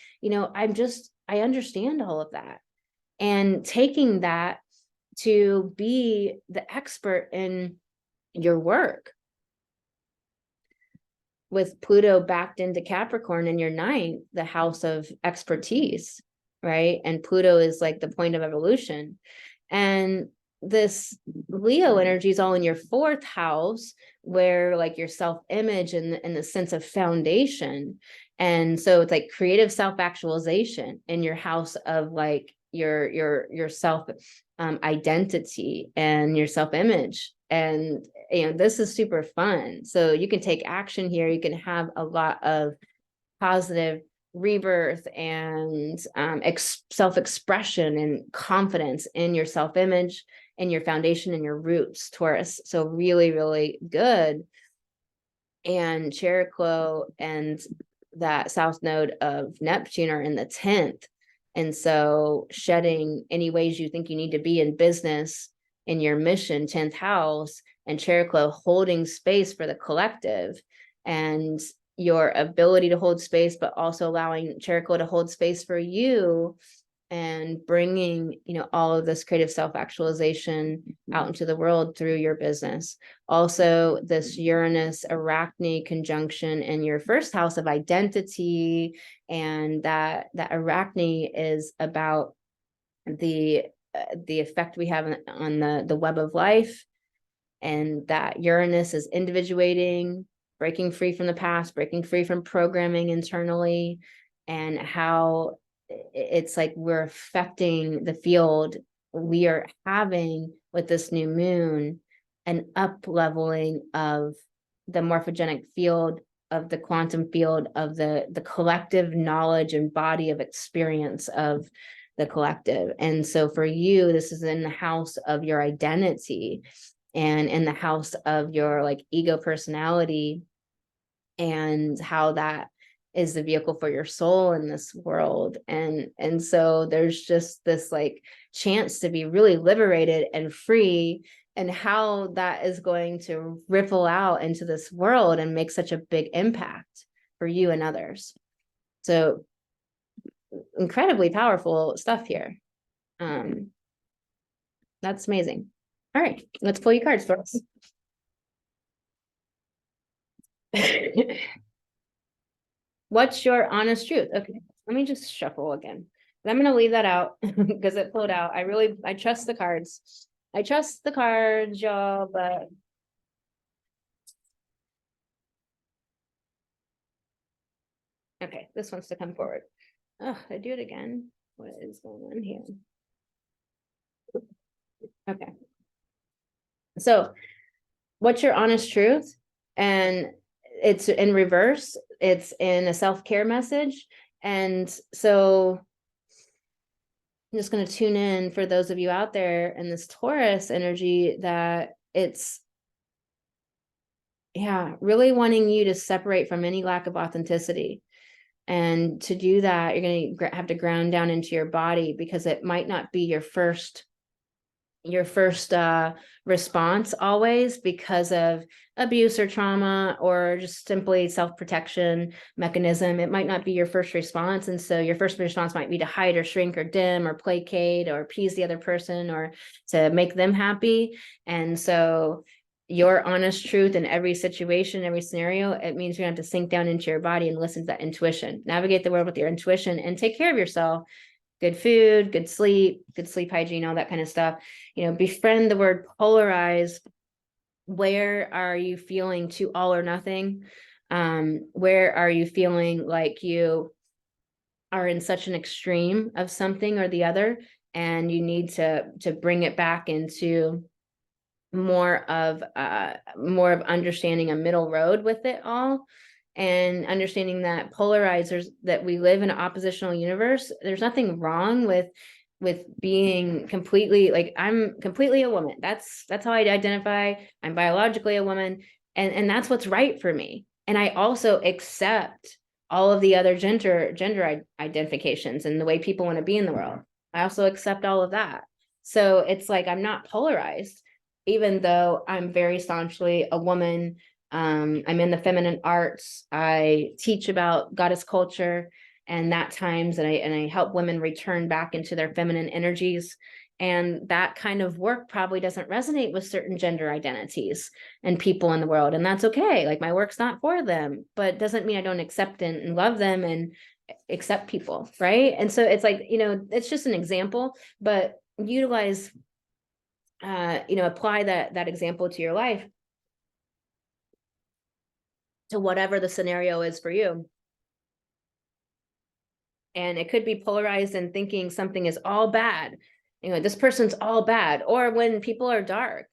understand all of that, and taking that to be the expert in your work. With Pluto backed into Capricorn in your 9th, the house of expertise, right? And Pluto is like the point of evolution. And this Leo energy is all in your 4th house, where like your self-image and the sense of foundation. And so it's like creative self-actualization in your house of like your self identity and your self-image. And this is super fun. So you can take action here. You can have a lot of positive rebirth and self-expression and confidence in your self-image and your foundation and your roots, Taurus. So really, really good. And Cheroklo and that South Node of Neptune are in the 10th. And so shedding any ways you think you need to be in business, in your mission, 10th house, and Cheroklo holding space for the collective and your ability to hold space, but also allowing Cheroklo to hold space for you, and bringing, all of this creative self-actualization out into the world through your business. Also, this Uranus Arachne conjunction in your 1st house of identity, and that Arachne is about the effect we have on the web of life, and that Uranus is individuating, breaking free from the past, breaking free from programming internally, and how it's like we're affecting the field. We are having, with this new moon, an up leveling of the morphogenic field, of the quantum field, of the collective knowledge and body of experience of the collective. And so for you, this is in the house of your identity, and in the house of your like ego personality, and how that is the vehicle for your soul in this world. And so there's just this like chance to be really liberated and free, and how that is going to ripple out into this world and make such a big impact for you and others. So incredibly powerful stuff here. That's amazing. All right, let's pull your cards for us. What's your honest truth? Okay. Let me just shuffle again. I'm going to leave that out because it pulled out. I trust the cards. I trust the cards, y'all, but okay, this wants to come forward. Oh, I do it again. What is going on here? Okay. So what's your honest truth? And it's in reverse. It's in a self-care message. And so I'm just going to tune in for those of you out there in this Taurus energy that it's, yeah, really wanting you to separate from any lack of authenticity. And to do that, you're going to have to ground down into your body, because it might not be your first response always, because of abuse or trauma, or just simply self-protection mechanism. It might not be your first response. And so your first response might be to hide or shrink or dim or placate or appease the other person or to make them happy. And so your honest truth in every situation, every scenario, it means you're going to have to sink down into your body and listen to that intuition, navigate the world with your intuition, and take care of yourself. Good food, good sleep hygiene, all that kind of stuff. Befriend the word polarize. Where are you feeling too all or nothing? Where are you feeling like you are in such an extreme of something or the other, and you need to bring it back into more of understanding a middle road with it all, and understanding that polarizers, that we live in an oppositional universe. There's nothing wrong with being completely, like, I'm completely a woman. That's how I identify. I'm biologically a woman, and that's what's right for me. And I also accept all of the other gender identifications and the way people want to be in the world. I also accept all of that. So it's like, I'm not polarized, even though I'm very staunchly a woman. I'm in the feminine arts. I teach about goddess culture and that times, and I help women return back into their feminine energies. And that kind of work probably doesn't resonate with certain gender identities and people in the world. And that's okay. Like, my work's not for them, but it doesn't mean I don't accept and love them and accept people. Right. And so it's like, it's just an example, but utilize, apply that example to your life, to whatever the scenario is for you. And it could be polarized and thinking something is all bad. This person's all bad. Or when people are dark,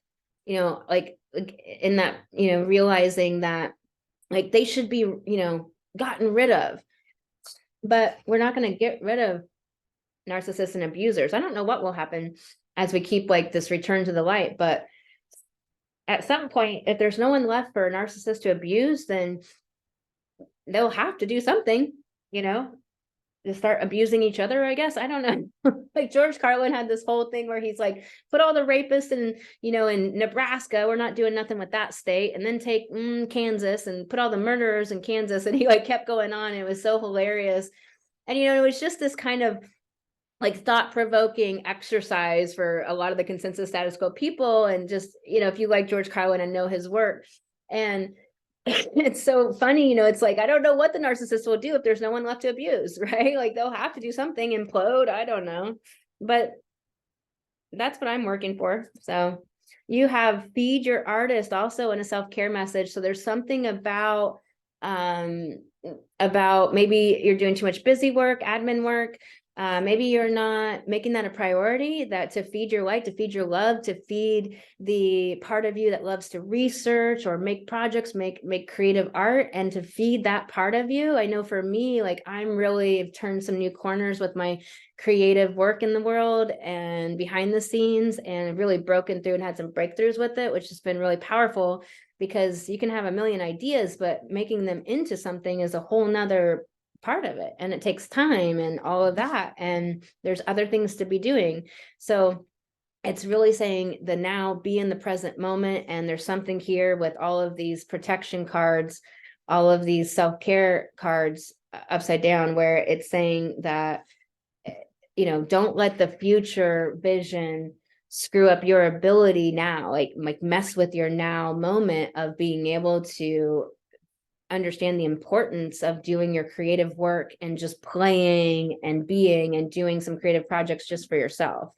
like in that, realizing that, like, they should be, gotten rid of. But we're not going to get rid of narcissists and abusers. I don't know what will happen as we keep like this return to the light, but at some point, if there's no one left for a narcissist to abuse, then they'll have to do something, to start abusing each other, I guess. I don't know. Like, George Carlin had this whole thing where he's like, put all the rapists in Nebraska, we're not doing nothing with that state, and then take Kansas and put all the murderers in Kansas. And he like kept going on. It was so hilarious. And it was just this kind of like thought-provoking exercise for a lot of the consensus status quo people. And just, if you like George Carlin and know his work. And it's so funny, it's like, I don't know what the narcissist will do if there's no one left to abuse, right? Like, they'll have to do something, implode, I don't know. But that's what I'm working for. So you have feed your artist also in a self-care message. So there's something about maybe you're doing too much busy work, admin work. Maybe you're not making that a priority, that to feed your light, to feed your love, to feed the part of you that loves to research or make projects, make creative art, and to feed that part of you. I know for me, like, I'm really turned some new corners with my creative work in the world and behind the scenes, and really broken through and had some breakthroughs with it, which has been really powerful, because you can have a million ideas, but making them into something is a whole nother part of it, and it takes time and all of that, and there's other things to be doing. So it's really saying the now, be in the present moment. And there's something here with all of these protection cards, all of these self-care cards upside down, where it's saying that, don't let the future vision screw up your ability now, like mess with your now moment of being able to understand the importance of doing your creative work and just playing and being and doing some creative projects just for yourself.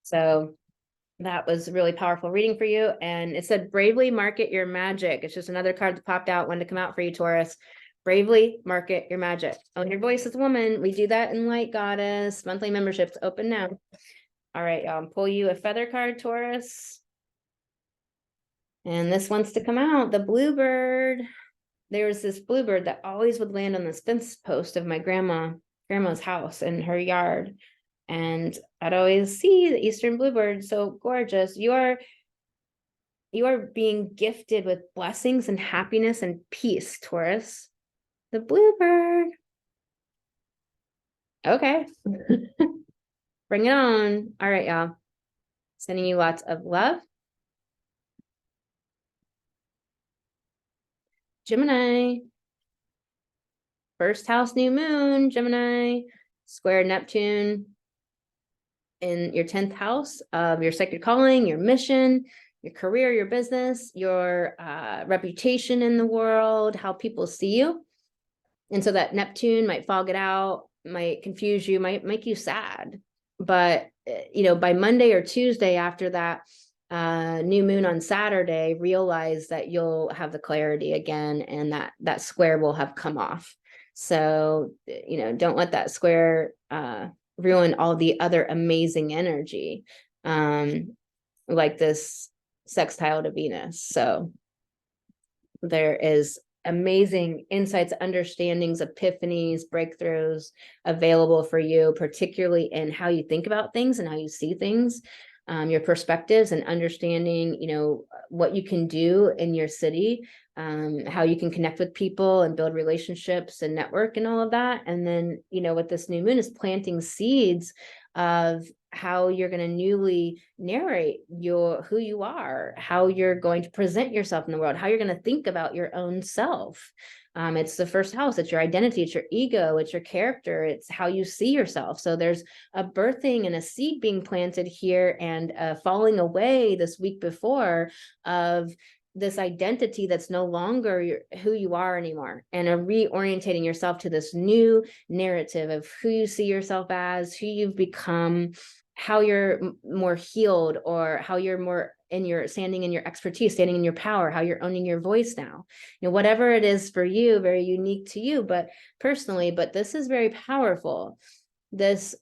So that was a really powerful reading for you. And it said, bravely market your magic. It's just another card that popped out, wanted to come out for you, Taurus. Bravely market your magic. Own your voice as a woman. We do that in Light Goddess. Monthly memberships open now. All right, y'all, pull you a feather card, Taurus. And this wants to come out, the bluebird. There was this bluebird that always would land on this fence post of my grandma's house in her yard. And I'd always see the Eastern bluebird, so gorgeous. You are being gifted with blessings and happiness and peace, Taurus. The bluebird. Okay. Bring it on. All right, y'all. Sending you lots of love. Gemini. First house, new moon, Gemini. Square Neptune in your 10th house of your sacred calling, your mission, your career, your business, your reputation in the world, how people see you. And so that Neptune might fog it out, might confuse you, might make you sad. But, you know, by Monday or Tuesday after that new moon on Saturday, realize that you'll have the clarity again, and that square will have come off. So, you know, don't let that square ruin all the other amazing energy, like this sextile to Venus. So there is amazing insights, understandings, epiphanies, breakthroughs available for you, particularly in how you think about things and how you see things, your perspectives, and understanding, you know, what you can do in your city, how you can connect with people and build relationships and network and all of that. And then, you know, with this new moon is planting seeds of how you're going to newly narrate who you are, how you're going to present yourself in the world, how you're going to think about your own self. It's the first house, it's your identity, it's your ego, it's your character, it's how you see yourself. So there's a birthing and a seed being planted here, and falling away this week before of this identity that's no longer who you are anymore, and reorientating yourself to this new narrative of who you see yourself as, who you've become, how you're more healed, or how you're more in your standing in your expertise, standing in your power, how you're owning your voice now. You know, whatever it is for you, very unique to you, but personally, but this is very powerful. This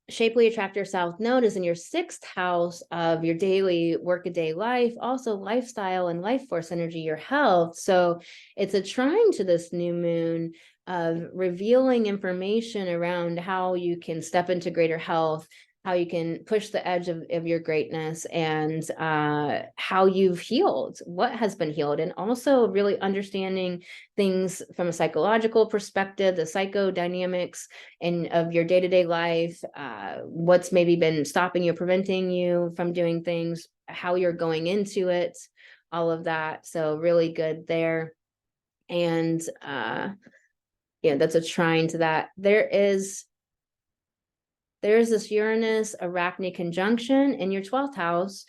Shapely Attractor South Node is in your 6th house of your daily workaday life, also lifestyle and life force energy, your health. So it's a trine to this new moon of revealing information around how you can step into greater health, how you can push the edge of your greatness, and how you've healed, what has been healed, and also really understanding things from a psychological perspective, the psychodynamics of your day-to-day life, what's maybe been stopping you, preventing you from doing things, how you're going into it, all of that. So really good there. And yeah, that's a trine to that. There's this Uranus Arachne conjunction in your 12th house.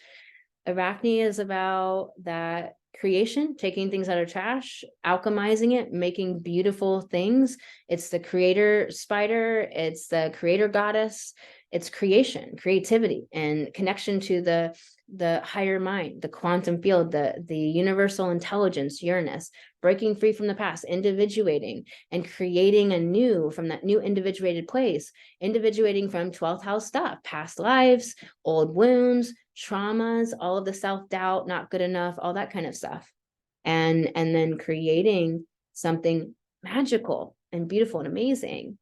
Arachne is about that creation, taking things out of trash, alchemizing it, making beautiful things. It's the creator spider, it's the creator goddess, it's creation, creativity, and connection to the higher mind, the quantum field, the universal intelligence, Uranus, breaking free from the past, individuating and creating anew from that new individuated place, individuating from 12th house stuff, past lives, old wounds, traumas, all of the self-doubt, not good enough, all that kind of stuff. And then creating something magical and beautiful and amazing.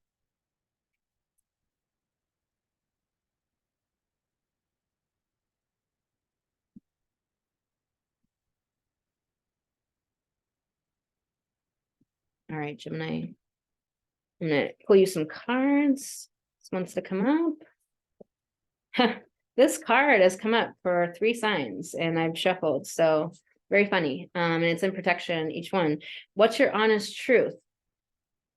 All right, Gemini. I'm going to pull you some cards. This wants to come up. This card has come up for 3 signs, and I've shuffled, so very funny. And it's in protection, each one. What's your honest truth?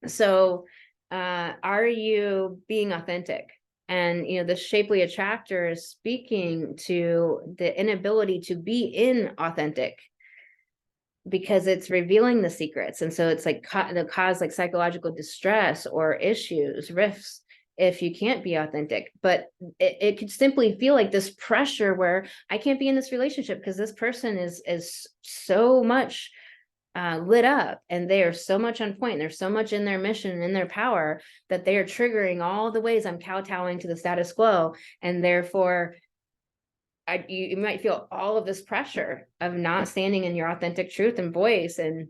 So are you being authentic? And, you know, the Shapely Attractor is speaking to the inability to be inauthentic. because it's revealing the secrets. And so it's like it'll cause like psychological distress or issues, rifts, if you can't be authentic. But it could simply feel like this pressure where I can't be in this relationship because this person is so much lit up, and they are so much on point, and they're so much in their mission and in their power that they are triggering all the ways I'm kowtowing to the status quo. And therefore you might feel all of this pressure of not standing in your authentic truth and voice, and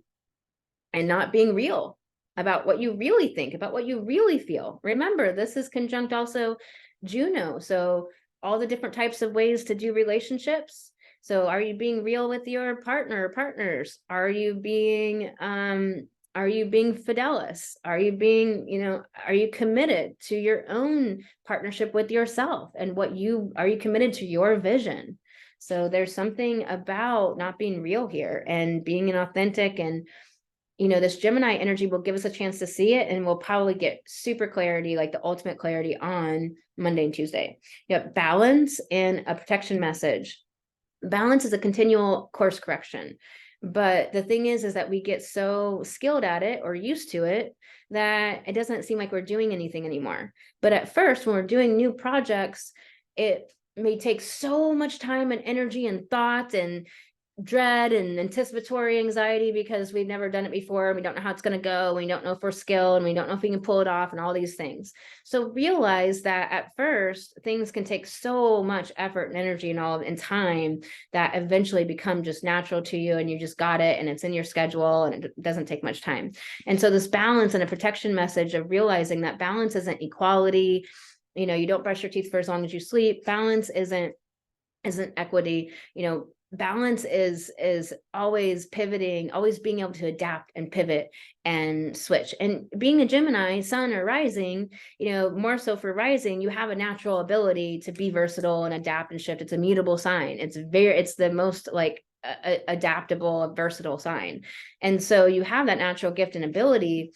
not being real about what you really think, about what you really feel. Remember, this is conjunct also Juno. So all the different types of ways to do relationships. So are you being real with your partner or partners? Are you being fidelis? Are you being, are you committed to your own partnership with yourself, and are you committed to your vision? So there's something about not being real here and being inauthentic. And this Gemini energy will give us a chance to see it, and we'll probably get super clarity, like the ultimate clarity, on Monday and Tuesday. Yep, balance and a protection message. Balance is a continual course correction. But the thing is that we get so skilled at it or used to it that it doesn't seem like we're doing anything anymore. But at first, when we're doing new projects, it may take so much time and energy and thought and dread and anticipatory anxiety because we've never done it before, and we don't know how it's going to go, we don't know if we're skilled, and we don't know if we can pull it off, and all these things. So realize that at first things can take so much effort and energy and time that eventually become just natural to you, and you just got it, and it's in your schedule, and it doesn't take much time. And so this balance and a protection message of realizing that balance isn't equality. You don't brush your teeth for as long as you sleep. Balance isn't equity. Balance is always pivoting, always being able to adapt and pivot and switch. And being a Gemini sun or rising, more so for rising, you have a natural ability to be versatile and adapt and shift. It's a mutable sign. It's the most like adaptable, versatile sign. And so you have that natural gift and ability.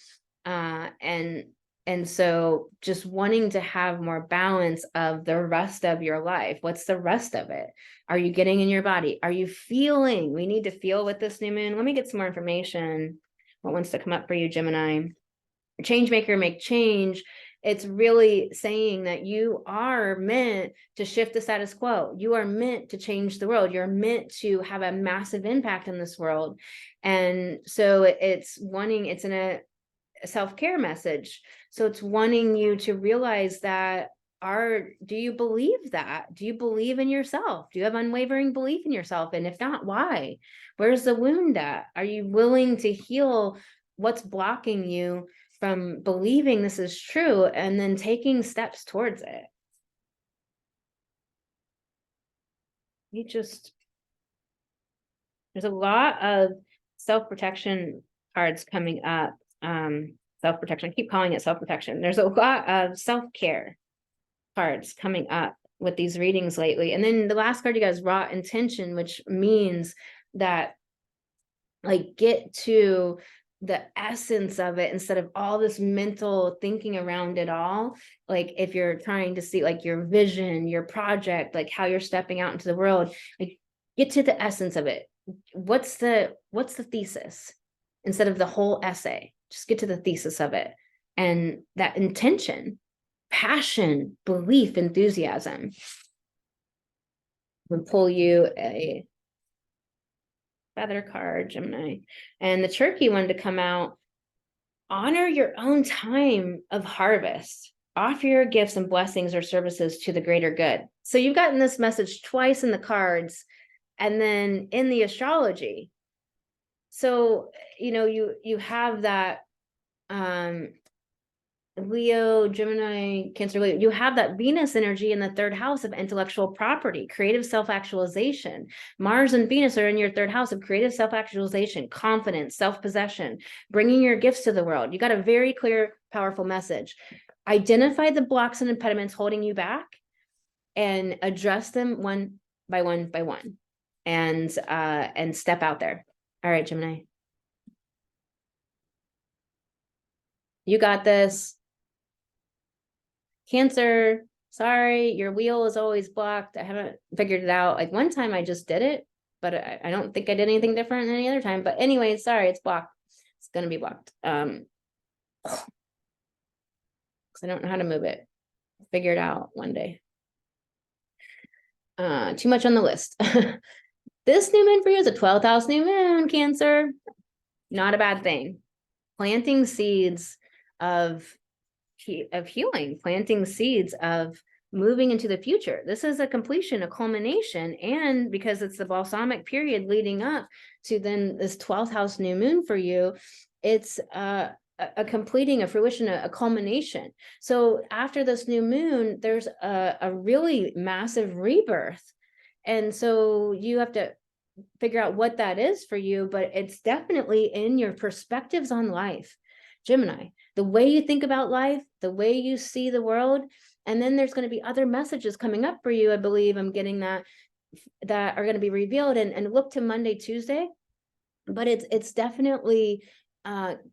And so just wanting to have more balance of the rest of your life. What's the rest of it? Are you getting in your body? Are you feeling? We need to feel with this new moon. Let me get some more information. What wants to come up for you, Gemini? Change maker, make change. It's really saying that you are meant to shift the status quo. You are meant to change the world. You're meant to have a massive impact in this world. And so it's in a self-care message. So it's wanting you to realize that do you believe that? Do you believe in yourself? Do you have unwavering belief in yourself? And if not, why? Where's the wound at? Are you willing to heal what's blocking you from believing this is true and then taking steps towards it? There's a lot of self-protection cards coming up. Self-protection. I keep calling it self-protection. There's a lot of self-care cards coming up with these readings lately. And then the last card you got is raw intention, which means that like get to the essence of it instead of all this mental thinking around it all. Like if you're trying to see like your vision, your project, like how you're stepping out into the world, like get to the essence of it. What's the thesis instead of the whole essay? Just get to the thesis of it. And that intention, passion, belief, enthusiasm. We'll pull you a feather card, Gemini. And the turkey one to come out, honor your own time of harvest. Offer your gifts and blessings or services to the greater good. So you've gotten this message twice in the cards and then in the astrology. So, you have that Leo, Gemini, Cancer, Leo, you have that Venus energy in the third house of intellectual property, creative self-actualization. Mars and Venus are in your third house of creative self-actualization, confidence, self-possession, bringing your gifts to the world. You got a very clear, powerful message. Identify the blocks and impediments holding you back and address them one by one by one, and step out there. All right, Gemini. You got this. Cancer, sorry, your wheel is always blocked. I haven't figured it out. Like one time I just did it but I don't think I did anything different than any other time. But anyway, sorry, it's blocked. It's going to be blocked. Because I don't know how to move it. Figure it out one day. Too much on the list. This new moon for you is a 12th house new moon, Cancer. Not a bad thing. Planting seeds of healing, planting seeds of moving into the future. This is a completion, a culmination, and because it's the balsamic period leading up to then this 12th house new moon for you, it's a completing, a fruition, a culmination. So after this new moon, there's a really massive rebirth. And so you have to figure out what that is for you, but it's definitely in your perspectives on life, Gemini, the way you think about life, the way you see the world. And then there's going to be other messages coming up for you. I believe I'm getting that are going to be revealed, and look to Monday, Tuesday. But it's definitely,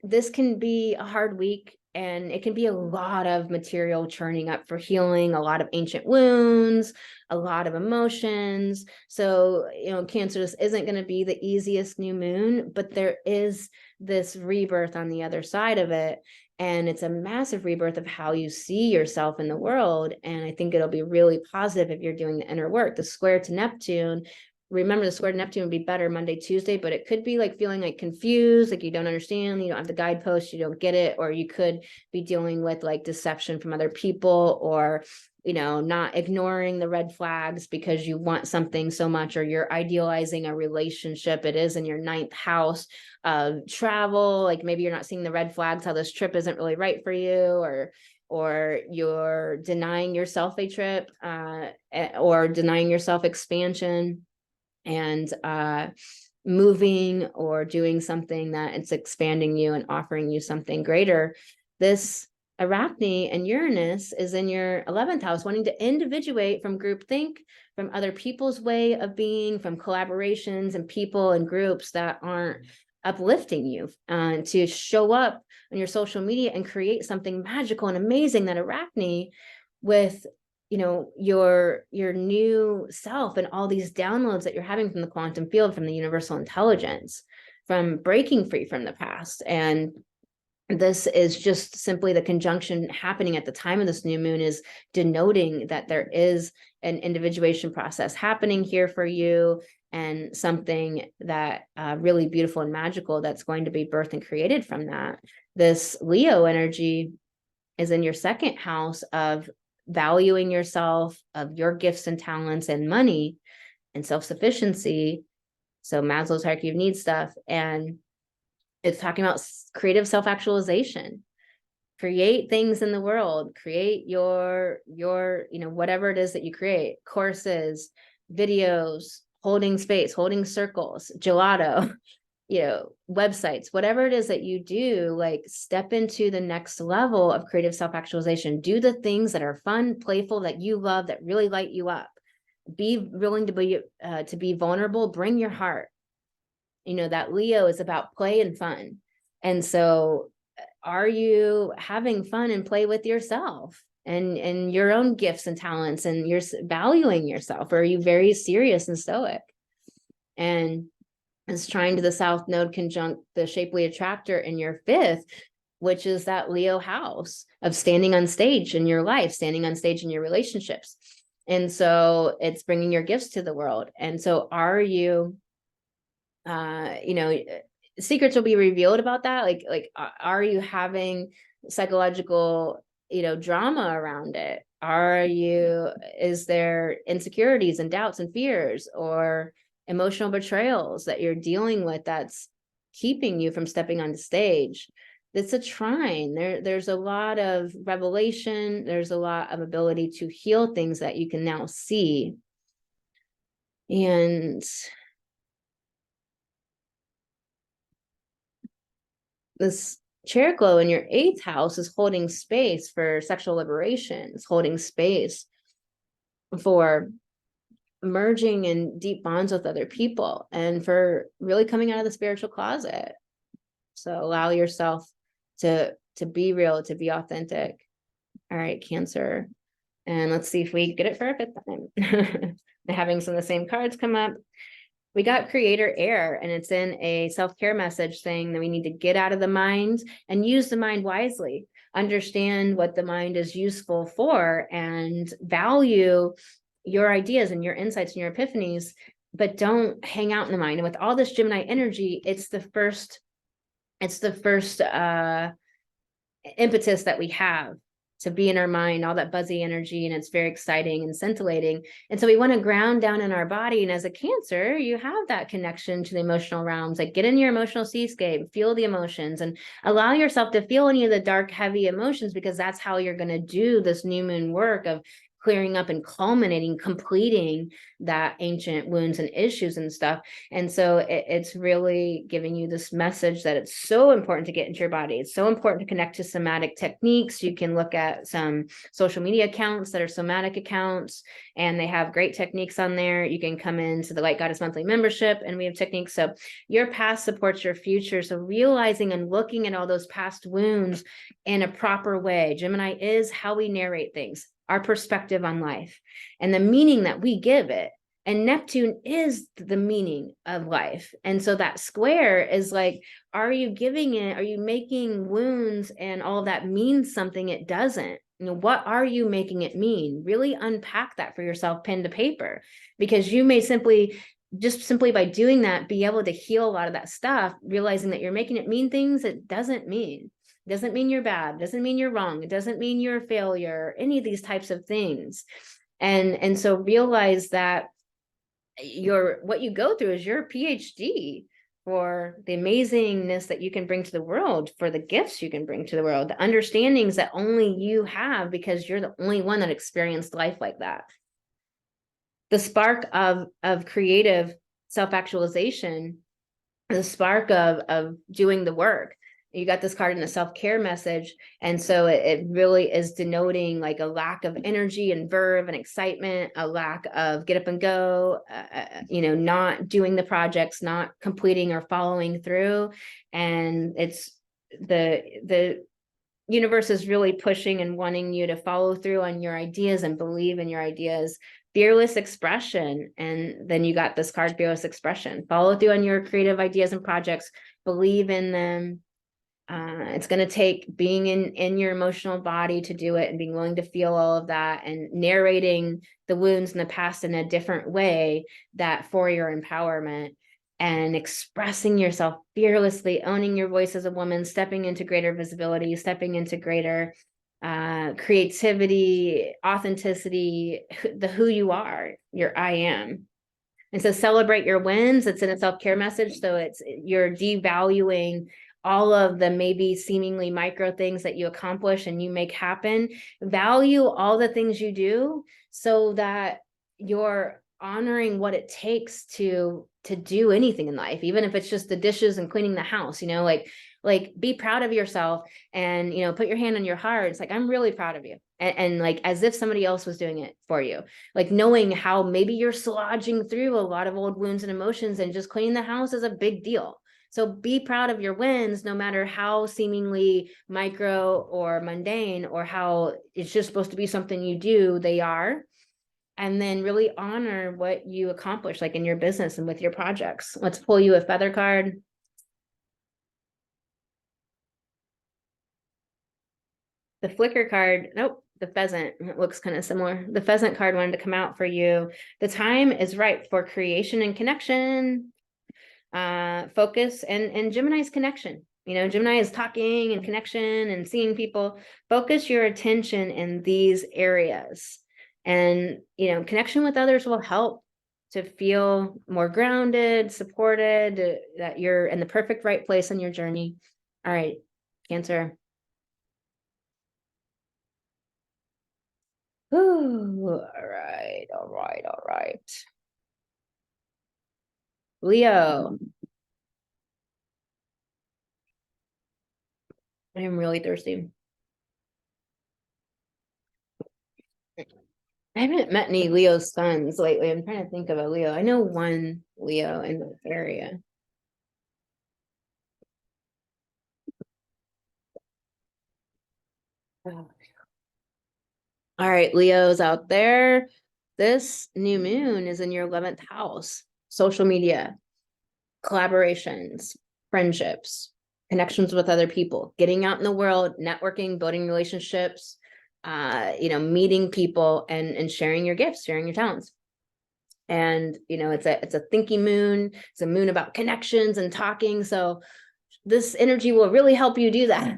this can be a hard week, and it can be a lot of material churning up for healing, a lot of ancient wounds, a lot of emotions. So, Cancer, this isn't going to be the easiest new moon, but there is this rebirth on the other side of it. And it's a massive rebirth of how you see yourself in the world. And I think it'll be really positive if you're doing the inner work. The square to Neptune, remember the square to Neptune would be better Monday, Tuesday, but it could be like feeling like confused, like you don't understand, you don't have the guideposts, you don't get it, or you could be dealing with like deception from other people, or not ignoring the red flags because you want something so much, or you're idealizing a relationship. It is in your 9th house of travel. Like maybe you're not seeing the red flags, how this trip isn't really right for you, or you're denying yourself a trip, or denying yourself expansion, and moving or doing something that it's expanding you and offering you something greater. This Arachne and Uranus is in your 11th house, wanting to individuate from groupthink, from other people's way of being, from collaborations and people and groups that aren't uplifting you, to show up on your social media and create something magical and amazing, that Arachne with your new self and all these downloads that you're having from the quantum field, from the universal intelligence, from breaking free from the past. And this is just simply the conjunction happening at the time of this new moon is denoting that there is an individuation process happening here for you, and something that really beautiful and magical that's going to be birthed and created from that. This Leo energy is in your 2nd house of valuing yourself, of your gifts and talents and money and self-sufficiency. So Maslow's hierarchy of needs stuff. And it's talking about creative self-actualization. Create things in the world, create your whatever it is that you create, courses, videos, holding space, holding circles, gelato, websites, whatever it is that you do, like step into the next level of creative self-actualization. Do the things that are fun, playful, that you love, that really light you up. Be willing to be vulnerable. Bring your heart. That Leo is about play and fun. And so are you having fun and play with yourself and your own gifts and talents, and you're valuing yourself? Or are you very serious and stoic? And it's trying to the South Node conjunct the shapely attractor in your 5th, which is that Leo house of standing on stage in your life, standing on stage in your relationships. And so it's bringing your gifts to the world. And so are you, secrets will be revealed about that. Like, are you having psychological, drama around it? Is there insecurities and doubts and fears, or emotional betrayals that you're dealing with that's keeping you from stepping on the stage? It's a trine. There's a lot of revelation. There's a lot of ability to heal things that you can now see. And this chair glow in your 8th house is holding space for sexual liberation. It's holding space for merging in deep bonds with other people, and for really coming out of the spiritual closet. So allow yourself to be real, to be authentic. All right, Cancer. And let's see if we get it for a 5th time. Having some of the same cards come up. We got creator air, and it's in a self-care message saying that we need to get out of the mind and use the mind wisely, understand what the mind is useful for, and value your ideas and your insights and your epiphanies, but don't hang out in the mind. And with all this Gemini energy, it's the first impetus that we have to be in our mind, all that buzzy energy, and it's very exciting and scintillating. And so we want to ground down in our body. And as a Cancer, you have that connection to the emotional realms. Like, get in your emotional seascape, feel the emotions, and allow yourself to feel any of the dark, heavy emotions, because that's how you're going to do this new moon work of clearing up and culminating, completing that ancient wounds and issues and stuff. And so it's really giving you this message that it's so important to get into your body. It's so important to connect to somatic techniques. You can look at some social media accounts that are somatic accounts, and they have great techniques on there. You can come into the Light Goddess monthly membership, and we have techniques. So your past supports your future. So realizing and looking at all those past wounds in a proper way. Gemini is how we narrate things, our perspective on life, and the meaning that we give it. And Neptune is the meaning of life. And so that square is like, are you giving it, are you making wounds and all of that means something it doesn't? You know, what are you making it mean? Really unpack that for yourself, pen to paper, because you may simply by doing that, be able to heal a lot of that stuff, realizing that you're making it mean things it doesn't mean. Doesn't mean you're bad, doesn't mean you're wrong, it doesn't mean you're a failure, any of these types of things. And so realize that what you go through is your PhD for the amazingness that you can bring to the world, for the gifts you can bring to the world, the understandings that only you have, because you're the only one that experienced life like that. The spark of creative self-actualization, the spark of doing the work. You got this card in the self-care message. And so it really is denoting like a lack of energy and verve and excitement, a lack of get up and go, not doing the projects, not completing or following through. And it's the universe is really pushing and wanting you to follow through on your ideas and believe in your ideas. Fearless expression. And then you got this card, fearless expression. Follow through on your creative ideas and projects, believe in them. It's going to take being in your emotional body to do it, and being willing to feel all of that, and narrating the wounds in the past in a different way, that for your empowerment, and expressing yourself fearlessly, owning your voice as a woman, stepping into greater visibility, stepping into greater creativity, authenticity, the who you are, your I am. And so celebrate your wins. It's in a self-care message. So you're devaluing all of the maybe seemingly micro things that you accomplish and you make happen. Value all the things you do, so that you're honoring what it takes to do anything in life, even if it's just the dishes and cleaning the house, like be proud of yourself, and put your hand on your heart. It's like, I'm really proud of you, and like as if somebody else was doing it for you, like knowing how maybe you're slodging through a lot of old wounds and emotions, and just cleaning the house is a big deal. So be proud of your wins, no matter how seemingly micro or mundane, or how it's just supposed to be something you do, they are. And then really honor what you accomplish, like in your business and with your projects. Let's pull you a feather card. The flicker card, nope, the pheasant, it looks kind of similar. The pheasant card wanted to come out for you. The time is right for creation and connection. Focus and Gemini's connection. Gemini is talking and connection and seeing people. Focus your attention in these areas, and connection with others will help to feel more grounded, supported, that you're in the perfect right place on your journey. All right, Cancer. Ooh, all right. Leo. I am really thirsty. I haven't met any Leo sons lately. I'm trying to think of a Leo. I know one Leo in the area. Oh. All right, Leos out there. This new moon is in your 11th house. social media, collaborations, friendships, connections with other people, getting out in the world, networking, building relationships, meeting people and sharing your gifts, sharing your talents. And, it's a thinky moon. It's a moon about connections and talking. So this energy will really help you do that.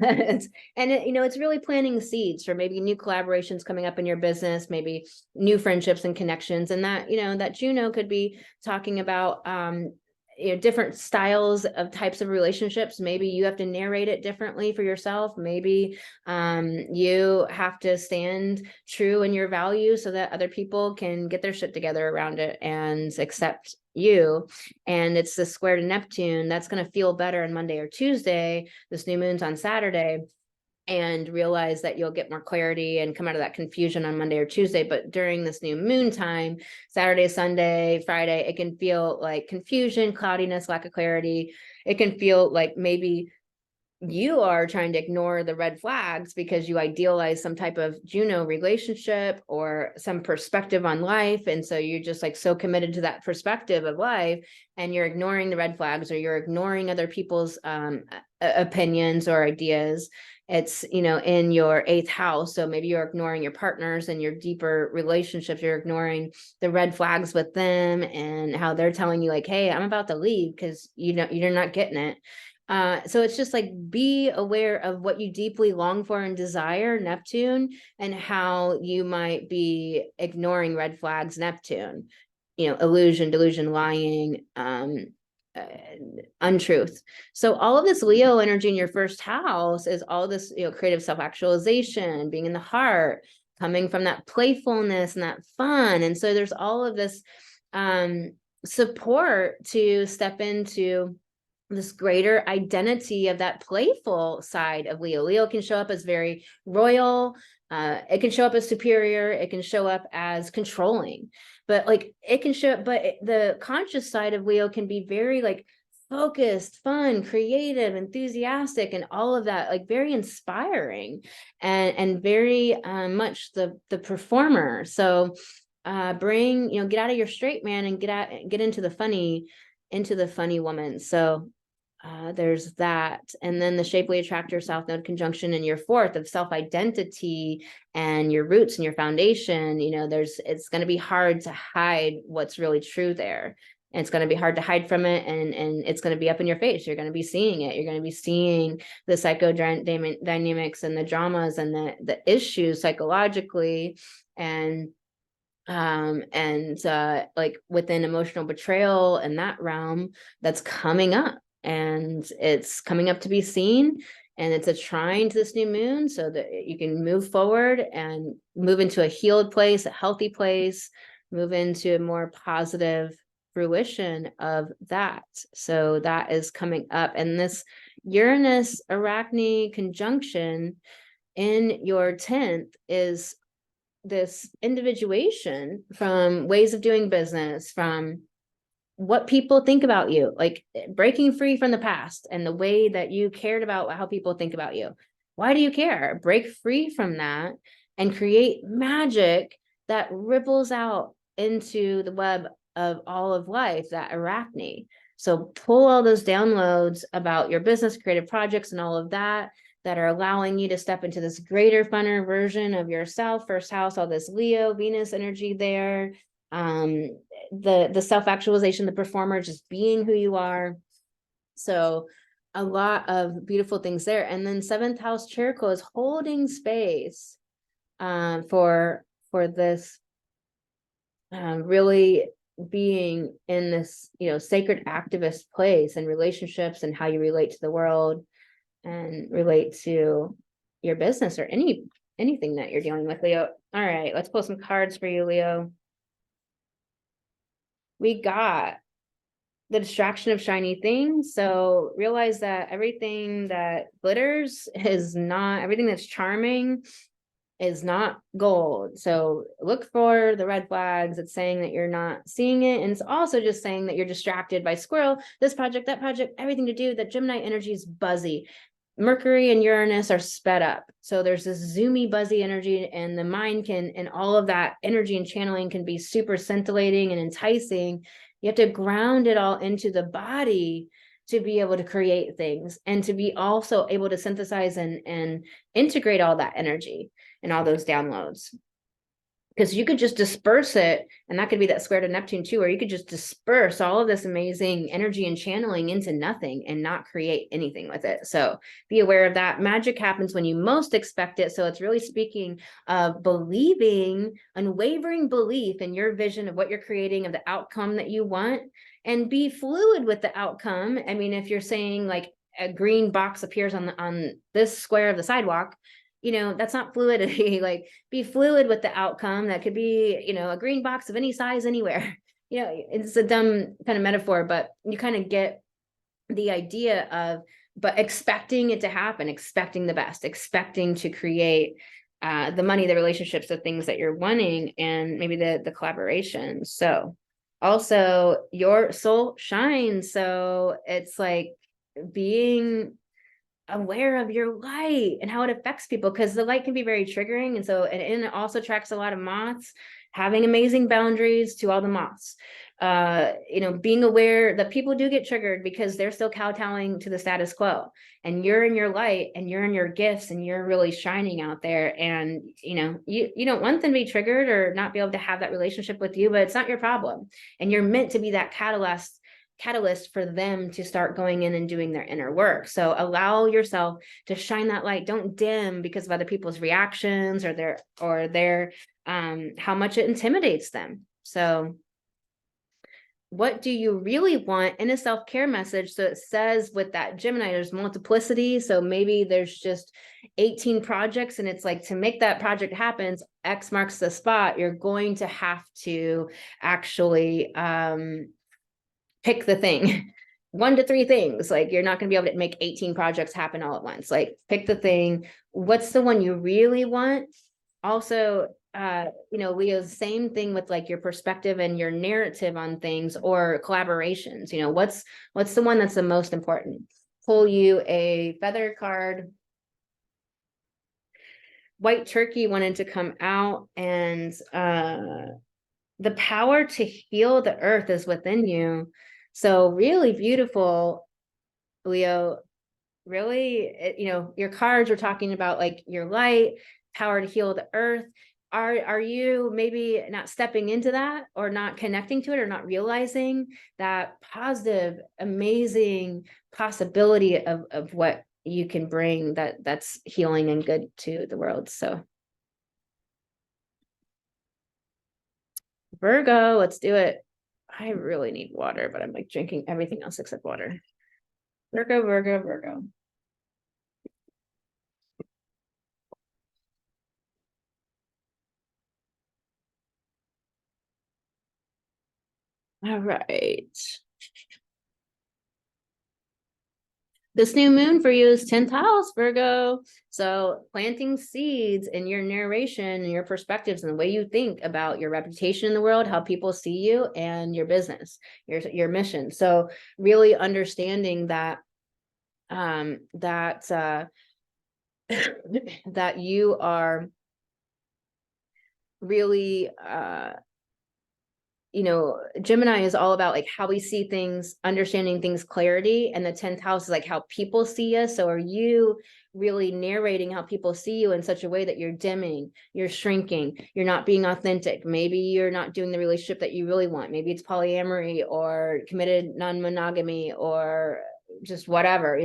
It's really planting the seeds for maybe new collaborations coming up in your business, maybe new friendships and connections. And that, that Juno could be talking about, different styles of types of relationships. Maybe you have to narrate it differently for yourself. Maybe you have to stand true in your values so that other people can get their shit together around it and accept you. And it's the square to Neptune that's going to feel better on Monday or Tuesday. This new moon's on Saturday. And realize that you'll get more clarity and come out of that confusion on Monday or Tuesday. But during this new moon time, Saturday, Sunday, Friday, it can feel like confusion, cloudiness, lack of clarity. It can feel like maybe you are trying to ignore the red flags because you idealize some type of Juno relationship or some perspective on life. And so you're just like so committed to that perspective of life, and you're ignoring the red flags, or you're ignoring other people's opinions or ideas. It's, in your 8th house. So maybe you're ignoring your partners and your deeper relationships. You're ignoring the red flags with them and how they're telling you like, hey, I'm about to leave because you're not getting it. So it's just like, be aware of what you deeply long for and desire, Neptune, and how you might be ignoring red flags, Neptune, illusion, delusion, lying, untruth. So all of this Leo energy in your 1st house is all this, creative self-actualization, being in the heart, coming from that playfulness and that fun. And so there's all of this support to step into this greater identity of that playful side of Leo. Leo can show up as very royal. It can show up as superior. It can show up as controlling, but the conscious side of Leo can be very like focused, fun, creative, enthusiastic, and all of that, like very inspiring and very much the performer. So get out of your straight man and get into the funny woman. So there's that. And then the shapely attractor South Node conjunction in your 4th of self-identity and your roots and your foundation. It's going to be hard to hide what's really true there. And it's going to be hard to hide from it. And it's going to be up in your face. You're going to be seeing it. You're going to be seeing the psychodynamics and the dramas and the issues psychologically. And like within emotional betrayal and that realm that's coming up. And it's coming up to be seen, and it's a trine to this new moon so that you can move forward and move into a healed place, a healthy place, move into a more positive fruition of that. So that is coming up. And this Uranus Arachne conjunction in your 10th is this individuation from ways of doing business, from what people think about you, like breaking free from the past and the way that you cared about how people think about you. Why do you care? Break free from that and create magic that ripples out into the web of all of life, that Arachne. So pull all those downloads about your business, creative projects, and all of that are allowing you to step into this greater, funner version of yourself. 1st house, all this Leo, Venus energy there. The self-actualization, the performer, just being who you are. So a lot of beautiful things there. And then 7th house Chirico is holding space for this really being in this sacred activist place and relationships and how you relate to the world and relate to your business or anything that you're dealing with, Leo. All right, let's pull some cards for you, Leo. We got the distraction of shiny things. So realize that everything that glitters is not, everything that's charming is not gold. So look for the red flags. It's saying that you're not seeing it. And it's also just saying that you're distracted by squirrel, this project, that project, everything to do. That Gemini energy is buzzy. Mercury and Uranus are sped up. So there's this zoomy, buzzy energy, and the mind can, and all of that energy and channeling can be super scintillating and enticing. You have to ground it all into the body to be able to create things and to be also able to synthesize and integrate all that energy and all those downloads. Because you could just disperse it, and that could be that square to Neptune too, or you could just disperse all of this amazing energy and channeling into nothing and not create anything with it. So be aware of that. Magic happens when you most expect it. So it's really speaking of believing, unwavering belief in your vision of what you're creating, of the outcome that you want, and be fluid with the outcome. I mean, if you're saying like a green box appears on this square of the sidewalk, that's not fluidity. Like, be fluid with the outcome. That could be, a green box of any size anywhere. It's a dumb kind of metaphor, but you kind of get the idea of, but expecting it to happen, expecting the best, expecting to create the money, the relationships, the things that you're wanting, and maybe the collaboration. So also your soul shines. So it's like being aware of your light and how it affects people, because the light can be very triggering. And so, and it also attracts a lot of moths. Having amazing boundaries to all the moths, being aware that people do get triggered because they're still kowtowing to the status quo, and you're in your light and you're in your gifts and you're really shining out there. And you don't want them to be triggered or not be able to have that relationship with you, but it's not your problem, and you're meant to be that catalyst for them to start going in and doing their inner work. So allow yourself to shine that light. Don't dim because of other people's reactions or their how much it intimidates them. So what do you really want in a self-care message? So it says with that Gemini, there's multiplicity. So maybe there's just 18 projects, and it's like, to make that project happen, X marks the spot. You're going to have to actually pick the thing. 1 to 3 things. Like, you're not going to be able to make 18 projects happen all at once. Like, pick the thing. What's the one you really want? Also, Leo's same thing with like your perspective and your narrative on things or collaborations. What's the one that's the most important? Pull you a feather card. White turkey wanted to come out, and the power to heal the earth is within you. So really beautiful, Leo. Really, your cards are talking about like your light, power to heal the earth. Are you maybe not stepping into that, or not connecting to it, or not realizing that positive, amazing possibility of what you can bring that's healing and good to the world? So Virgo, let's do it. I really need water, but I'm like drinking everything else except water. Virgo, Virgo, Virgo. All right. This new moon for you is 10th house, Virgo. So planting seeds in your narration and your perspectives and the way you think about your reputation in the world, how people see you, and your business, your mission. So really understanding that that you are really Gemini is all about like how we see things, understanding things, clarity. And the 10th house is like how people see us. So are you really narrating how people see you in such a way that you're dimming, you're shrinking, you're not being authentic? Maybe you're not doing the relationship that you really want. Maybe it's polyamory or committed non-monogamy or just whatever,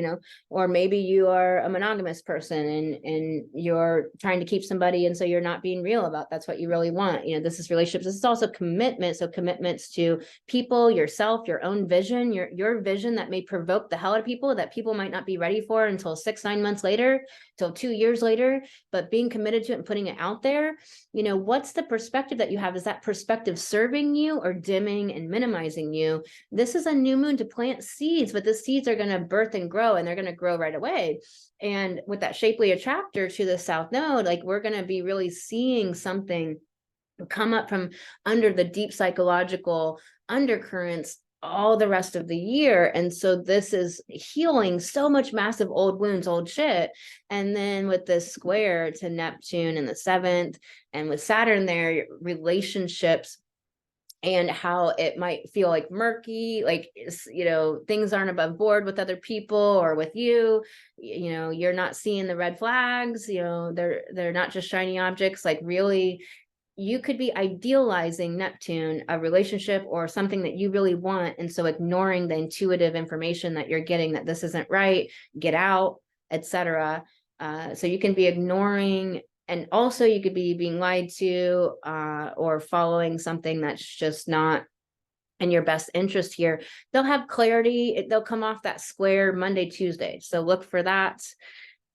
or maybe you are a monogamous person and you're trying to keep somebody, and so you're not being real about that's what you really want. This is relationships. This is also commitment. So commitments to people, yourself, your own vision, your vision that may provoke the hell out of people, that people might not be ready for until 6-9 months later, till 2 years later, but being committed to it and putting it out there. What's the perspective that you have? Is that perspective serving you or dimming and minimizing you? This is a new moon to plant seeds, but the seeds are going to birth and grow, and they're going to grow right away. And with that shapely attractor to the south node, like, we're going to be really seeing something come up from under the deep psychological undercurrents all the rest of the year. And so this is healing so much massive old wounds, old shit. And then with this square to Neptune in the 7th, and with Saturn there, relationships and how it might feel like murky, like, you know, things aren't above board with other people or with you, you know, you're not seeing the red flags, you know, they're not just shiny objects, like really you could be idealizing Neptune, a relationship or something that you really want, and so ignoring the intuitive information that you're getting that this isn't right, get out, etc. So you can be ignoring, and also you could be being lied to, or following something that's just not in your best interest here. They'll have clarity, they'll come off that square Monday, Tuesday. So look for that.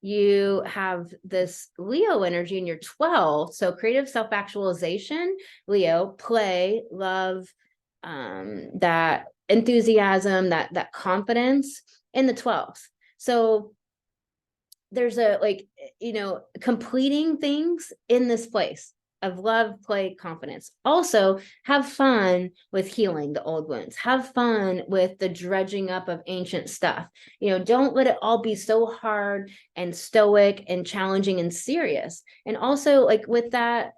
You have this Leo energy in your 12th. So creative self-actualization, Leo, play, love, that enthusiasm, that confidence in the 12th. So there's a, like, you know, completing things in this place of love, play, confidence. Also, have fun with healing the old wounds. Have fun with the dredging up of ancient stuff. You know, don't let it all be so hard and stoic and challenging and serious. And also, like with that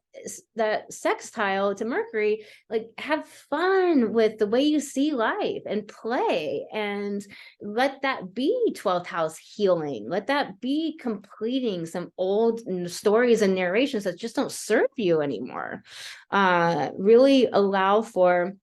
sextile to Mercury, like have fun with the way you see life and play, and let that be 12th house healing. Let that be completing some old stories and narrations that just don't serve you anymore. Really allow for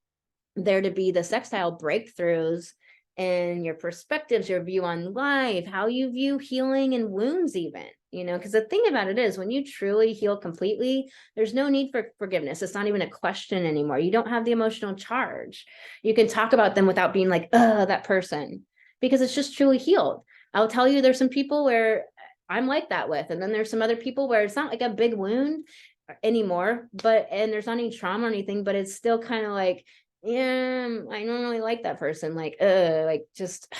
there to be the sextile breakthroughs in your perspectives, your view on life, how you view healing and wounds even, you know, because the thing about it is when you truly heal completely, there's no need for forgiveness. It's not even a question anymore. You don't have the emotional charge. You can talk about them without being like, that person, because it's just truly healed. I'll tell you, there's some people where I'm like that with, and then there's some other people where it's not like a big wound anymore, and there's not any trauma or anything, but it's still kind of like, yeah, I don't really like that person, like just,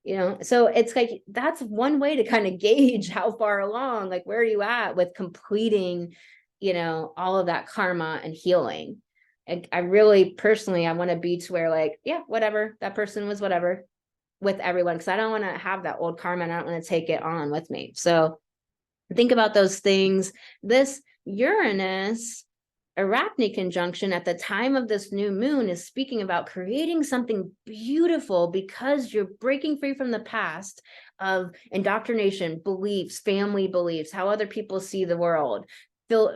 you know. So it's like, that's one way to kind of gauge how far along, like where are you at with completing, you know, all of that karma and healing. I really personally, I want to be to where like, yeah, whatever, that person was whatever with everyone, because I don't want to have that old karma and I don't want to take it on with me. So think about those things. This Uranus Arachne conjunction at the time of this new moon is speaking about creating something beautiful, because you're breaking free from the past of indoctrination, beliefs, family beliefs, how other people see the world,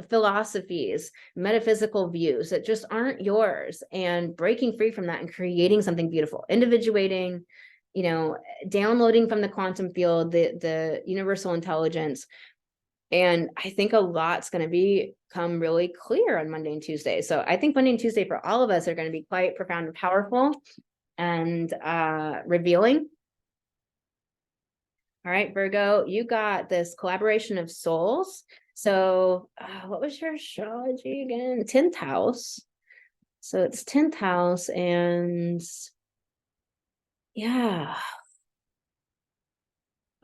philosophies, metaphysical views that just aren't yours, and breaking free from that and creating something beautiful, individuating, you know, downloading from the quantum field, the universal intelligence. And I think a lot's going to become really clear on Monday and Tuesday. So I think Monday and Tuesday for all of us are going to be quite profound and powerful and revealing. All right, Virgo, you got this collaboration of souls. So what was your astrology again? 10th house. So it's 10th house, and yeah.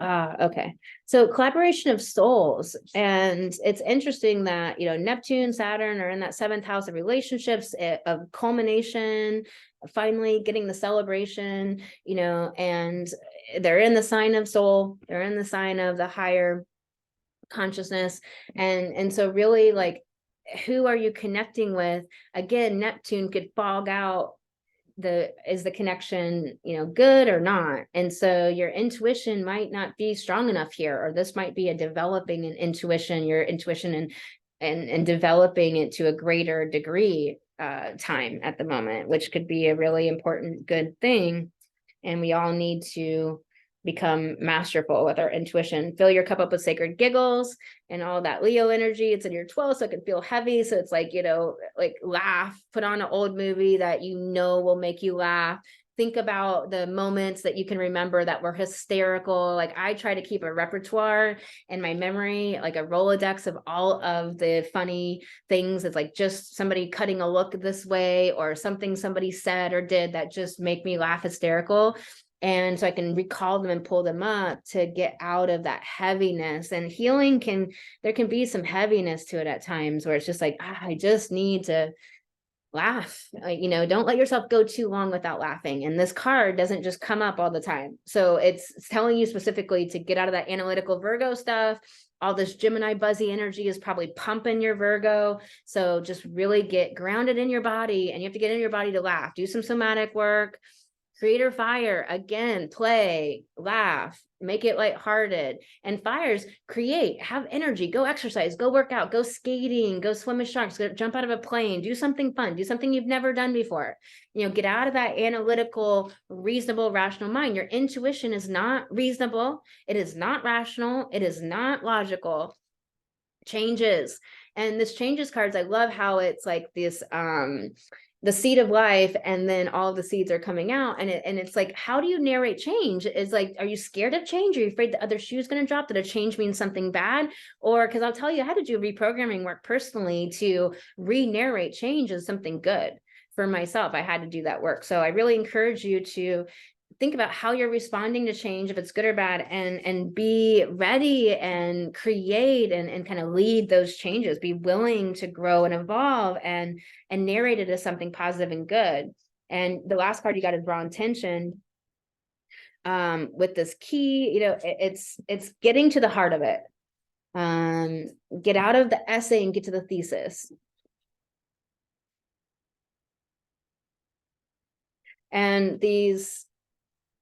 Okay. So collaboration of souls. And it's interesting that, you know, Neptune, Saturn are in that 7th house of relationships, of culmination, finally getting the celebration, you know, and they're in the sign of soul, they're in the sign of the higher consciousness. And so really, like, who are you connecting with? Again, Neptune could fog out is the connection, you know, good or not. And so your intuition might not be strong enough here, or this might be a developing an intuition, your intuition, and developing it to a greater degree time at the moment, which could be a really important, good thing. And we all need to become masterful with our intuition. Fill your cup up with sacred giggles and all that Leo energy. It's in your 12th, so it can feel heavy. So it's like, you know, like laugh, put on an old movie that you know will make you laugh. Think about the moments that you can remember that were hysterical. Like I try to keep a repertoire in my memory, like a Rolodex of all of the funny things. It's like just somebody cutting a look this way, or something somebody said or did that just make me laugh hysterical. And so I can recall them and pull them up to get out of that heaviness. And healing there can be some heaviness to it at times, where it's just like, I just need to laugh. You know, don't let yourself go too long without laughing. And this card doesn't just come up all the time. So it's telling you specifically to get out of that analytical Virgo stuff all this Gemini buzzy energy is probably pumping your Virgo. So just really get grounded in your body, and you have to get in your body to laugh. Do some somatic work, creator fire, again, play, laugh, make it lighthearted. And fires, create, have energy, go exercise, go work out, go skating, go swim with sharks, go jump out of a plane, do something fun, do something you've never done before. You know, get out of that analytical, reasonable, rational mind. Your intuition is not reasonable. It is not rational. It is not logical. Changes. And this changes cards, I love how it's like this, the seed of life, and then all the seeds are coming out, and it's like, how do you narrate change? It's like, are you scared of change? Are you afraid the other shoe is going to drop, that a change means something bad? Or, because I'll tell you, I had to do reprogramming work personally to re-narrate change as something good for myself. I had to do that work. So I really encourage you to think about how you're responding to change, if it's good or bad, and be ready and create and kind of lead those changes. Be willing to grow and evolve and narrate it as something positive and good. And the last card you got is raw intention. With this key, you know, it's getting to the heart of it. Get out of the essay and get to the thesis. And these,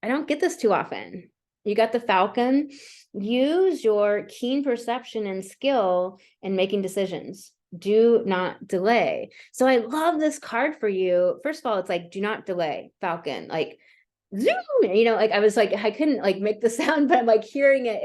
I don't get this too often. You got the Falcon. Use your keen perception and skill in making decisions. Do not delay. So I love this card for you. First of all, it's like, do not delay, Falcon. Like, zoom, you know, like I was like, I couldn't like make the sound, but I'm like hearing it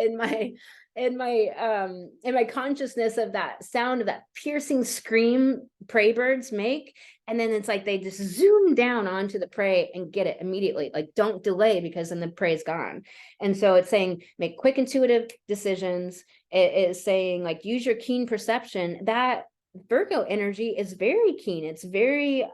in my consciousness of that sound of that piercing scream prey birds make. And then it's like they just zoom down onto the prey and get it immediately. Like, don't delay, because then the prey is gone. And so it's saying make quick intuitive decisions. It is saying like use your keen perception. That Virgo energy is very keen. It's very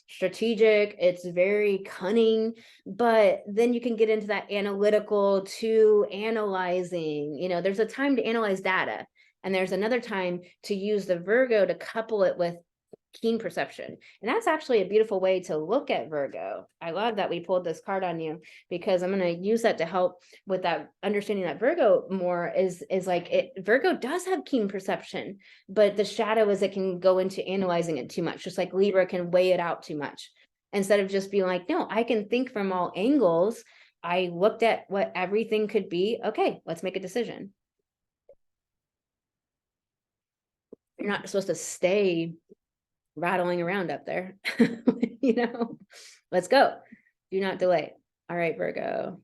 strategic. It's very cunning. But then you can get into that analytical to analyzing. You know, there's a time to analyze data, and there's another time to use the Virgo to couple it with keen perception. And that's actually a beautiful way to look at Virgo. I love that we pulled this card on you, because I'm going to use that to help with that understanding that Virgo more is like it. Virgo does have keen perception, but the shadow is it can go into analyzing it too much, just like Libra can weigh it out too much, instead of just being like, no, I can think from all angles. I looked at what everything could be. Okay, let's make a decision. You're not supposed to stay rattling around up there. You know, let's go. Do not delay. All right, Virgo.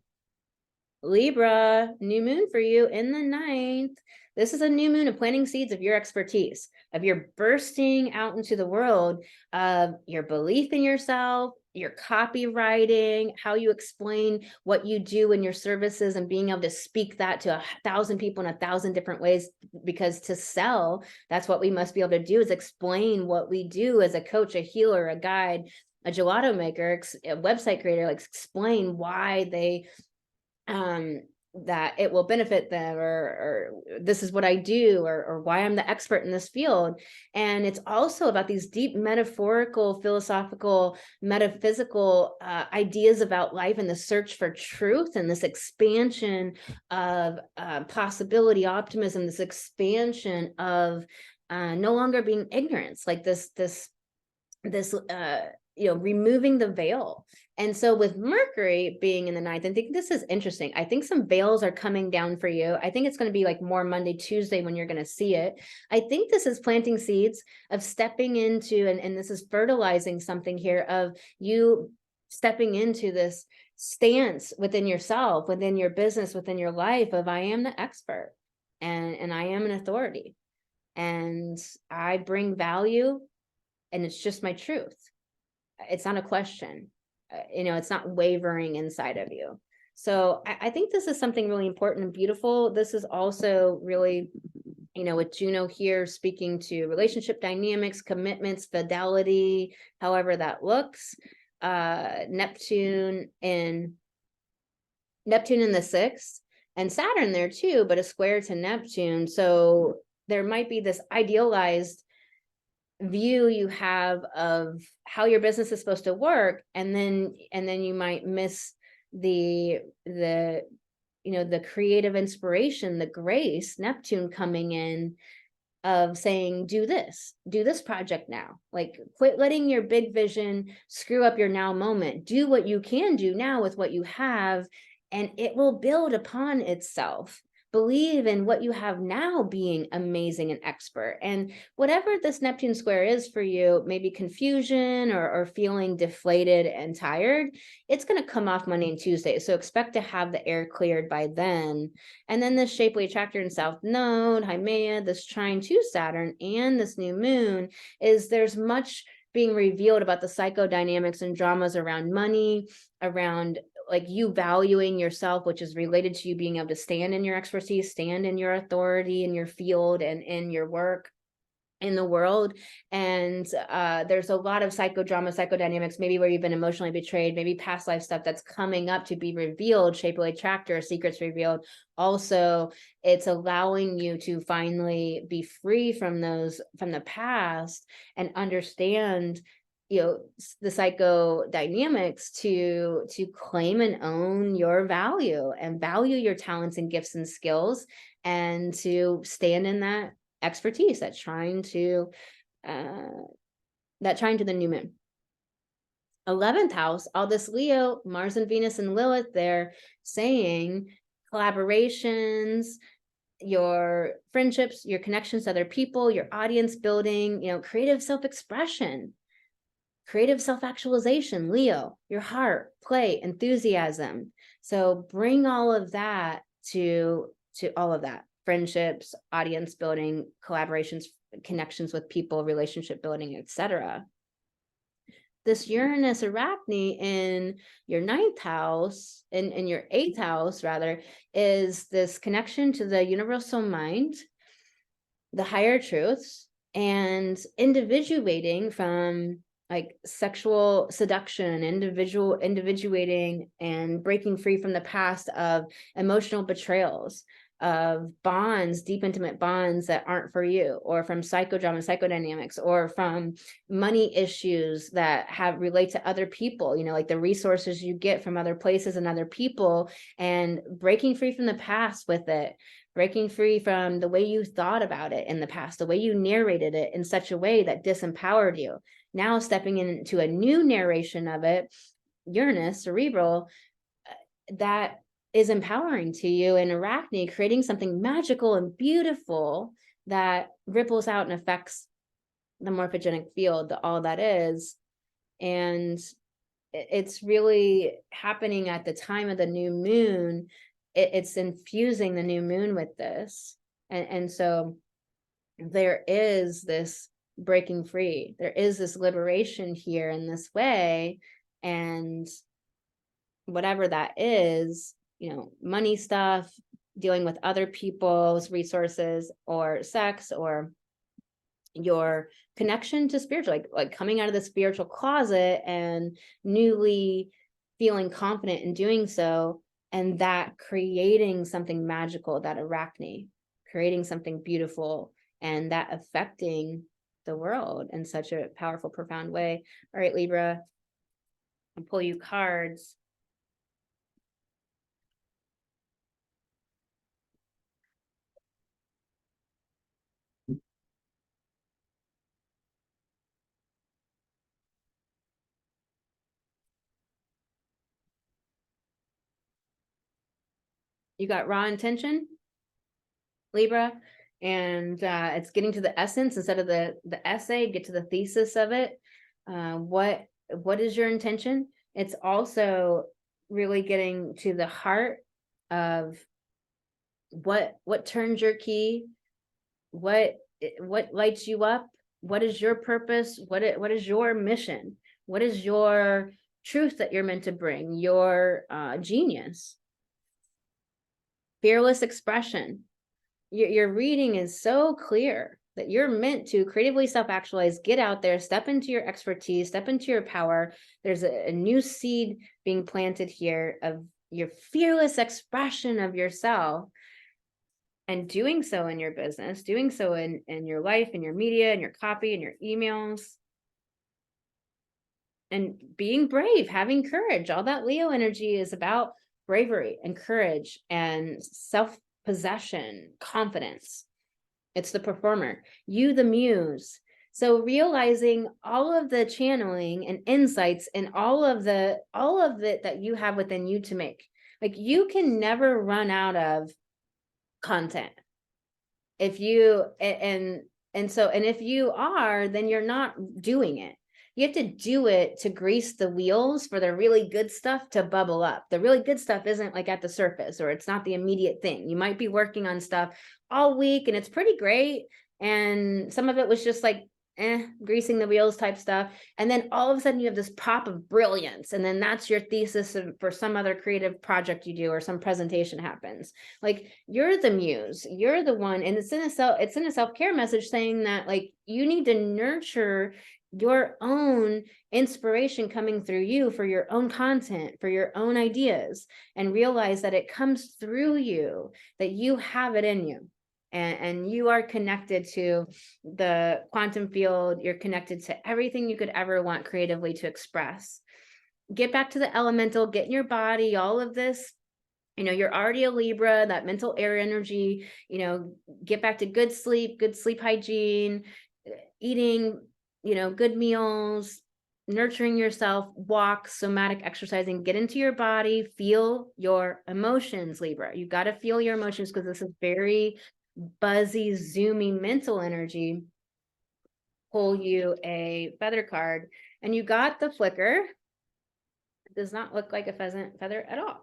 Libra, new moon for you in the 9th. This is a new moon of planting seeds of your expertise, of your bursting out into the world, of your belief in yourself, your copywriting, how you explain what you do in your services, and being able to speak that to 1,000 people in 1,000 different ways. Because to sell, that's what we must be able to do, is explain what we do as a coach, a healer, a guide, a gelato maker, a website creator, like explain why they that it will benefit them, or this is what I do, or why I'm the expert in this field. And it's also about these deep metaphorical, philosophical, metaphysical ideas about life, and the search for truth, and this expansion of possibility, optimism, this expansion of no longer being ignorance, like this you know, removing the veil. And so with Mercury being in the 9th, I think this is interesting. I think some veils are coming down for you. I think it's going to be like more Monday, Tuesday when you're going to see it. I think this is planting seeds of stepping into, and this is fertilizing something here, of you stepping into this stance within yourself, within your business, within your life of, I am the expert, and I am an authority, and I bring value, and it's just my truth. It's not a question. You know, it's not wavering inside of you. So I think this is something really important and beautiful. This is also really, you know, with Juno here speaking to relationship dynamics, commitments, fidelity, however that looks. Neptune in the 6th, and Saturn there too, but a square to Neptune. So there might be this idealized view you have of how your business is supposed to work, and then you might miss the you know, the creative inspiration, the grace, Neptune coming in, of saying, do this project now. Like, quit letting your big vision screw up your now moment. Do what you can do now with what you have, and it will build upon itself. Believe in what you have now being amazing and expert. And whatever this Neptune square is for you, maybe confusion or feeling deflated and tired, it's going to come off Monday and Tuesday. So expect to have the air cleared by then. And then this shapely attractor in South Node, Haimea, this trine to Saturn, and this new moon, is there's much being revealed about the psychodynamics and dramas around money, around like you valuing yourself, which is related to you being able to stand in your expertise, stand in your authority in your field and in your work in the world. And there's a lot of psychodrama, psychodynamics, maybe where you've been emotionally betrayed, maybe past life stuff that's coming up to be revealed, shapely attractor, secrets revealed. Also, it's allowing you to finally be free from those, from the past, and understand, you know, the psychodynamics to claim and own your value and value your talents and gifts and skills, and to stand in that expertise, that trying to the new moon. 11th house, all this Leo, Mars and Venus and Lilith there, saying collaborations, your friendships, your connections to other people, your audience building, you know, creative self-expression, creative self-actualization, Leo, your heart, play, enthusiasm. So bring all of that to all of that. Friendships, audience building, collaborations, connections with people, relationship building, etc. This Uranus Arachne in your 9th house, in your 8th house rather, is this connection to the universal mind, the higher truths, and individuating from like sexual seduction, individuating and breaking free from the past of emotional betrayals, of bonds, deep intimate bonds that aren't for you, or from psychodrama, psychodynamics, or from money issues that relate to other people, you know, like the resources you get from other places and other people, and breaking free from the past with it, breaking free from the way you thought about it in the past, the way you narrated it in such a way that disempowered you. Now stepping into a new narration of it, Uranus, cerebral, that is empowering to you in Arachne, creating something magical and beautiful that ripples out and affects the morphogenic field, all that is. And it's really happening at the time of the new moon. It's infusing the new moon with this. And so there is this breaking free. There is this liberation here in this way. And whatever that is, you know, money stuff, dealing with other people's resources, or sex, or your connection to spiritual, like coming out of the spiritual closet and newly feeling confident in doing so, and that creating something magical, that Arachne, creating something beautiful, and that affecting the world in such a powerful, profound way. All right, Libra, I'll pull you cards. You got raw intention, Libra, and it's getting to the essence instead of the essay. Get to the thesis of it. What is your intention? It's also really getting to the heart of what turns your key, what lights you up, what is your purpose, what is your mission, what is your truth that you're meant to bring, your genius. Fearless expression. Your reading is so clear that you're meant to creatively self-actualize, get out there, step into your expertise, step into your power. There's a new seed being planted here of your fearless expression of yourself, and doing so in your business, doing so in your life, in your media, in your copy, in your emails, and being brave, having courage. All that Leo energy is about bravery and courage and self-possession, confidence. It's the performer. You, the muse. So realizing all of the channeling and insights and all of it that you have within you to make. Like, you can never run out of content. If you, and if you are, then you're not doing it. You have to do it to grease the wheels for the really good stuff to bubble up. The really good stuff isn't like at the surface, or it's not the immediate thing. You might be working on stuff all week and it's pretty great. And some of it was just like, greasing the wheels type stuff. And then all of a sudden you have this pop of brilliance. And then that's your thesis for some other creative project you do, or some presentation happens. Like, you're the muse, you're the one. And it's in a self-care message saying that, like, you need to nurture your own inspiration coming through you for your own content, for your own ideas, and realize that it comes through you, that you have it in you. And you are connected to the quantum field. You're connected to everything you could ever want creatively to express. Get back to the elemental, get in your body, all of this. You're already a Libra, that mental air energy, get back to good sleep hygiene, eating, good meals, nurturing yourself, walk, somatic exercising, get into your body, feel your emotions, Libra. You got to feel your emotions, because this is very buzzy, zoomy mental energy. Pull you a feather card, and you got the flicker. It does not look like a pheasant feather at all.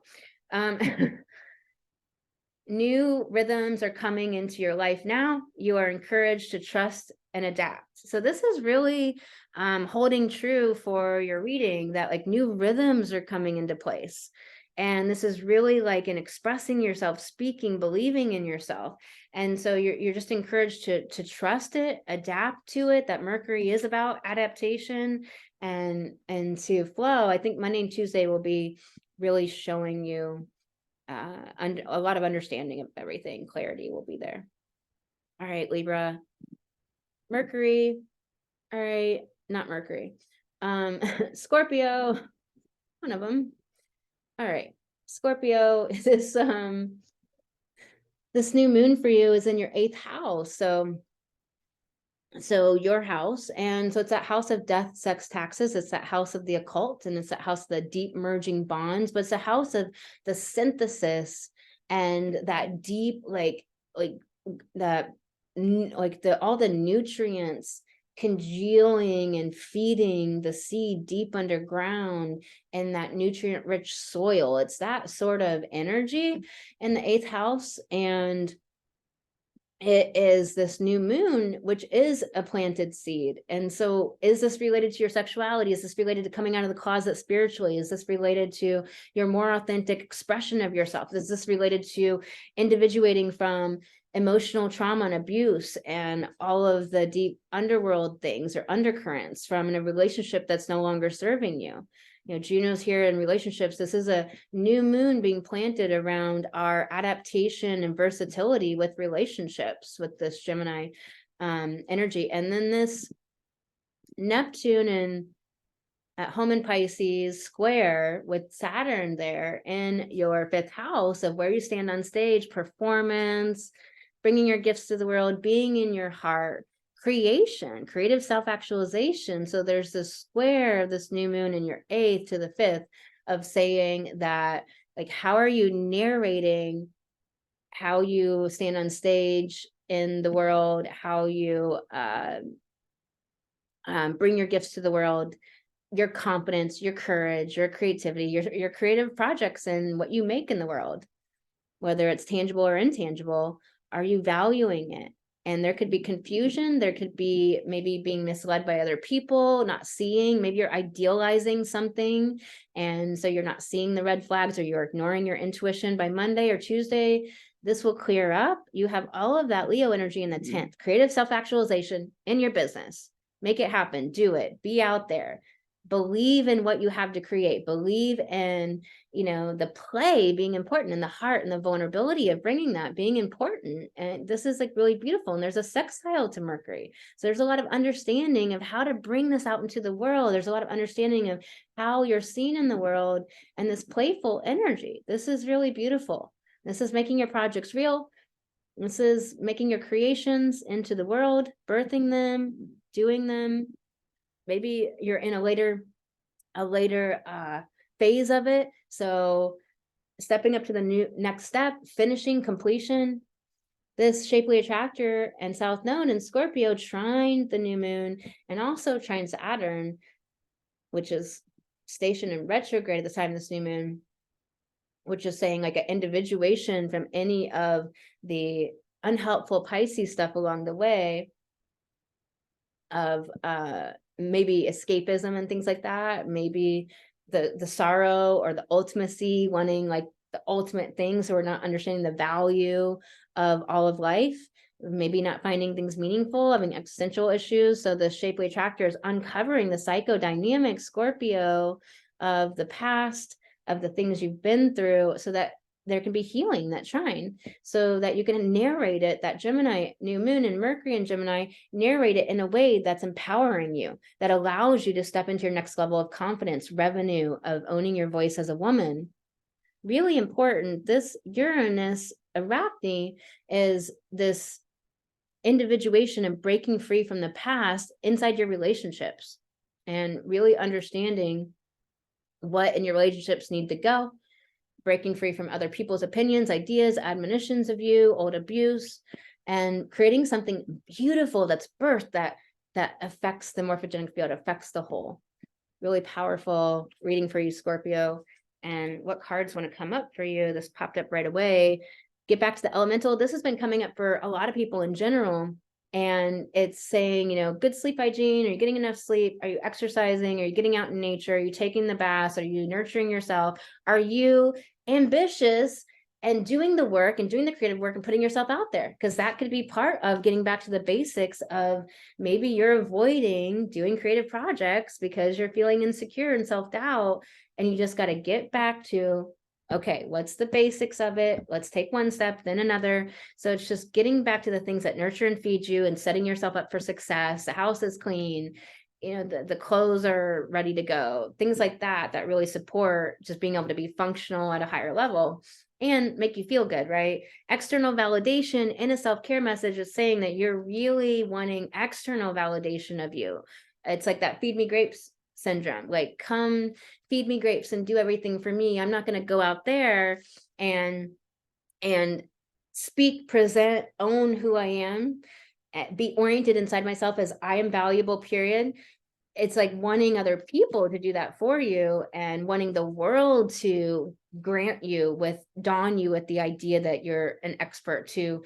New rhythms are coming into your life now. You are encouraged to trust and adapt. So this is really holding true for your reading, that like new rhythms are coming into place. And this is really like in expressing yourself, speaking, believing in yourself. And so you're just encouraged to trust it, adapt to it. That Mercury is about adaptation and to flow. I think Monday and Tuesday will be really showing you a lot of understanding of everything. Clarity will be there. All right, Libra. Mercury. All right, not Mercury. Scorpio, one of them. All right, Scorpio, this new moon for you is in your 8th house. So your house, and so it's that house of death, sex, taxes. It's that house of the occult, and it's that house of the deep merging bonds, but it's a house of the synthesis and that deep, all the nutrients congealing and feeding the seed deep underground in that nutrient rich soil. It's that sort of energy in the 8th house. And it is this new moon, which is a planted seed. And so is this related to your sexuality? Is this related to coming out of the closet spiritually? Is this related to your more authentic expression of yourself? Is this related to individuating from emotional trauma and abuse and all of the deep underworld things or undercurrents from a relationship that's no longer serving you? Juno's here in relationships. This is a new moon being planted around our adaptation and versatility with relationships, with this Gemini energy. And then this Neptune and at home in Pisces square with Saturn there in your 5th house of where you stand on stage, performance, bringing your gifts to the world, being in your heart, creation, creative self-actualization. So there's this square of this new moon in your 8th to the 5th of saying that, like, how are you narrating how you stand on stage in the world, how you bring your gifts to the world, your confidence, your courage, your creativity, your creative projects, and what you make in the world, whether it's tangible or intangible. Are you valuing it? And there could be confusion. There could be maybe being misled by other people, not seeing, maybe you're idealizing something. And so you're not seeing the red flags, or you're ignoring your intuition. By Monday or Tuesday, this will clear up. You have all of that Leo energy in the 10th, creative self-actualization in your business. Make it happen. Do it. Be out there. believe in what you have to create, believe in, you know, the play being important, and the heart and the vulnerability of bringing that being important. And this is like really beautiful. And there's a sextile to Mercury. So there's a lot of understanding of how to bring this out into the world. There's a lot of understanding of how you're seen in the world, and this playful energy. This is really beautiful. This is making your projects real. This is making your creations into the world, birthing them, doing them. Maybe you're in a later phase of it. So stepping up to the next step, finishing, completion. This shapely attractor and South Node in Scorpio trine the new moon, and also trine Saturn, which is stationed in retrograde at the time of this new moon, which is saying like an individuation from any of the unhelpful Pisces stuff along the way of maybe escapism and things like that, maybe the sorrow or the ultimacy, wanting like the ultimate thing, so we're not understanding the value of all of life, maybe not finding things meaningful, having existential issues. So the shapely attractor is uncovering the psychodynamic Scorpio of the past, of the things you've been through, so that there can be healing that trine, so that you can narrate it, that Gemini new moon and Mercury and Gemini, narrate it in a way that's empowering you, that allows you to step into your next level of confidence, revenue, of owning your voice as a woman. Really important. This Uranus Arachne is this individuation and breaking free from the past inside your relationships, and really understanding what in your relationships need to go, breaking free from other people's opinions, ideas, admonitions of you, old abuse, and creating something beautiful that's birthed, that affects the morphogenic field, affects the whole. Really powerful reading for you, Scorpio. And what cards want to come up for you? This popped up right away. Get back to the elemental. This has been coming up for a lot of people in general. And it's saying, you know, good sleep hygiene. Are you getting enough sleep? Are you exercising? Are you getting out in nature? Are you taking the baths? Are you nurturing yourself? Are you ambitious and doing the work and doing the creative work and putting yourself out there? Because that could be part of getting back to the basics of, maybe you're avoiding doing creative projects because you're feeling insecure and self-doubt, and you just got to get back to, okay, what's the basics of it? Let's take one step, then another. So it's just getting back to the things that nurture and feed you, and setting yourself up for success. The house is clean, you know, the clothes are ready to go, things like that, that really support just being able to be functional at a higher level and make you feel good, right? External validation in a self-care message is saying that you're really wanting external validation of you. It's like that feed me grapes syndrome, like, come feed me grapes and do everything for me. I'm not going to go out there and speak, present, own who I am, be oriented inside myself as I am valuable, period. It's like wanting other people to do that for you, and wanting the world to grant you dawn you with the idea that you're an expert, to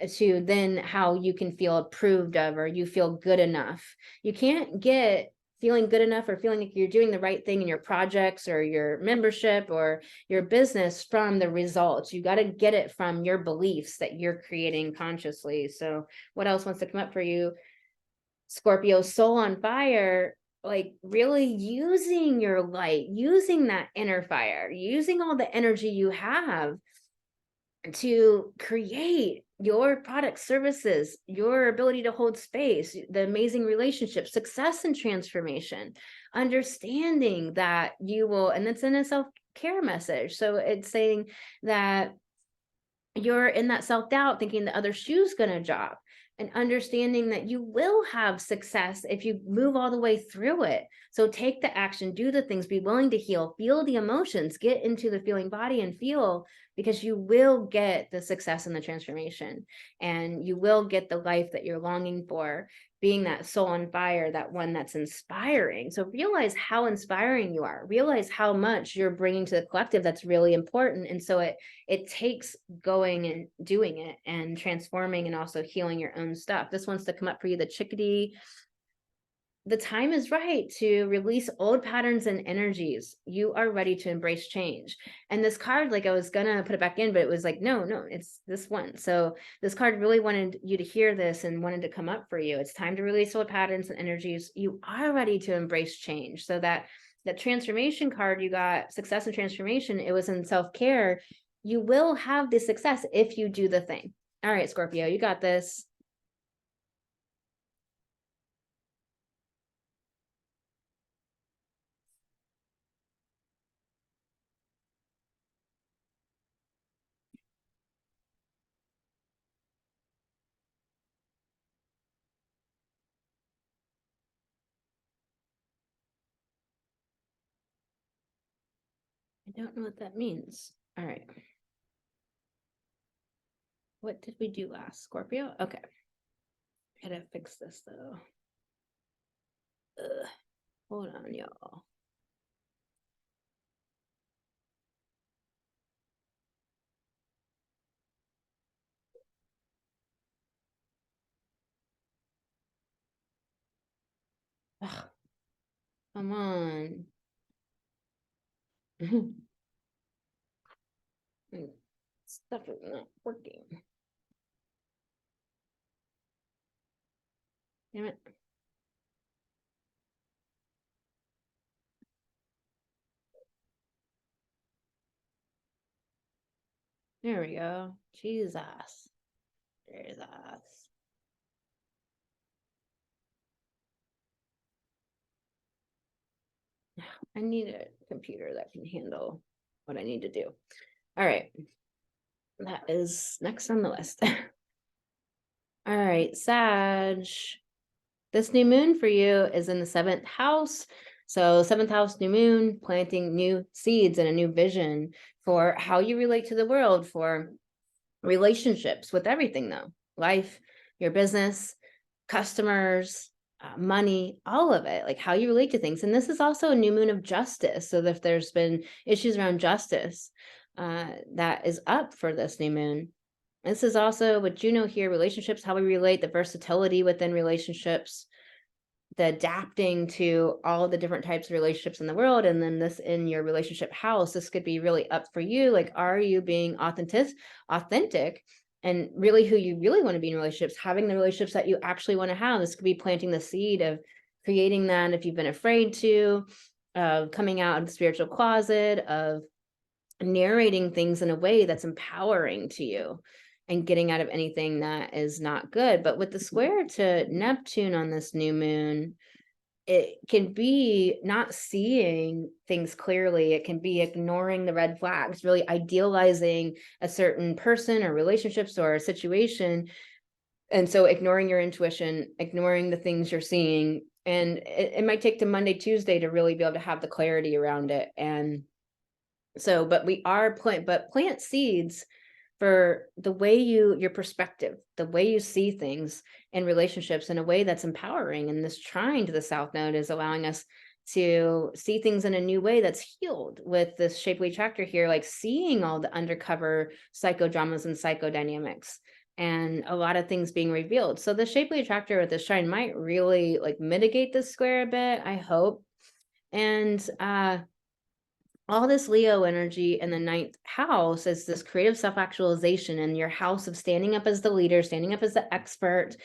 then how you can feel approved of, or you feel good enough. You can't get feeling good enough or feeling like you're doing the right thing in your projects or your membership or your business from the results. You got to get it from your beliefs that you're creating consciously. So what else wants to come up for you, Scorpio? Soul on fire, like really using your light, using that inner fire, using all the energy you have to create your products, services, your ability to hold space, the amazing relationships, success and transformation, understanding that you will, and it's in a self-care message. So it's saying that you're in that self-doubt, thinking the other shoe's gonna drop, and understanding that you will have success if you move all the way through it. So take the action, do the things, be willing to heal, feel the emotions, get into the feeling body and feel, because you will get the success and the transformation, and you will get the life that you're longing for, being that soul on fire, that one that's inspiring. So realize how inspiring you are, realize how much you're bringing to the collective that's really important. And so it takes going and doing it and transforming and also healing your own stuff. This wants to come up for you, the chickadee. the time is right to release old patterns and energies. You are ready to embrace change. And this card, like I was gonna put it back in, but it was like, no, it's this one. So this card really wanted you to hear this and wanted to come up for you. It's time to release old patterns and energies. You are ready to embrace change. So that transformation card you got, success and transformation, it was in self-care. You will have the success if you do the thing. All right, Scorpio, you got this. I don't know what that means. All right. What did we do last, Scorpio? Okay. Gotta fix this though. Ugh. Hold on, y'all. Ugh. Come on. Stuff is not working. Damn it. There we go. Jesus. Jesus. I need a computer that can handle what I need to do. All right. That is next on the list. All right, Sag. This new moon for you is in the 7th house. So 7th house, new moon, planting new seeds and a new vision for how you relate to the world, for relationships with everything though, life, your business, customers, money, all of it, like how you relate to things. And this is also a new moon of justice. So if there's been issues around justice, that is up for this new moon. This is also what Juno here, relationships, how we relate, the versatility within relationships, the adapting to all the different types of relationships in the world. And then this in your relationship house, this could be really up for you. Like, are you being authentic and really who you really want to be in relationships, having the relationships that you actually want to have? This could be planting the seed of creating that if you've been afraid to, of coming out of the spiritual closet, of narrating things in a way that's empowering to you and getting out of anything that is not good. But with the square to Neptune on this new moon, it can be not seeing things clearly. It can be ignoring the red flags, really idealizing a certain person or relationships or a situation. And so ignoring your intuition, ignoring the things you're seeing. And it might take to Monday, Tuesday to really be able to have the clarity around it. And so, but we are plant seeds for the way your perspective, the way you see things in relationships in a way that's empowering. And this trine to the South Node is allowing us to see things in a new way that's healed with this shapely attractor here, like seeing all the undercover psychodramas and psychodynamics and a lot of things being revealed. So the shapely attractor with this trine might really like mitigate this square a bit, I hope. And all this Leo energy in the 9th house is this creative self-actualization, and your house of standing up as the leader, standing up as the expert,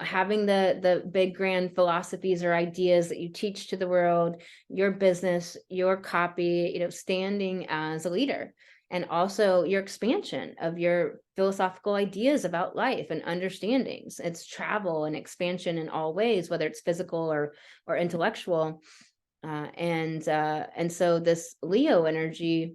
having the big grand philosophies or ideas that you teach to the world, your business, your copy, standing as a leader. And also your expansion of your philosophical ideas about life and understandings. It's travel and expansion in all ways, whether it's physical or intellectual. And so this Leo energy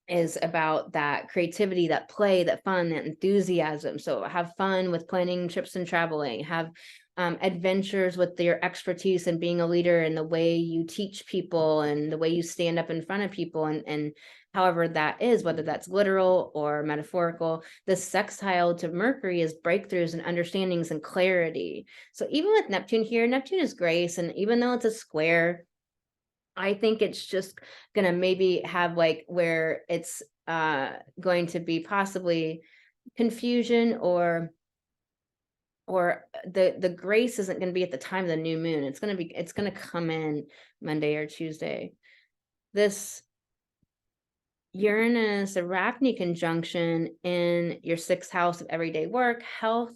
is about that creativity, that play, that fun, that enthusiasm. So have fun with planning trips and traveling, have adventures with your expertise and being a leader and the way you teach people and the way you stand up in front of people, and however that is, whether that's literal or metaphorical. The sextile to Mercury is breakthroughs and understandings and clarity. So even with Neptune here, Neptune is grace. And even though it's a square, I think it's just gonna maybe have like where it's going to be possibly confusion or or the grace isn't going to be at the time of the new moon. It's going to come in Monday or Tuesday. This Uranus Arachne conjunction in your 6th house of everyday work, health,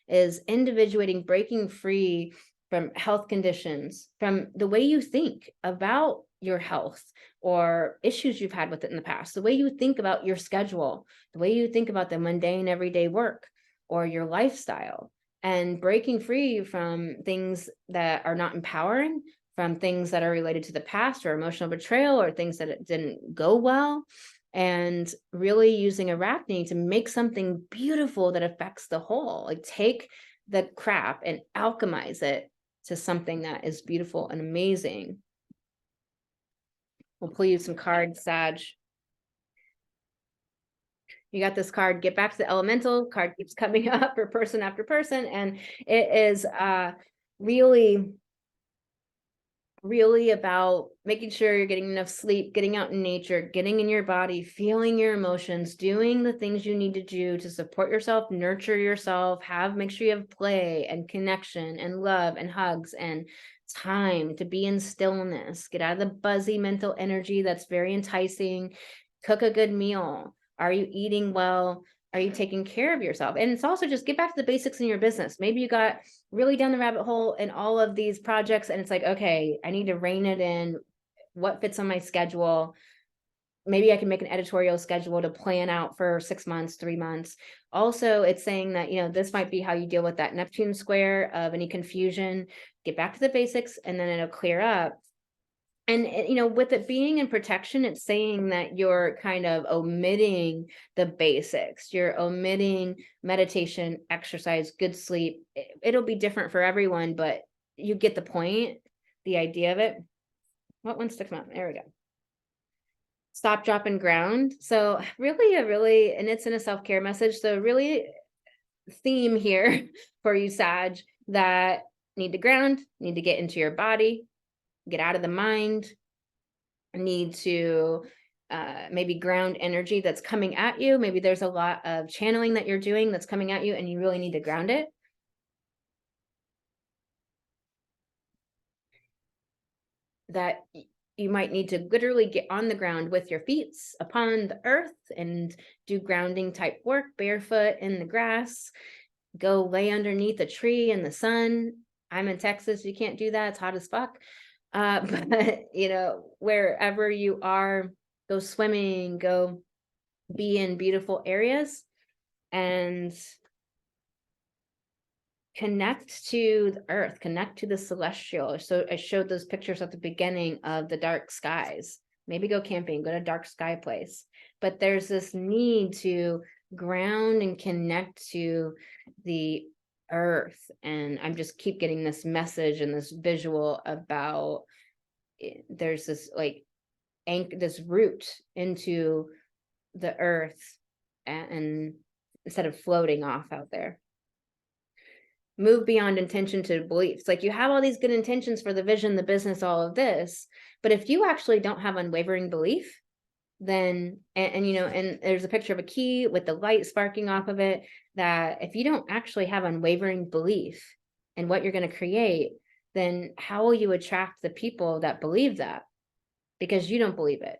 is individuating, breaking free from health conditions, from the way you think about your health or issues you've had with it in the past, the way you think about your schedule, the way you think about the mundane everyday work or your lifestyle, and breaking free from things that are not empowering, from things that are related to the past or emotional betrayal or things that it didn't go well, and really using Arachne to make something beautiful that affects the whole. Like, take the crap and alchemize it to something that is beautiful and amazing. We'll pull you some cards, Sag. You got this card, Get Back to the Elemental. Card keeps coming up for person after person, and it is really about making sure you're getting enough sleep, getting out in nature, getting in your body, feeling your emotions, doing the things you need to do to support yourself, nurture yourself, make sure you have play and connection and love and hugs and time to be in stillness. Get out of the buzzy mental energy that's very enticing. Cook a good meal. Are you eating well? Are you taking care of yourself? And it's also just get back to the basics in your business. Maybe you got really down the rabbit hole in all of these projects, and it's like, okay, I need to rein it in. What fits on my schedule? Maybe I can make an editorial schedule to plan out for 6 months, 3 months. Also, it's saying that, this might be how you deal with that Neptune square of any confusion. Get back to the basics, and then it'll clear up. And, with it being in protection, it's saying that you're kind of omitting the basics. You're omitting meditation, exercise, good sleep. It'll be different for everyone, but you get the point, the idea of it. What one sticks out? There we go. Stop, drop, and ground. So really, and it's in a self-care message. So really theme here for you, Sag, that need to ground, need to get into your body, get out of the mind, need to maybe ground energy that's coming at you. Maybe there's a lot of channeling that you're doing that's coming at you, and you really need to ground it. That you might need to literally get on the ground with your feet upon the earth and do grounding type work, barefoot in the grass, go lay underneath a tree in the sun. I'm in Texas, you can't do that, it's hot as fuck. But wherever you are, go swimming, go be in beautiful areas, and connect to the earth, connect to the celestial. So I showed those pictures at the beginning of the dark skies. Maybe go camping, go to a dark sky place. But there's this need to ground and connect to the earth. And I'm just keep getting this message and this visual about there's this this root into the earth, and instead of floating off out there. Move beyond intention to beliefs. Like, you have all these good intentions for the vision, the business, all of this, but if you actually don't have unwavering belief, then and there's a picture of a key with the light sparking off of it, that if you don't actually have unwavering belief in what you're going to create, then how will you attract the people that believe that? Because you don't believe it.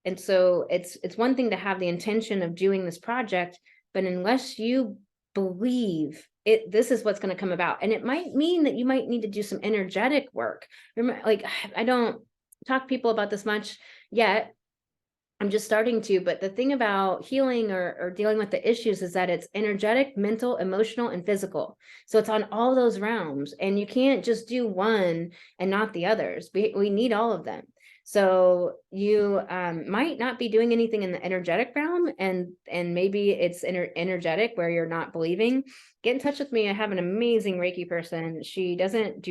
And so it's one thing to have the intention of doing this project, but unless you believe it, this is what's going to come about. And it might mean that you might need to do some energetic work. Remember, I don't talk to people about this much yet. I'm just starting to, but the thing about healing or dealing with the issues is that it's energetic, mental, emotional, and physical. So it's on all those realms, and you can't just do one and not the others. We need all of them. So you might not be doing anything in the energetic realm, and maybe it's energetic where you're not believing. Get in touch with me. I have an amazing Reiki person. She doesn't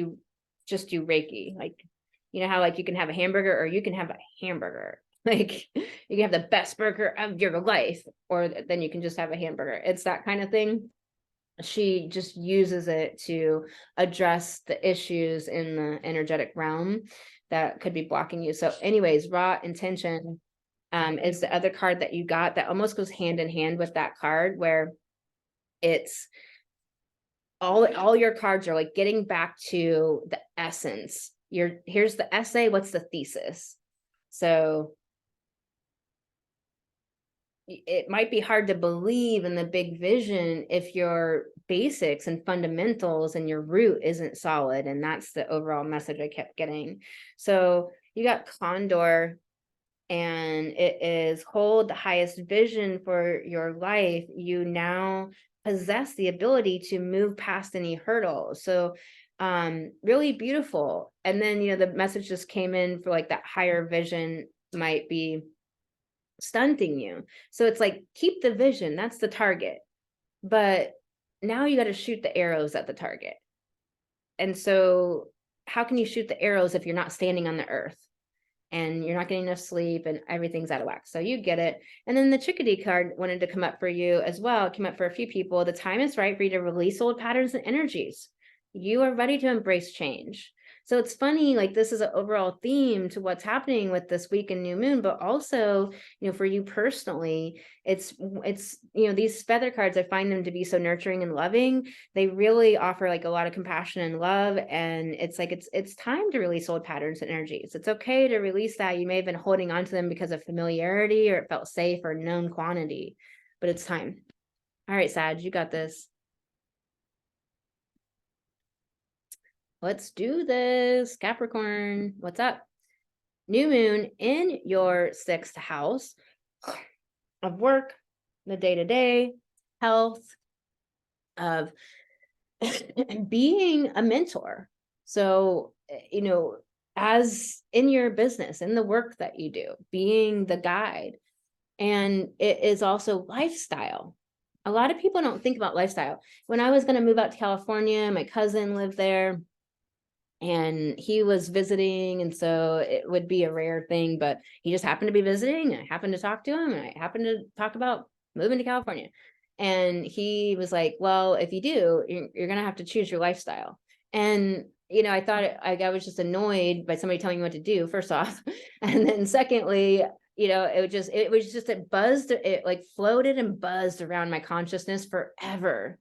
just do Reiki. Like, how you can have a hamburger, or you can have a hamburger. Like, you can have the best burger of your life, or then you can just have a hamburger. It's that kind of thing. She just uses it to address the issues in the energetic realm that could be blocking you. So anyways, raw intention is the other card that you got that almost goes hand in hand with that card, where it's all your cards are like getting back to the essence. Here's the essay, what's the thesis? So it might be hard to believe in the big vision if your basics and fundamentals and your root isn't solid. And that's the overall message I kept getting. So you got Condor, and it is hold the highest vision for your life. You now possess the ability to move past any hurdles. So really beautiful. And then, the message just came in for like that higher vision might be stunting you. So it's like, keep the vision, that's the target. But now you got to shoot the arrows at the target. And so how can you shoot the arrows if you're not standing on the earth and you're not getting enough sleep and everything's out of whack? So you get it. And then the chickadee card wanted to come up for you as well. It came up for a few people. The time is right for you to release old patterns and energies. You are ready to embrace change. So it's funny, like this is an overall theme to what's happening with this week in new moon, but also, for you personally, it's, these feather cards, I find them to be so nurturing and loving. They really offer like a lot of compassion and love. And it's like, it's time to release old patterns and energies. It's okay to release that. You may have been holding on to them because of familiarity or it felt safe or known quantity, but it's time. All right, Sag, you got this. Let's do this. Capricorn, what's up? New moon in your 6th house of work, the day-to-day, health, of being a mentor. So, as in your business, in the work that you do, being the guide. And it is also lifestyle. A lot of people don't think about lifestyle. When I was going to move out to California, my cousin lived there. And he was visiting, and so it would be a rare thing, but he just happened to be visiting. I happened to talk to him, and I happened to talk about moving to California. And he was like, well, if you do, you're going to have to choose your lifestyle. And, I thought I was just annoyed by somebody telling me what to do, first off. And then secondly, it buzzed, it like floated and buzzed around my consciousness forever.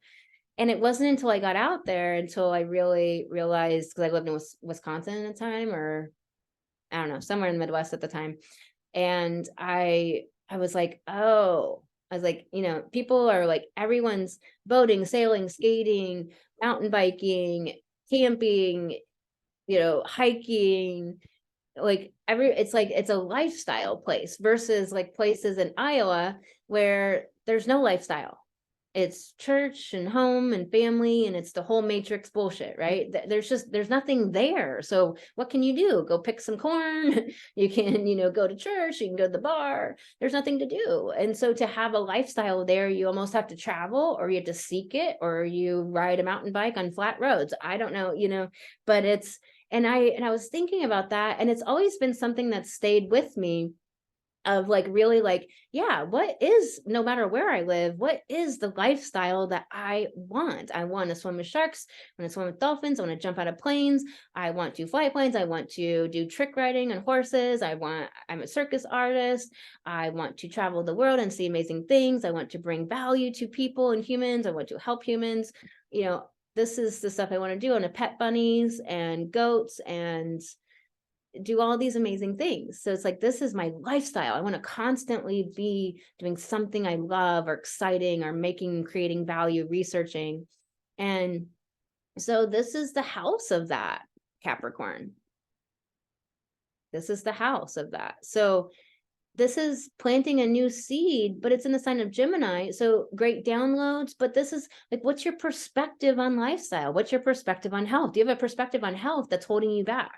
And it wasn't until I got out there until I really realized, because I lived in Wisconsin at the time, or I don't know, somewhere in the Midwest at the time. And I was like, oh, I was like, people are like, everyone's boating, sailing, skating, mountain biking, camping, hiking, it's a lifestyle place versus like places in Iowa where there's no lifestyle. It's church and home and family, and it's the whole matrix bullshit, right? There's nothing there. So what can you do? Go pick some corn. You can, go to church, you can go to the bar. There's nothing to do. And so to have a lifestyle there, you almost have to travel, or you have to seek it, or you ride a mountain bike on flat roads. I don't know, but it's, and I was thinking about that, and it's always been something that stayed with me, of like, really like, yeah, what is, no matter where I live, what is the lifestyle that I want? I want to swim with sharks. I want to swim with dolphins. I want to jump out of planes. I want to fly planes. I want to do trick riding on horses. I'm a circus artist. I want to travel the world and see amazing things. I want to bring value to people and humans. I want to help humans. This is the stuff I want to do. I want to pet bunnies and goats and do all these amazing things. So it's like, this is my lifestyle. I want to constantly be doing something I love, or exciting, or creating value, researching. And so this is the house of that, Capricorn. This is the house of that. So this is planting a new seed, but it's in the sign of Gemini. So great downloads, but this is like, what's your perspective on lifestyle? What's your perspective on health? Do you have a perspective on health that's holding you back?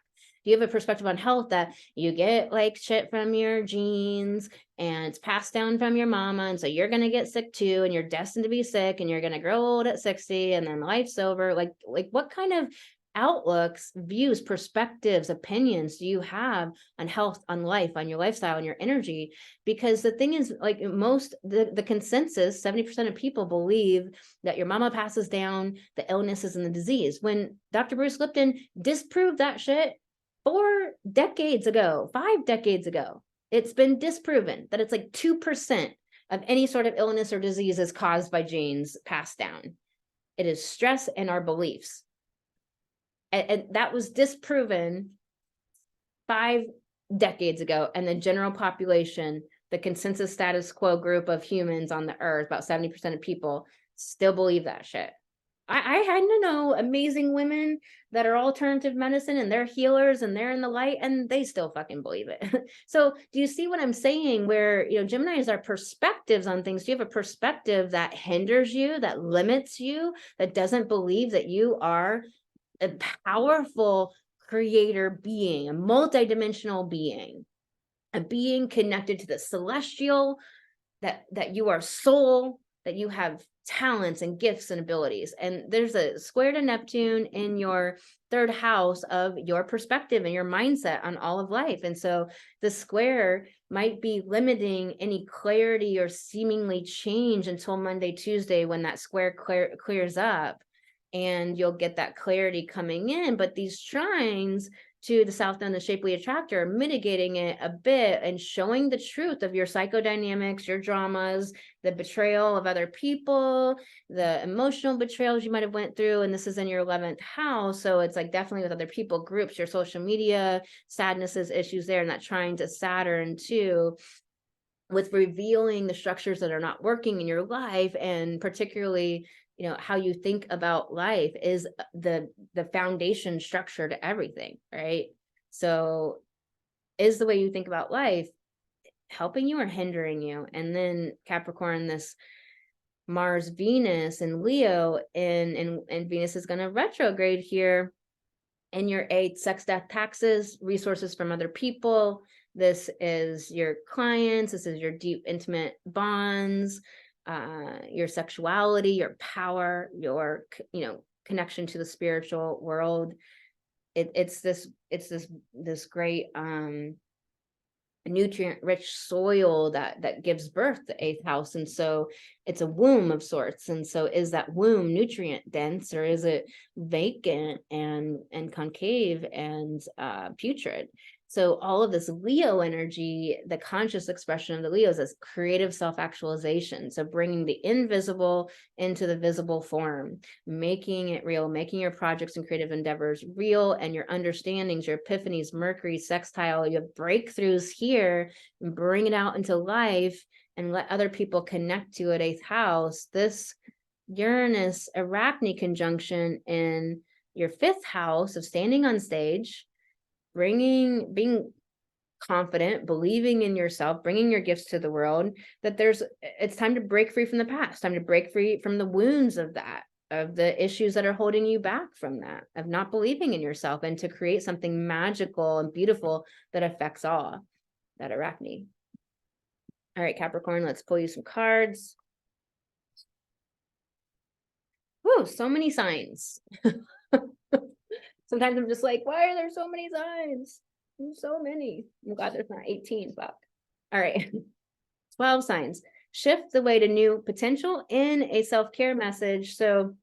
Do you have a perspective on health that you get like shit from your genes and it's passed down from your mama, and so you're going to get sick too, and you're destined to be sick, and you're going to grow old at 60, and then life's over? Like what kind of outlooks, views, perspectives, opinions do you have on health, on life, on your lifestyle, on your energy? Because the thing is, like, the consensus, 70% of people believe that your mama passes down the illnesses and the disease, when Dr. Bruce Lipton disproved that shit 4 decades ago, 5 decades ago. It's been disproven that it's like 2% of any sort of illness or disease is caused by genes passed down. It is stress and our beliefs. And that was disproven 5 decades ago. And the general population, the consensus status quo group of humans on the earth, about 70% of people still believe that shit. I happen to know amazing women that are alternative medicine and they're healers and they're in the light and they still fucking believe it. So do you see what I'm saying? Where, Gemini is our perspectives on things. Do you have a perspective that hinders you, that limits you, that doesn't believe that you are a powerful creator being, a multidimensional being, a being connected to the celestial, that you are soul, that you have talents and gifts and abilities? And there's a square to Neptune in your 3rd house of your perspective and your mindset on all of life. And so the square might be limiting any clarity or seemingly change until Monday, Tuesday, when that square clears up and you'll get that clarity coming in. But these trines to the south node, the shapely attractor, mitigating it a bit and showing the truth of your psychodynamics, your dramas, the betrayal of other people, the emotional betrayals you might have went through. And this is in your 11th house. So it's like definitely with other people, groups, your social media, sadnesses, issues there, and that trine to Saturn too, with revealing the structures that are not working in your life. And particularly, how you think about life is the foundation structure to everything, right? So is the way you think about life helping you or hindering you? And then Capricorn, this Mars, Venus, and Leo, and Venus is going to retrograde here in your 8th, sex, death, taxes, resources from other people. This is your clients. This is your deep, intimate bonds, your sexuality, your power, your, connection to the spiritual world. It's this great, nutrient rich soil that gives birth to 8th house. And so it's a womb of sorts. And so is that womb nutrient dense, or is it vacant and concave and putrid? So all of this Leo energy, the conscious expression of the Leos is creative self-actualization. So bringing the invisible into the visible form, making it real, making your projects and creative endeavors real, and your understandings, your epiphanies, Mercury, sextile, you have breakthroughs here, and bring it out into life and let other people connect to it. 8th house, this Uranus Arachne conjunction in your 5th house of standing on stage, being confident, believing in yourself, bringing your gifts to the world, that it's time to break free from the past, time to break free from the wounds of that, of the issues that are holding you back from that, of not believing in yourself, and to create something magical and beautiful that affects all, that Arachne. All right, Capricorn, let's pull you some cards. Whoa, so many signs. Sometimes I'm just like, why are there so many signs? There's so many. I'm glad there's not 18. Fuck. All right. 12 signs. Shift the way to new potential in a self-care message. So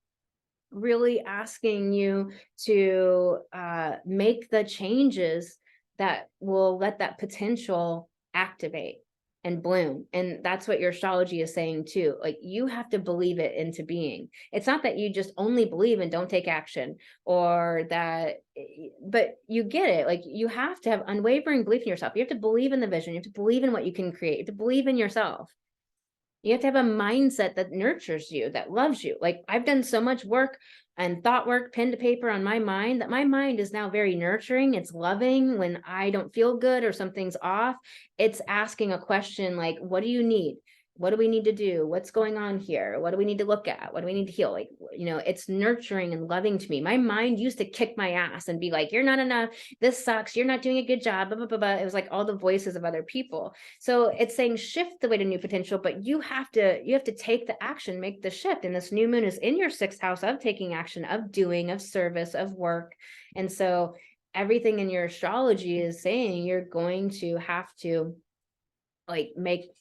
really asking you to make the changes that will let that potential activate and bloom. And that's what your astrology is saying too. Like, you have to believe it into being. It's not that you just only believe and don't take action, or that, but you get it. Like, you have to have unwavering belief in yourself. You have to believe in the vision. You have to believe in what you can create. You have to believe in yourself. You have to have a mindset that nurtures you, that loves you. Like, I've done so much work and thought work, pen to paper on my mind, that my mind is now very nurturing. It's loving when I don't feel good or something's off. It's asking a question like, what do you need? What do we need to do? What's going on here? What do we need to look at? What do we need to heal? Like, it's nurturing and loving to me. My mind used to kick my ass and be like, you're not enough. This sucks. You're not doing a good job. Blah, blah, blah, blah. It was like all the voices of other people. So it's saying shift the way to new potential, but you have to take the action, make the shift. And this new moon is in your 6th house of taking action, of doing, of service, of work. And so everything in your astrology is saying you're going to have to like make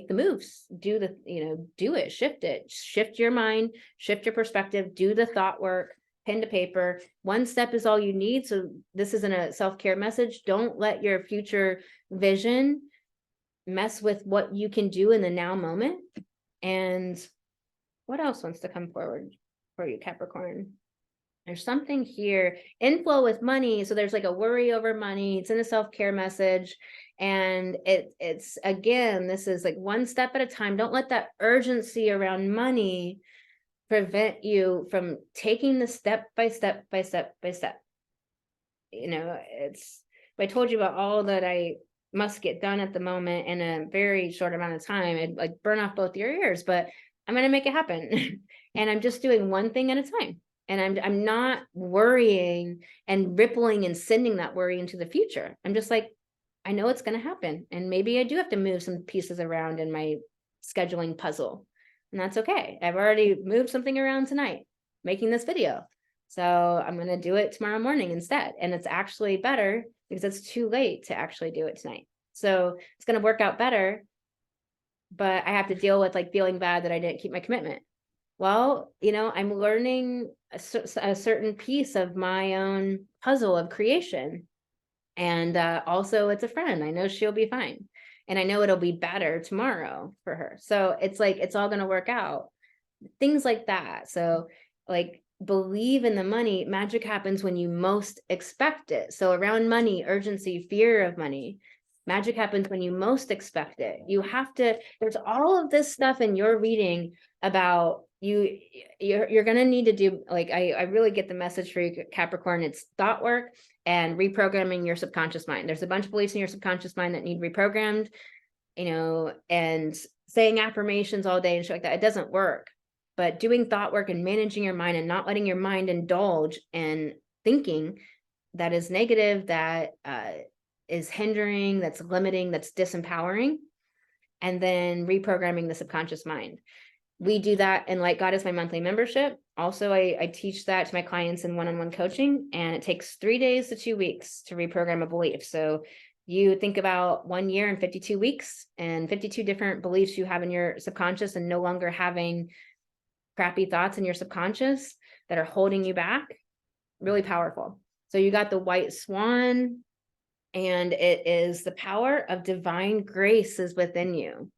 the moves, do it, shift your mind, shift your perspective, do the thought work, pen to paper. One step is all you need. So this isn't a self-care message. Don't let your future vision mess with what you can do in the now moment. And what else wants to come forward? for you, Capricorn. There's something here, inflow with money. So there's like a worry over money. It's in a self-care message. And it's again, this is like one step at a time. Don't let that urgency around money prevent you from taking the step by step by step by step. You know, it's, if I told you about all that I must get done at the moment in a very short amount of time, it'd like burn off both your ears, but I'm going to make it happen. And I'm just doing one thing at a time. And I'm not worrying and rippling and sending that worry into the future. I'm just like, I know it's going to happen. And maybe I do have to move some pieces around in my scheduling puzzle. And that's okay. I've already moved something around tonight, making this video. So I'm going to do it tomorrow morning instead. And it's actually better because it's too late to actually do it tonight. So it's going to work out better, but I have to deal with like feeling bad that I didn't keep my commitment. Well, you know, I'm learning a certain piece of my own puzzle of creation. And also it's a friend. I know she'll be fine. And I know it'll be better tomorrow for her. So it's like, it's all going to work out. Things like that. So like, believe in the money. Magic happens when you most expect it. So around money, urgency, fear of money. Magic happens when you most expect it. You have to, there's all of this stuff in your reading about you're going to need to do, like, I really get the message for you, Capricorn. It's thought work and reprogramming your subconscious mind. There's a bunch of beliefs in your subconscious mind that need reprogrammed, you know, and saying affirmations all day and shit like that. It doesn't work. But doing thought work and managing your mind and not letting your mind indulge in thinking that is negative, that is hindering, that's limiting, that's disempowering, and then reprogramming the subconscious mind. We do that in Light Goddess, my monthly membership. Also, I teach that to my clients in one-on-one coaching, and it takes 3 days to 2 weeks to reprogram a belief. So you think about 1 year and 52 weeks and 52 different beliefs you have in your subconscious, and no longer having crappy thoughts in your subconscious that are holding you back. Really powerful. So you got the white swan, and it is the power of divine grace is within you.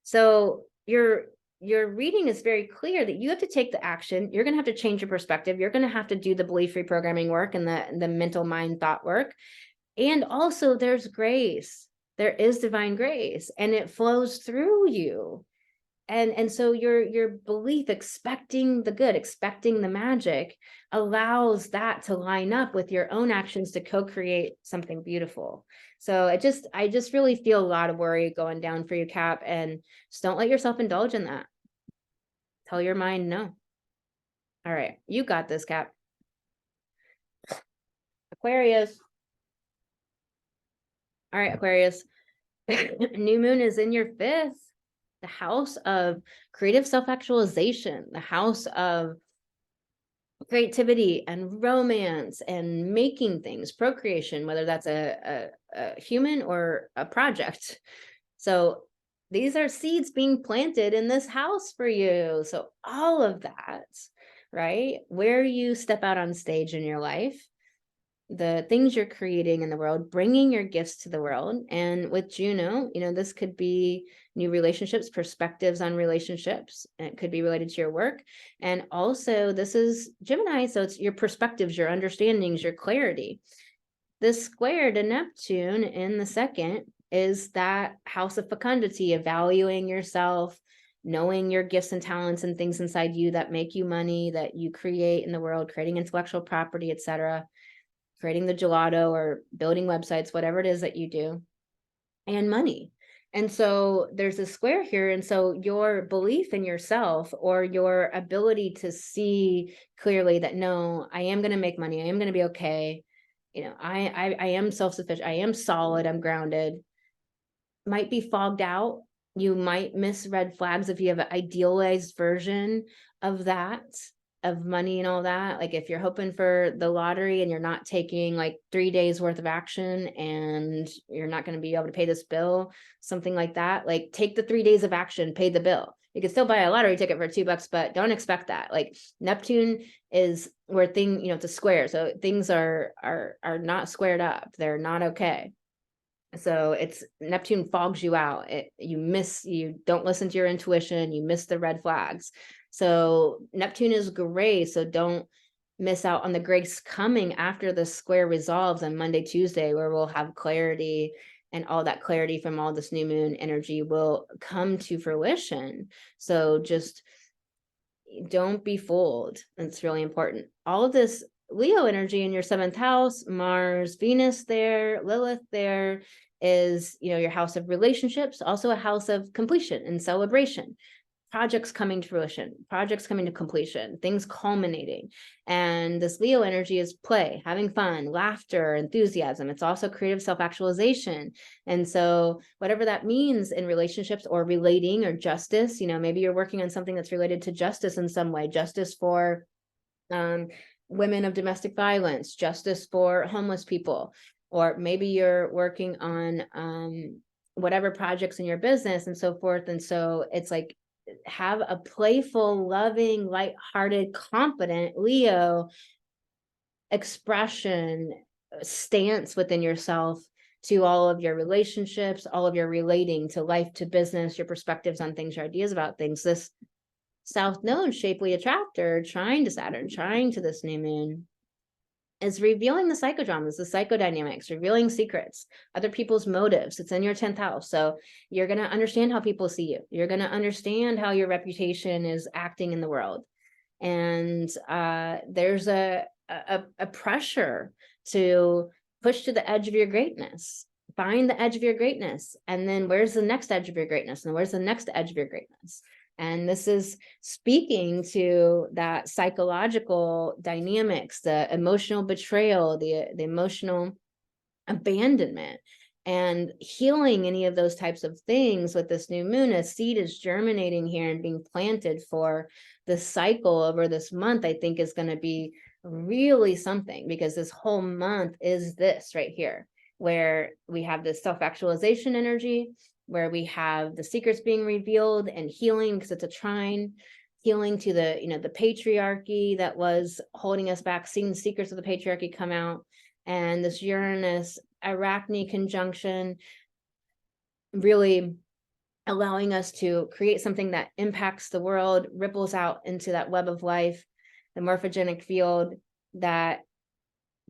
So your reading is very clear that you have to take the action. You're going to have to change your perspective. You're going to have to do the belief reprogramming work and the mental mind thought work. And also there's grace. There is divine grace, and it flows through you. And so your belief, expecting the good, expecting the magic, allows that to line up with your own actions to co-create something beautiful. So I just really feel a lot of worry going down for you, Cap, and just don't let yourself indulge in that. Tell your mind no. All right, you got this, Cap. Aquarius. All right, Aquarius. New moon is in your 5th. The house of creative self-actualization, the house of creativity and romance and making things, procreation, whether that's a human or a project. So these are seeds being planted in this house for you. So all of that, right? Where you step out on stage in your life, the things you're creating in the world, bringing your gifts to the world. And with Juno, you know, this could be new relationships, perspectives on relationships. And it could be related to your work. And also this is Gemini. So it's your perspectives, your understandings, your clarity. This square to Neptune in the 2nd is that house of fecundity, of valuing yourself, knowing your gifts and talents and things inside you that make you money, that you create in the world, creating intellectual property, etc., creating the gelato or building websites, whatever it is that you do, and money. And so there's a square here. And so your belief in yourself, or your ability to see clearly that, no, I am going to make money. I am going to be okay. You know, I am self-sufficient. I am solid. I'm grounded. Might be fogged out. You might miss red flags if you have an idealized version of that, of money and all that. Like if you're hoping for the lottery and you're not taking like 3 days worth of action and you're not going to be able to pay this bill, something like that, like take the 3 days of action, pay the bill. You can still buy a lottery ticket for $2, but don't expect that. Like Neptune is where it's a square. So things are not squared up. They're not okay. So it's Neptune fogs you out. You don't listen to your intuition, you miss the red flags. So Neptune is gray, so don't miss out on the grace coming after the square resolves on Monday, Tuesday, where we'll have clarity, and all that clarity from all this new moon energy will come to fruition. So just don't be fooled. It's really important. All of this Leo energy in your 7th house, Mars, Venus there, Lilith there, is, your house of relationships, also a house of completion and celebration. Projects coming to fruition, projects coming to completion, things culminating. And this Leo energy is play, having fun, laughter, enthusiasm. It's also creative self-actualization. And so whatever that means in relationships or relating or justice, maybe you're working on something that's related to justice in some way, justice for women of domestic violence, justice for homeless people, or maybe you're working on whatever projects in your business and so forth. And so it's like, have a playful, loving, lighthearted, confident Leo expression, stance within yourself to all of your relationships, all of your relating to life, to business, your perspectives on things, your ideas about things. This South Node, shapely attractor, trying to Saturn, trying to this new moon, is revealing the psychodramas, the psychodynamics, revealing secrets, other people's motives. It's in your 10th house. So you're going to understand how people see you. You're going to understand how your reputation is acting in the world. And there's a pressure to push to the edge of your greatness. Find the edge of your greatness. And then where's the next edge of your greatness? And where's the next edge of your greatness? And this is speaking to that psychological dynamics, the emotional betrayal, the emotional abandonment, and healing any of those types of things with this new moon. A seed is germinating here and being planted for the cycle over this month, I think is going to be really something, because this whole month is this right here, where we have this self-actualization energy, where we have the secrets being revealed and healing, because it's a trine, healing to the, the patriarchy that was holding us back, seeing the secrets of the patriarchy come out. And this Uranus Arachne conjunction really allowing us to create something that impacts the world, ripples out into that web of life, the morphogenic field, that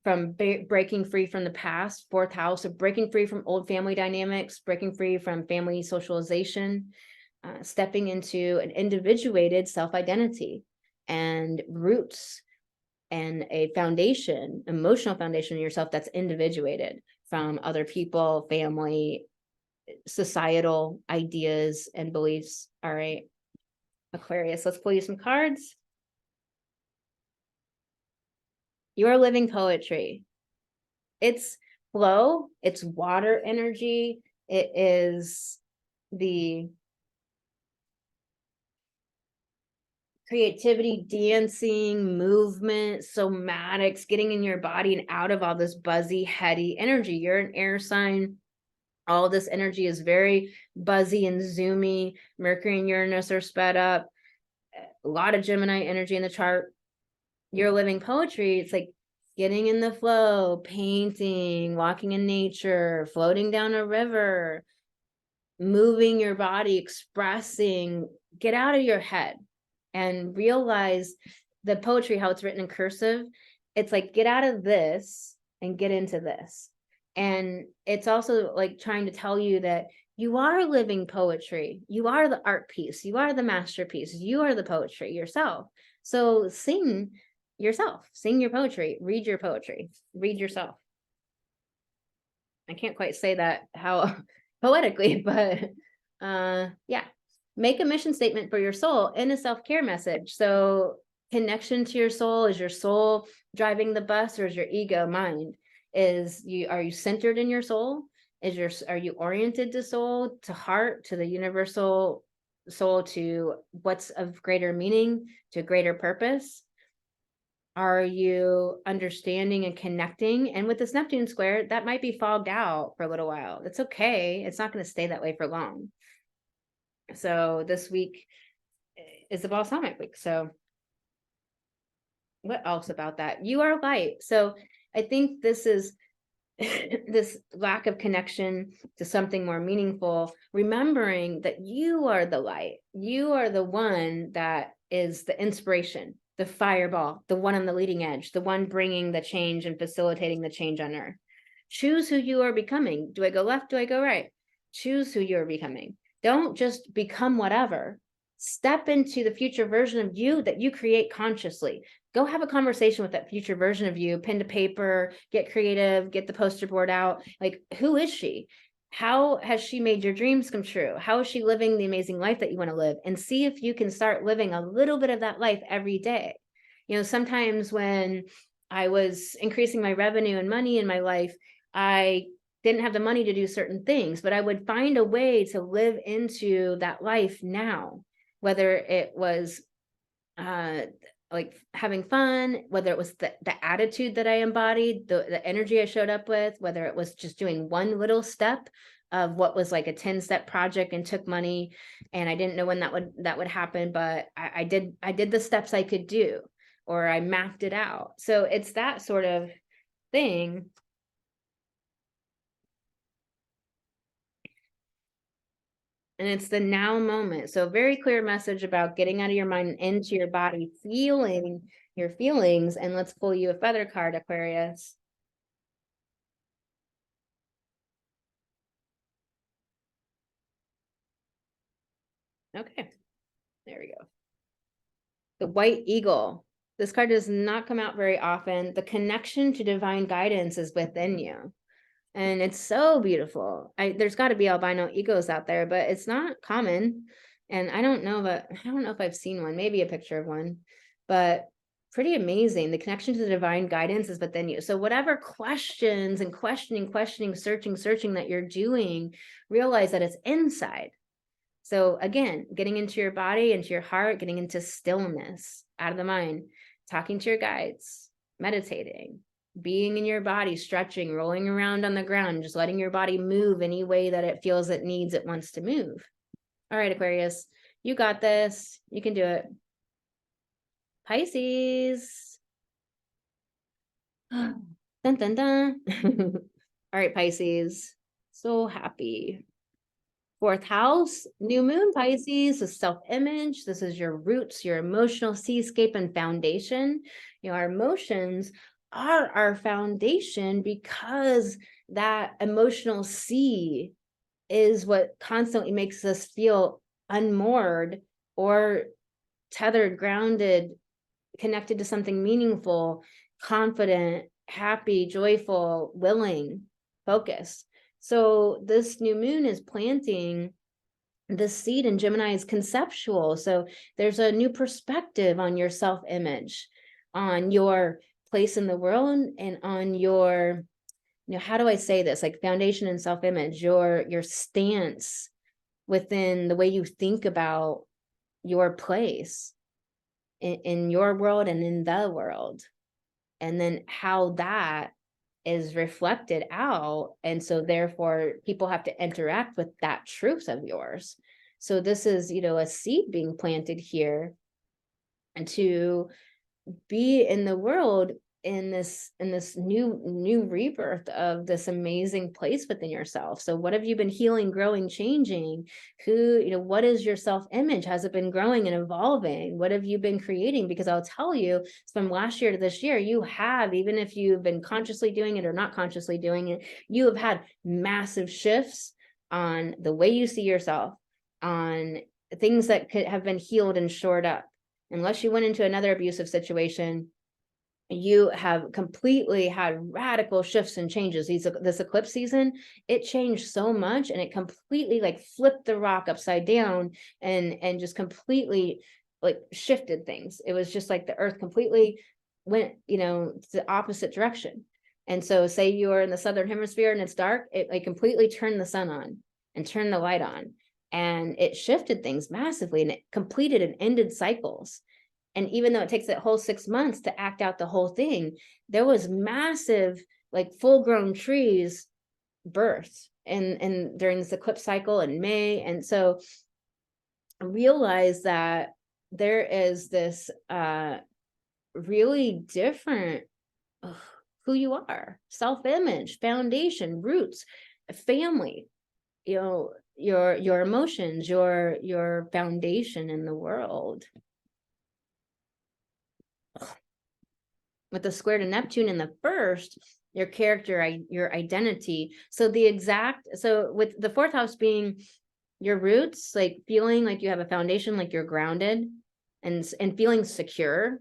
from breaking free from the past, 4th house, of breaking free from old family dynamics, breaking free from family socialization, stepping into an individuated self-identity and roots, and a foundation, emotional foundation in yourself that's individuated from other people, family, societal ideas and beliefs. All right, Aquarius, let's pull you some cards. You are living poetry. It's flow, it's water energy, it is the creativity, dancing, movement, somatics, getting in your body and out of all this buzzy, heady energy. You're an air sign. All this energy is very buzzy and zoomy. Mercury and Uranus are sped up. A lot of Gemini energy in the chart. You're living poetry. It's like getting in the flow, painting, walking in nature, floating down a river, moving your body, expressing. Get out of your head and realize the poetry, how it's written in cursive. It's like, get out of this and get into this. And it's also like trying to tell you that you are living poetry. You are the art piece. You are the masterpiece. You are the poetry yourself. So sing yourself, sing your poetry, read your poetry, read yourself. I can't quite say that how poetically, but yeah. Make a mission statement for your soul in a self-care message. So connection to your soul, is your soul driving the bus, or is your ego mind? Are you centered in your soul? Are you oriented to soul, to heart, to the universal soul, to what's of greater meaning, to greater purpose? Are you understanding and connecting? And with this Neptune square, that might be fogged out for a little while. It's okay. It's not going to stay that way for long. So this week is the balsamic week. So what else about that? You are light. So I think this is this lack of connection to something more meaningful, remembering that you are the light. You are the one that is the inspiration, the fireball, the one on the leading edge, the one bringing the change and facilitating the change on earth. Choose who you are becoming. Do I go left? Do I go right? Choose who you're becoming. Don't just become whatever. Step into the future version of you that you create consciously. Go have a conversation with that future version of you, pen to paper, get creative, get the poster board out. Like, who is she? How has she made your dreams come true? How is she living the amazing life that you want to live? And see if you can start living a little bit of that life every day. You know, sometimes when I was increasing my revenue and money in my life, I didn't have the money to do certain things, but I would find a way to live into that life now, whether it was like having fun, whether it was the attitude that I embodied, the energy I showed up with, whether it was just doing one little step of what was like a 10-step project and took money, and I didn't know when that would happen, but I did the steps I could do, or I mapped it out. So it's that sort of thing. And it's the now moment. So very clear message about getting out of your mind and into your body, feeling your feelings. And let's pull you a feather card, Aquarius. Okay, there we go. The white eagle. This card does not come out very often. The connection to divine guidance is within you. And it's so beautiful. There's got to be albino eagles out there, but it's not common. And I don't know if I've seen one, maybe a picture of one, but pretty amazing. The connection to the divine guidance is within you. So whatever questions and questioning, searching that you're doing, realize that it's inside. So again, getting into your body, into your heart, getting into stillness, out of the mind, talking to your guides, meditating, being in your body, stretching, rolling around on the ground, just letting your body move any way that it feels it needs, it wants to move. All right, Aquarius, you got this. You can do it. Pisces. Dun, dun, dun. All right, Pisces. So happy. Fourth house, new moon, Pisces, is self-image. This is your roots, your emotional seascape and foundation. You know, our emotions are our foundation because that emotional sea is what constantly makes us feel unmoored or tethered, grounded, connected to something meaningful, confident, happy, joyful, willing, focused. So this new moon is planting the seed in Gemini is conceptual. So there's a new perspective on your self-image, on your place in the world, and on your, you know, how do I say this? Like foundation and self-image, your stance within the way you think about your place in your world and in the world. And then how that is reflected out. And so therefore people have to interact with that truth of yours. So this is, you know, a seed being planted here and to be in the world in this new rebirth of this amazing place within yourself. So what have you been healing, growing, changing? Who, you know, what is your self-image? Has it been growing and evolving? What have you been creating? Because I'll tell you, from last year to this year, you have, even if you've been consciously doing it or not consciously doing it, you have had massive shifts on the way you see yourself, on things that could have been healed and shored up. Unless you went into another abusive situation, you have completely had radical shifts and changes. This eclipse season, it changed so much, and it completely like flipped the rock upside down and just completely like shifted things. It was just like the earth completely went, you know, the opposite direction. And so say you're in the southern hemisphere and it's dark, it like completely turned the sun on and turned the light on, and it shifted things massively, and it completed and ended cycles. And even though it takes that whole 6 months to act out the whole thing, there was massive, like full-grown trees birthed and during this eclipse cycle in May. And so I realized that there is this really different who you are, self-image, foundation, roots, family, you know, your emotions, your foundation in the world. With the square to Neptune in the first, your character, your identity. So with the fourth house being your roots, like feeling like you have a foundation, like you're grounded and feeling secure,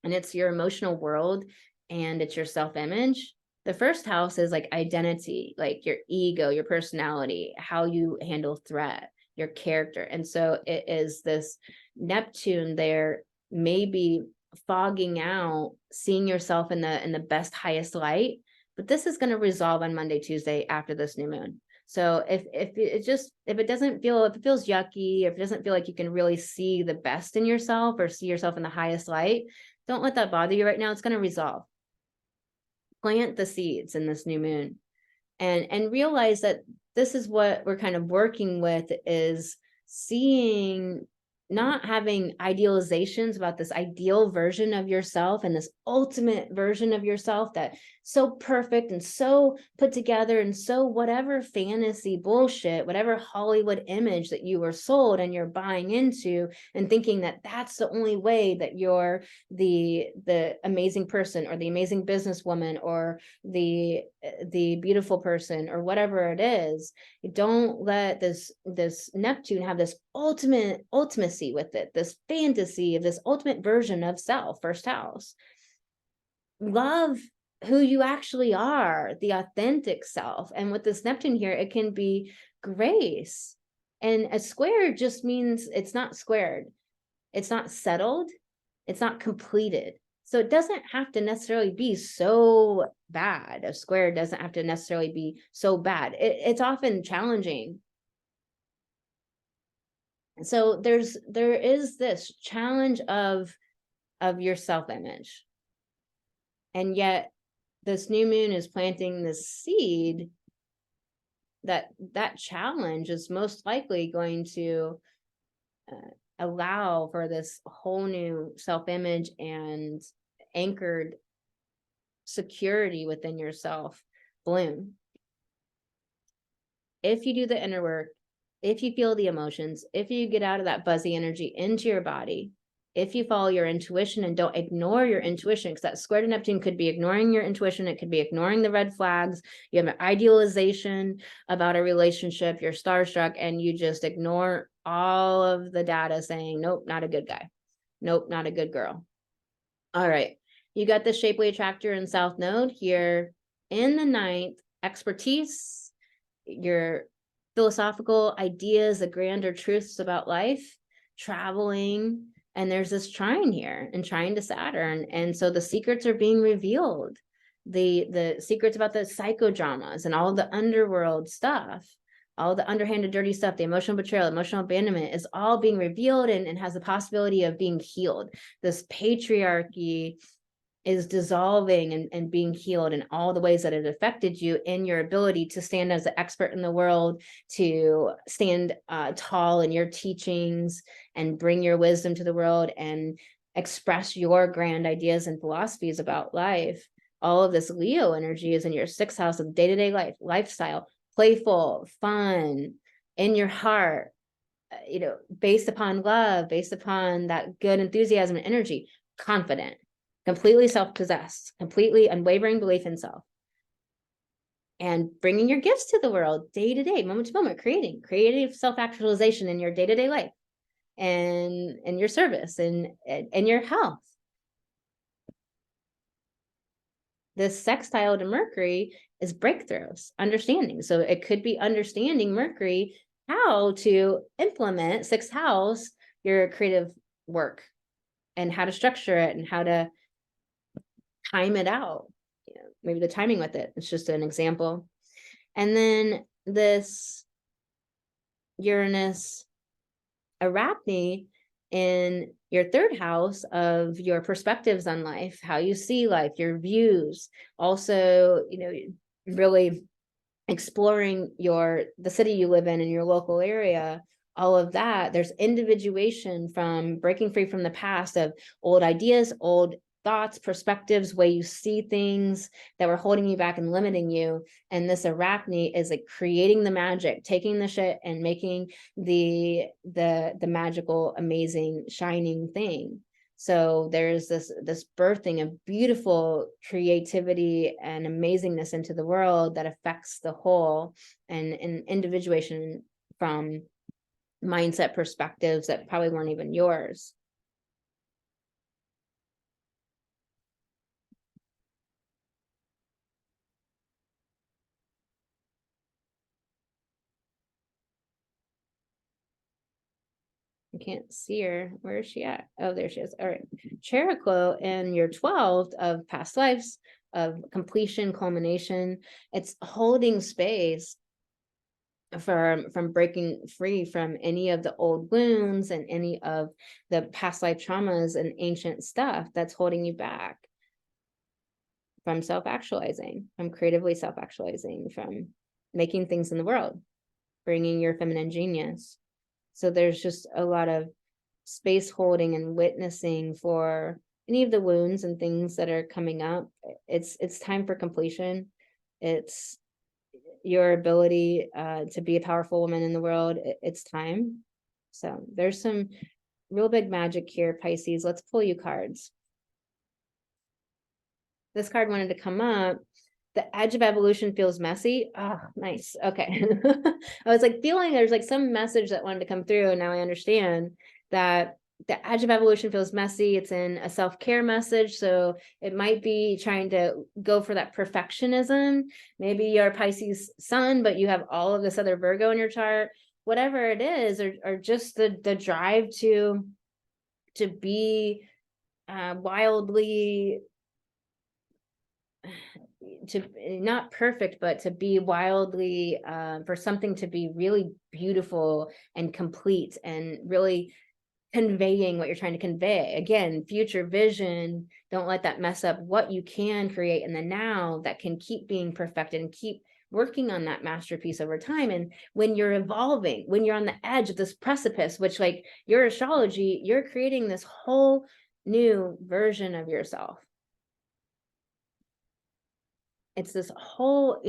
and it's your emotional world and it's your self-image. The first house is like identity, like your ego, your personality, how you handle threat, your character. And so it is this Neptune there, maybe fogging out, seeing yourself in the best, highest light. But this is going to resolve on Monday, Tuesday after this new moon. So if it feels yucky, if it doesn't feel like you can really see the best in yourself or see yourself in the highest light, don't let that bother you right now. It's going to resolve. Plant the seeds in this new moon and realize that this is what we're kind of working with, is seeing, not having idealizations about this ideal version of yourself and this ultimate version of yourself that's so perfect and so put together and so whatever fantasy bullshit, whatever Hollywood image that you were sold and you're buying into and thinking that that's the only way that you're the amazing person or the amazing businesswoman or the beautiful person or whatever it is. Don't let this Neptune have this ultimacy with it, this fantasy of this ultimate version of self, first house. Love who you actually are, the authentic self. And with this Neptune here, it can be grace. And a square just means it's not squared, it's not settled, it's not completed. So it doesn't have to necessarily be so bad. A square doesn't have to necessarily be so bad. It's often challenging. So there is this challenge of your self-image. And yet this new moon is planting this seed that challenge is most likely going to allow for this whole new self-image and anchored security within yourself bloom. If you do the inner work, if you feel the emotions, if you get out of that buzzy energy into your body, if you follow your intuition and don't ignore your intuition, because that square to Neptune could be ignoring your intuition. It could be ignoring the red flags. You have an idealization about a relationship. You're starstruck and you just ignore all of the data saying, nope, not a good guy. Nope, not a good girl. All right. You got the Shapely Attractor in South Node here in the ninth. Expertise, your philosophical ideas, the grander truths about life, traveling. And there's this trine here and trine to Saturn. And so the secrets are being revealed. The secrets about the psychodramas and all the underworld stuff, all the underhanded, dirty stuff, the emotional betrayal, emotional abandonment is all being revealed and has the possibility of being healed. This patriarchy is dissolving and being healed in all the ways that it affected you in your ability to stand as an expert in the world, to stand tall in your teachings and bring your wisdom to the world and express your grand ideas and philosophies about life. All of this Leo energy is in your sixth house of day-to-day life, lifestyle, playful, fun, in your heart, based upon love, based upon that good enthusiasm and energy, confident, completely self-possessed, completely unwavering belief in self, and bringing your gifts to the world day to day, moment to moment, creating creative self-actualization in your day-to-day life and your service and your health. This sextile to Mercury is breakthroughs, understanding. So it could be understanding Mercury, how to implement sixth house, your creative work, and how to structure it and how to time it out. Maybe the timing with it. It's just an example. And then this Uranus Arachne in your third house of your perspectives on life, how you see life, your views. Also, really exploring the city you live in your local area, all of that. There's individuation from breaking free from the past of old ideas, old thoughts, perspectives, way you see things that were holding you back and limiting you. And this Arachne is like creating the magic, taking the shit and making the magical, amazing, shining thing. So there's this birthing of beautiful creativity and amazingness into the world that affects the whole, and individuation from mindset perspectives that probably weren't even yours. I can't see her. Where is she at? Oh, there she is. All right. Cheroklo in your 12th of past lives, of completion, culmination. It's holding space from breaking free from any of the old wounds and any of the past life traumas and ancient stuff that's holding you back from self-actualizing, from creatively self-actualizing, from making things in the world, bringing your feminine genius. So there's just a lot of space holding and witnessing for any of the wounds and things that are coming up. It's time for completion. It's your ability to be a powerful woman in the world. It's time. So there's some real big magic here, Pisces. Let's pull you cards. This card wanted to come up. The edge of evolution feels messy. Oh, nice. Okay. I was like feeling there's like some message that wanted to come through. And now I understand that the edge of evolution feels messy. It's in a self-care message. So it might be trying to go for that perfectionism. Maybe you're a Pisces sun, but you have all of this other Virgo in your chart. Whatever it is, or just the drive to be wildly, to not perfect, but to be wildly, for something to be really beautiful and complete and really conveying what you're trying to convey. Again, future vision. Don't let that mess up what you can create in the now that can keep being perfected and keep working on that masterpiece over time. And when you're evolving, when you're on the edge of this precipice, which like your astrology, you're creating this whole new version of yourself. It's this whole,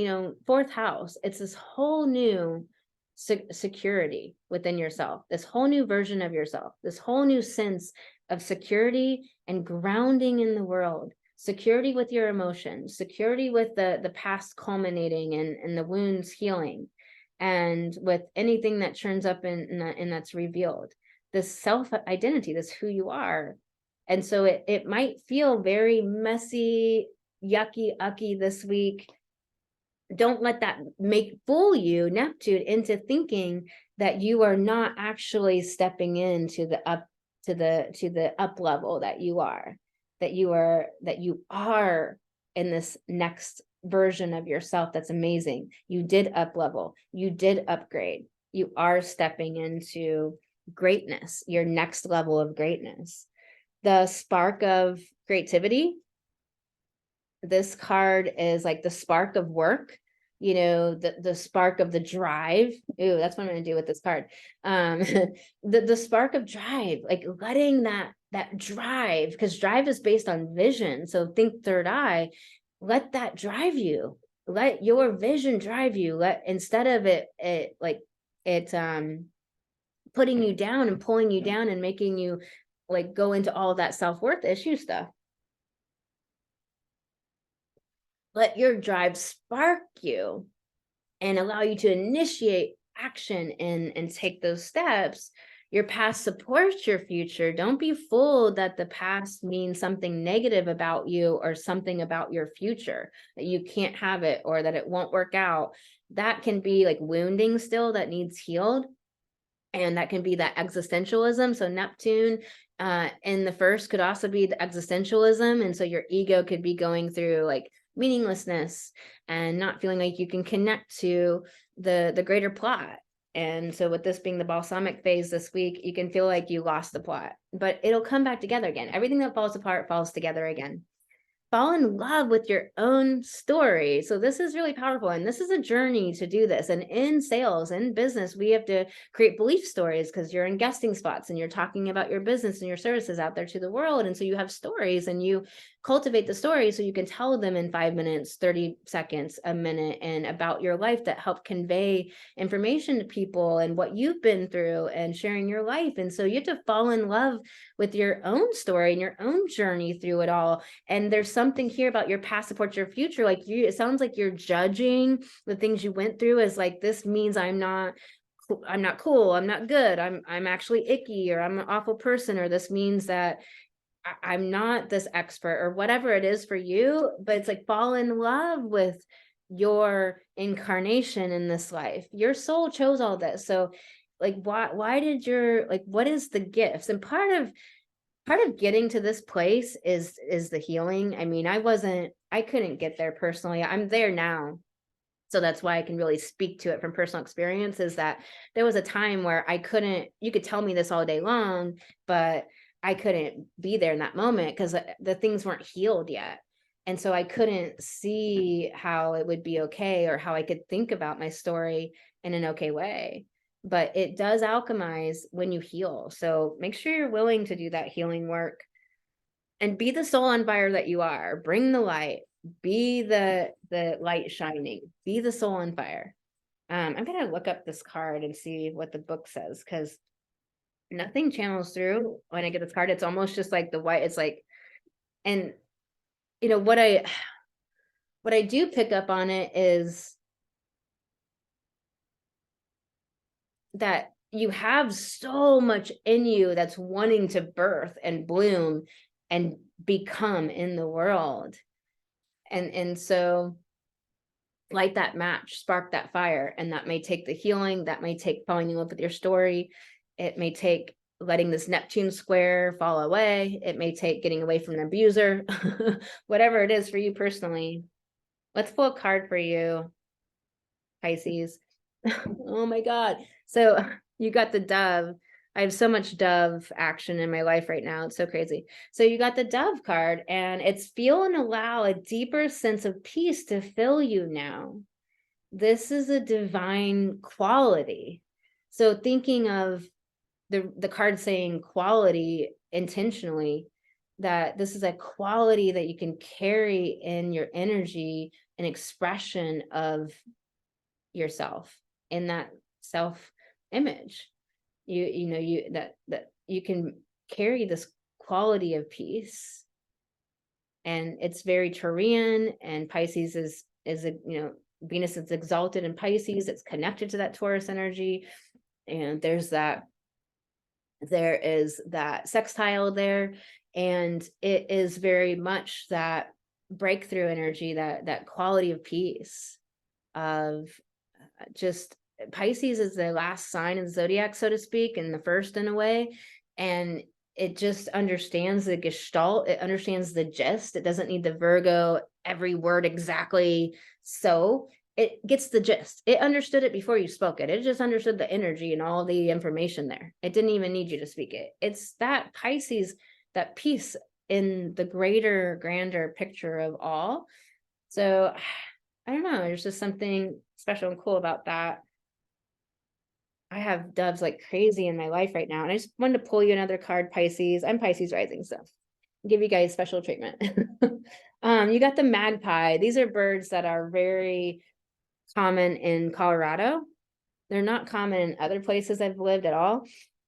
fourth house. It's this whole new security within yourself, this whole new version of yourself, this whole new sense of security and grounding in the world, security with your emotions, security with the past culminating and the wounds healing, and with anything that turns up and that's revealed, this self-identity, this who you are. And so it might feel very messy, yucky, ucky this week. Don't let that fool you, Neptune, into thinking that you are not actually stepping into the up level that you are in this next version of yourself. That's amazing. You did up level, you did upgrade, you are stepping into greatness, your next level of greatness. The spark of creativity. This card is like the spark of work, the spark of the drive. Ooh, that's what I'm going to do with this card. The spark of drive, like letting that drive, because drive is based on vision. So think third eye, let that drive you. Let your vision drive you. Instead of it putting you down and pulling you down and making you like go into all that self-worth issue stuff. Let your drive spark you and allow you to initiate action and take those steps. Your past supports your future. Don't be fooled that the past means something negative about you or something about your future, that you can't have it or that it won't work out. That can be like wounding still that needs healed. And that can be that existentialism. So Neptune in the first could also be the existentialism. And so your ego could be going through like meaninglessness and not feeling like you can connect to the greater plot. And so with this being the balsamic phase this week, you can feel like you lost the plot, but it'll come back together again. Everything that falls apart falls together again. fall in love with your own story. So this is really powerful. And this is a journey to do this. And in sales and business, we have to create belief stories because you're in guesting spots and you're talking about your business and your services out there to the world. And so you have stories and you cultivate the stories so you can tell them in 5 minutes, 30 seconds, a minute, and about your life that help convey information to people and what you've been through and sharing your life. And so you have to fall in love with your own story and your own journey through it all. And there's something here about your past supports your future. Like it sounds like you're judging the things you went through as like, this means I'm not cool, I'm not good, I'm actually icky, or I'm an awful person, or this means that I'm not this expert, or whatever it is for you. But it's like, fall in love with your incarnation in this life. Your soul chose all this. So like, why did your, like, what is the gifts? And part of getting to this place is the healing. I mean, I couldn't get there personally. I'm there now. So that's why I can really speak to it from personal experience, is that there was a time where you could tell me this all day long, but I couldn't be there in that moment because the things weren't healed yet. And so I couldn't see how it would be okay, or how I could think about my story in an okay way. But it does alchemize when you heal. So make sure you're willing to do that healing work and be the soul on fire that you are. Bring the light, be the light shining, be the soul on fire. I'm going to look up this card and see what the book says, because nothing channels through when I get this card. It's almost just like the white. It's like, and you know, what I do pick up on it is that you have so much in you that's wanting to birth and bloom and become in the world. And so light that match, spark that fire. And that may take the healing, that may take falling in love with your story. It may take letting this Neptune square fall away. It may take getting away from an abuser, whatever it is for you personally. Let's pull a card for you, Pisces. Oh my God. So you got the Dove. I have so much Dove action in my life right now. It's so crazy. So you got the Dove card, and it's feel and allow a deeper sense of peace to fill you now. This is a divine quality. So thinking of the card saying quality intentionally, that this is a quality that you can carry in your energy, an expression of yourself in that self image. That you can carry this quality of peace. And it's very Taurian, and Pisces is a, Venus is exalted in Pisces. It's connected to that Taurus energy. And there is that sextile there. And it is very much that breakthrough energy, that quality of peace, of just, Pisces is the last sign of the zodiac, so to speak, and the first in a way. And it just understands the gestalt. It understands the gist. It doesn't need the Virgo, every word exactly. So it gets the gist. It understood it before you spoke it. It just understood the energy and all the information there. It didn't even need you to speak it. It's that Pisces, that peace in the greater, grander picture of all. So I don't know. There's just something special and cool about that. I have doves like crazy in my life right now. And I just wanted to pull you another card, Pisces. I'm Pisces rising, so give you guys special treatment. You got the magpie. These are birds that are very common in Colorado. They're not common in other places I've lived at all.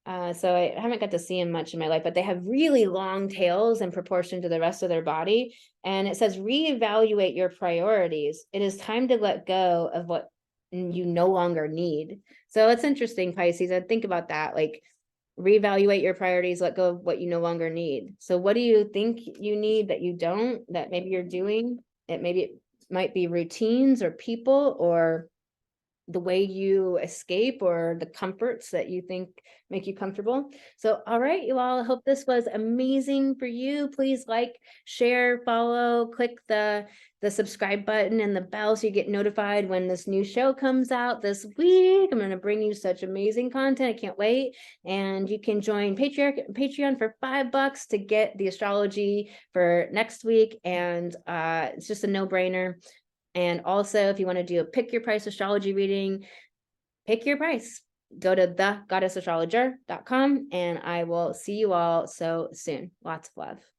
So I haven't got to see them much in my life, but they have really long tails in proportion to the rest of their body. And it says, reevaluate your priorities. It is time to let go of what you no longer need. So it's interesting, Pisces. I think about that, like reevaluate your priorities, let go of what you no longer need. So what do you think you need that you don't, that maybe you're doing? It might be routines or people, or the way you escape or the comforts that you think make you comfortable. So, all right, you all, I hope this was amazing for you. Please like, share, follow, click the subscribe button and the bell so you get notified when this new show comes out this week. I'm going to bring you such amazing content. I can't wait. And you can join Patreon for $5 to get the astrology for next week. And it's just a no-brainer. And also, if you want to do a pick your price astrology reading, pick your price. Go to thegoddessastrologer.com, and I will see you all so soon. Lots of love.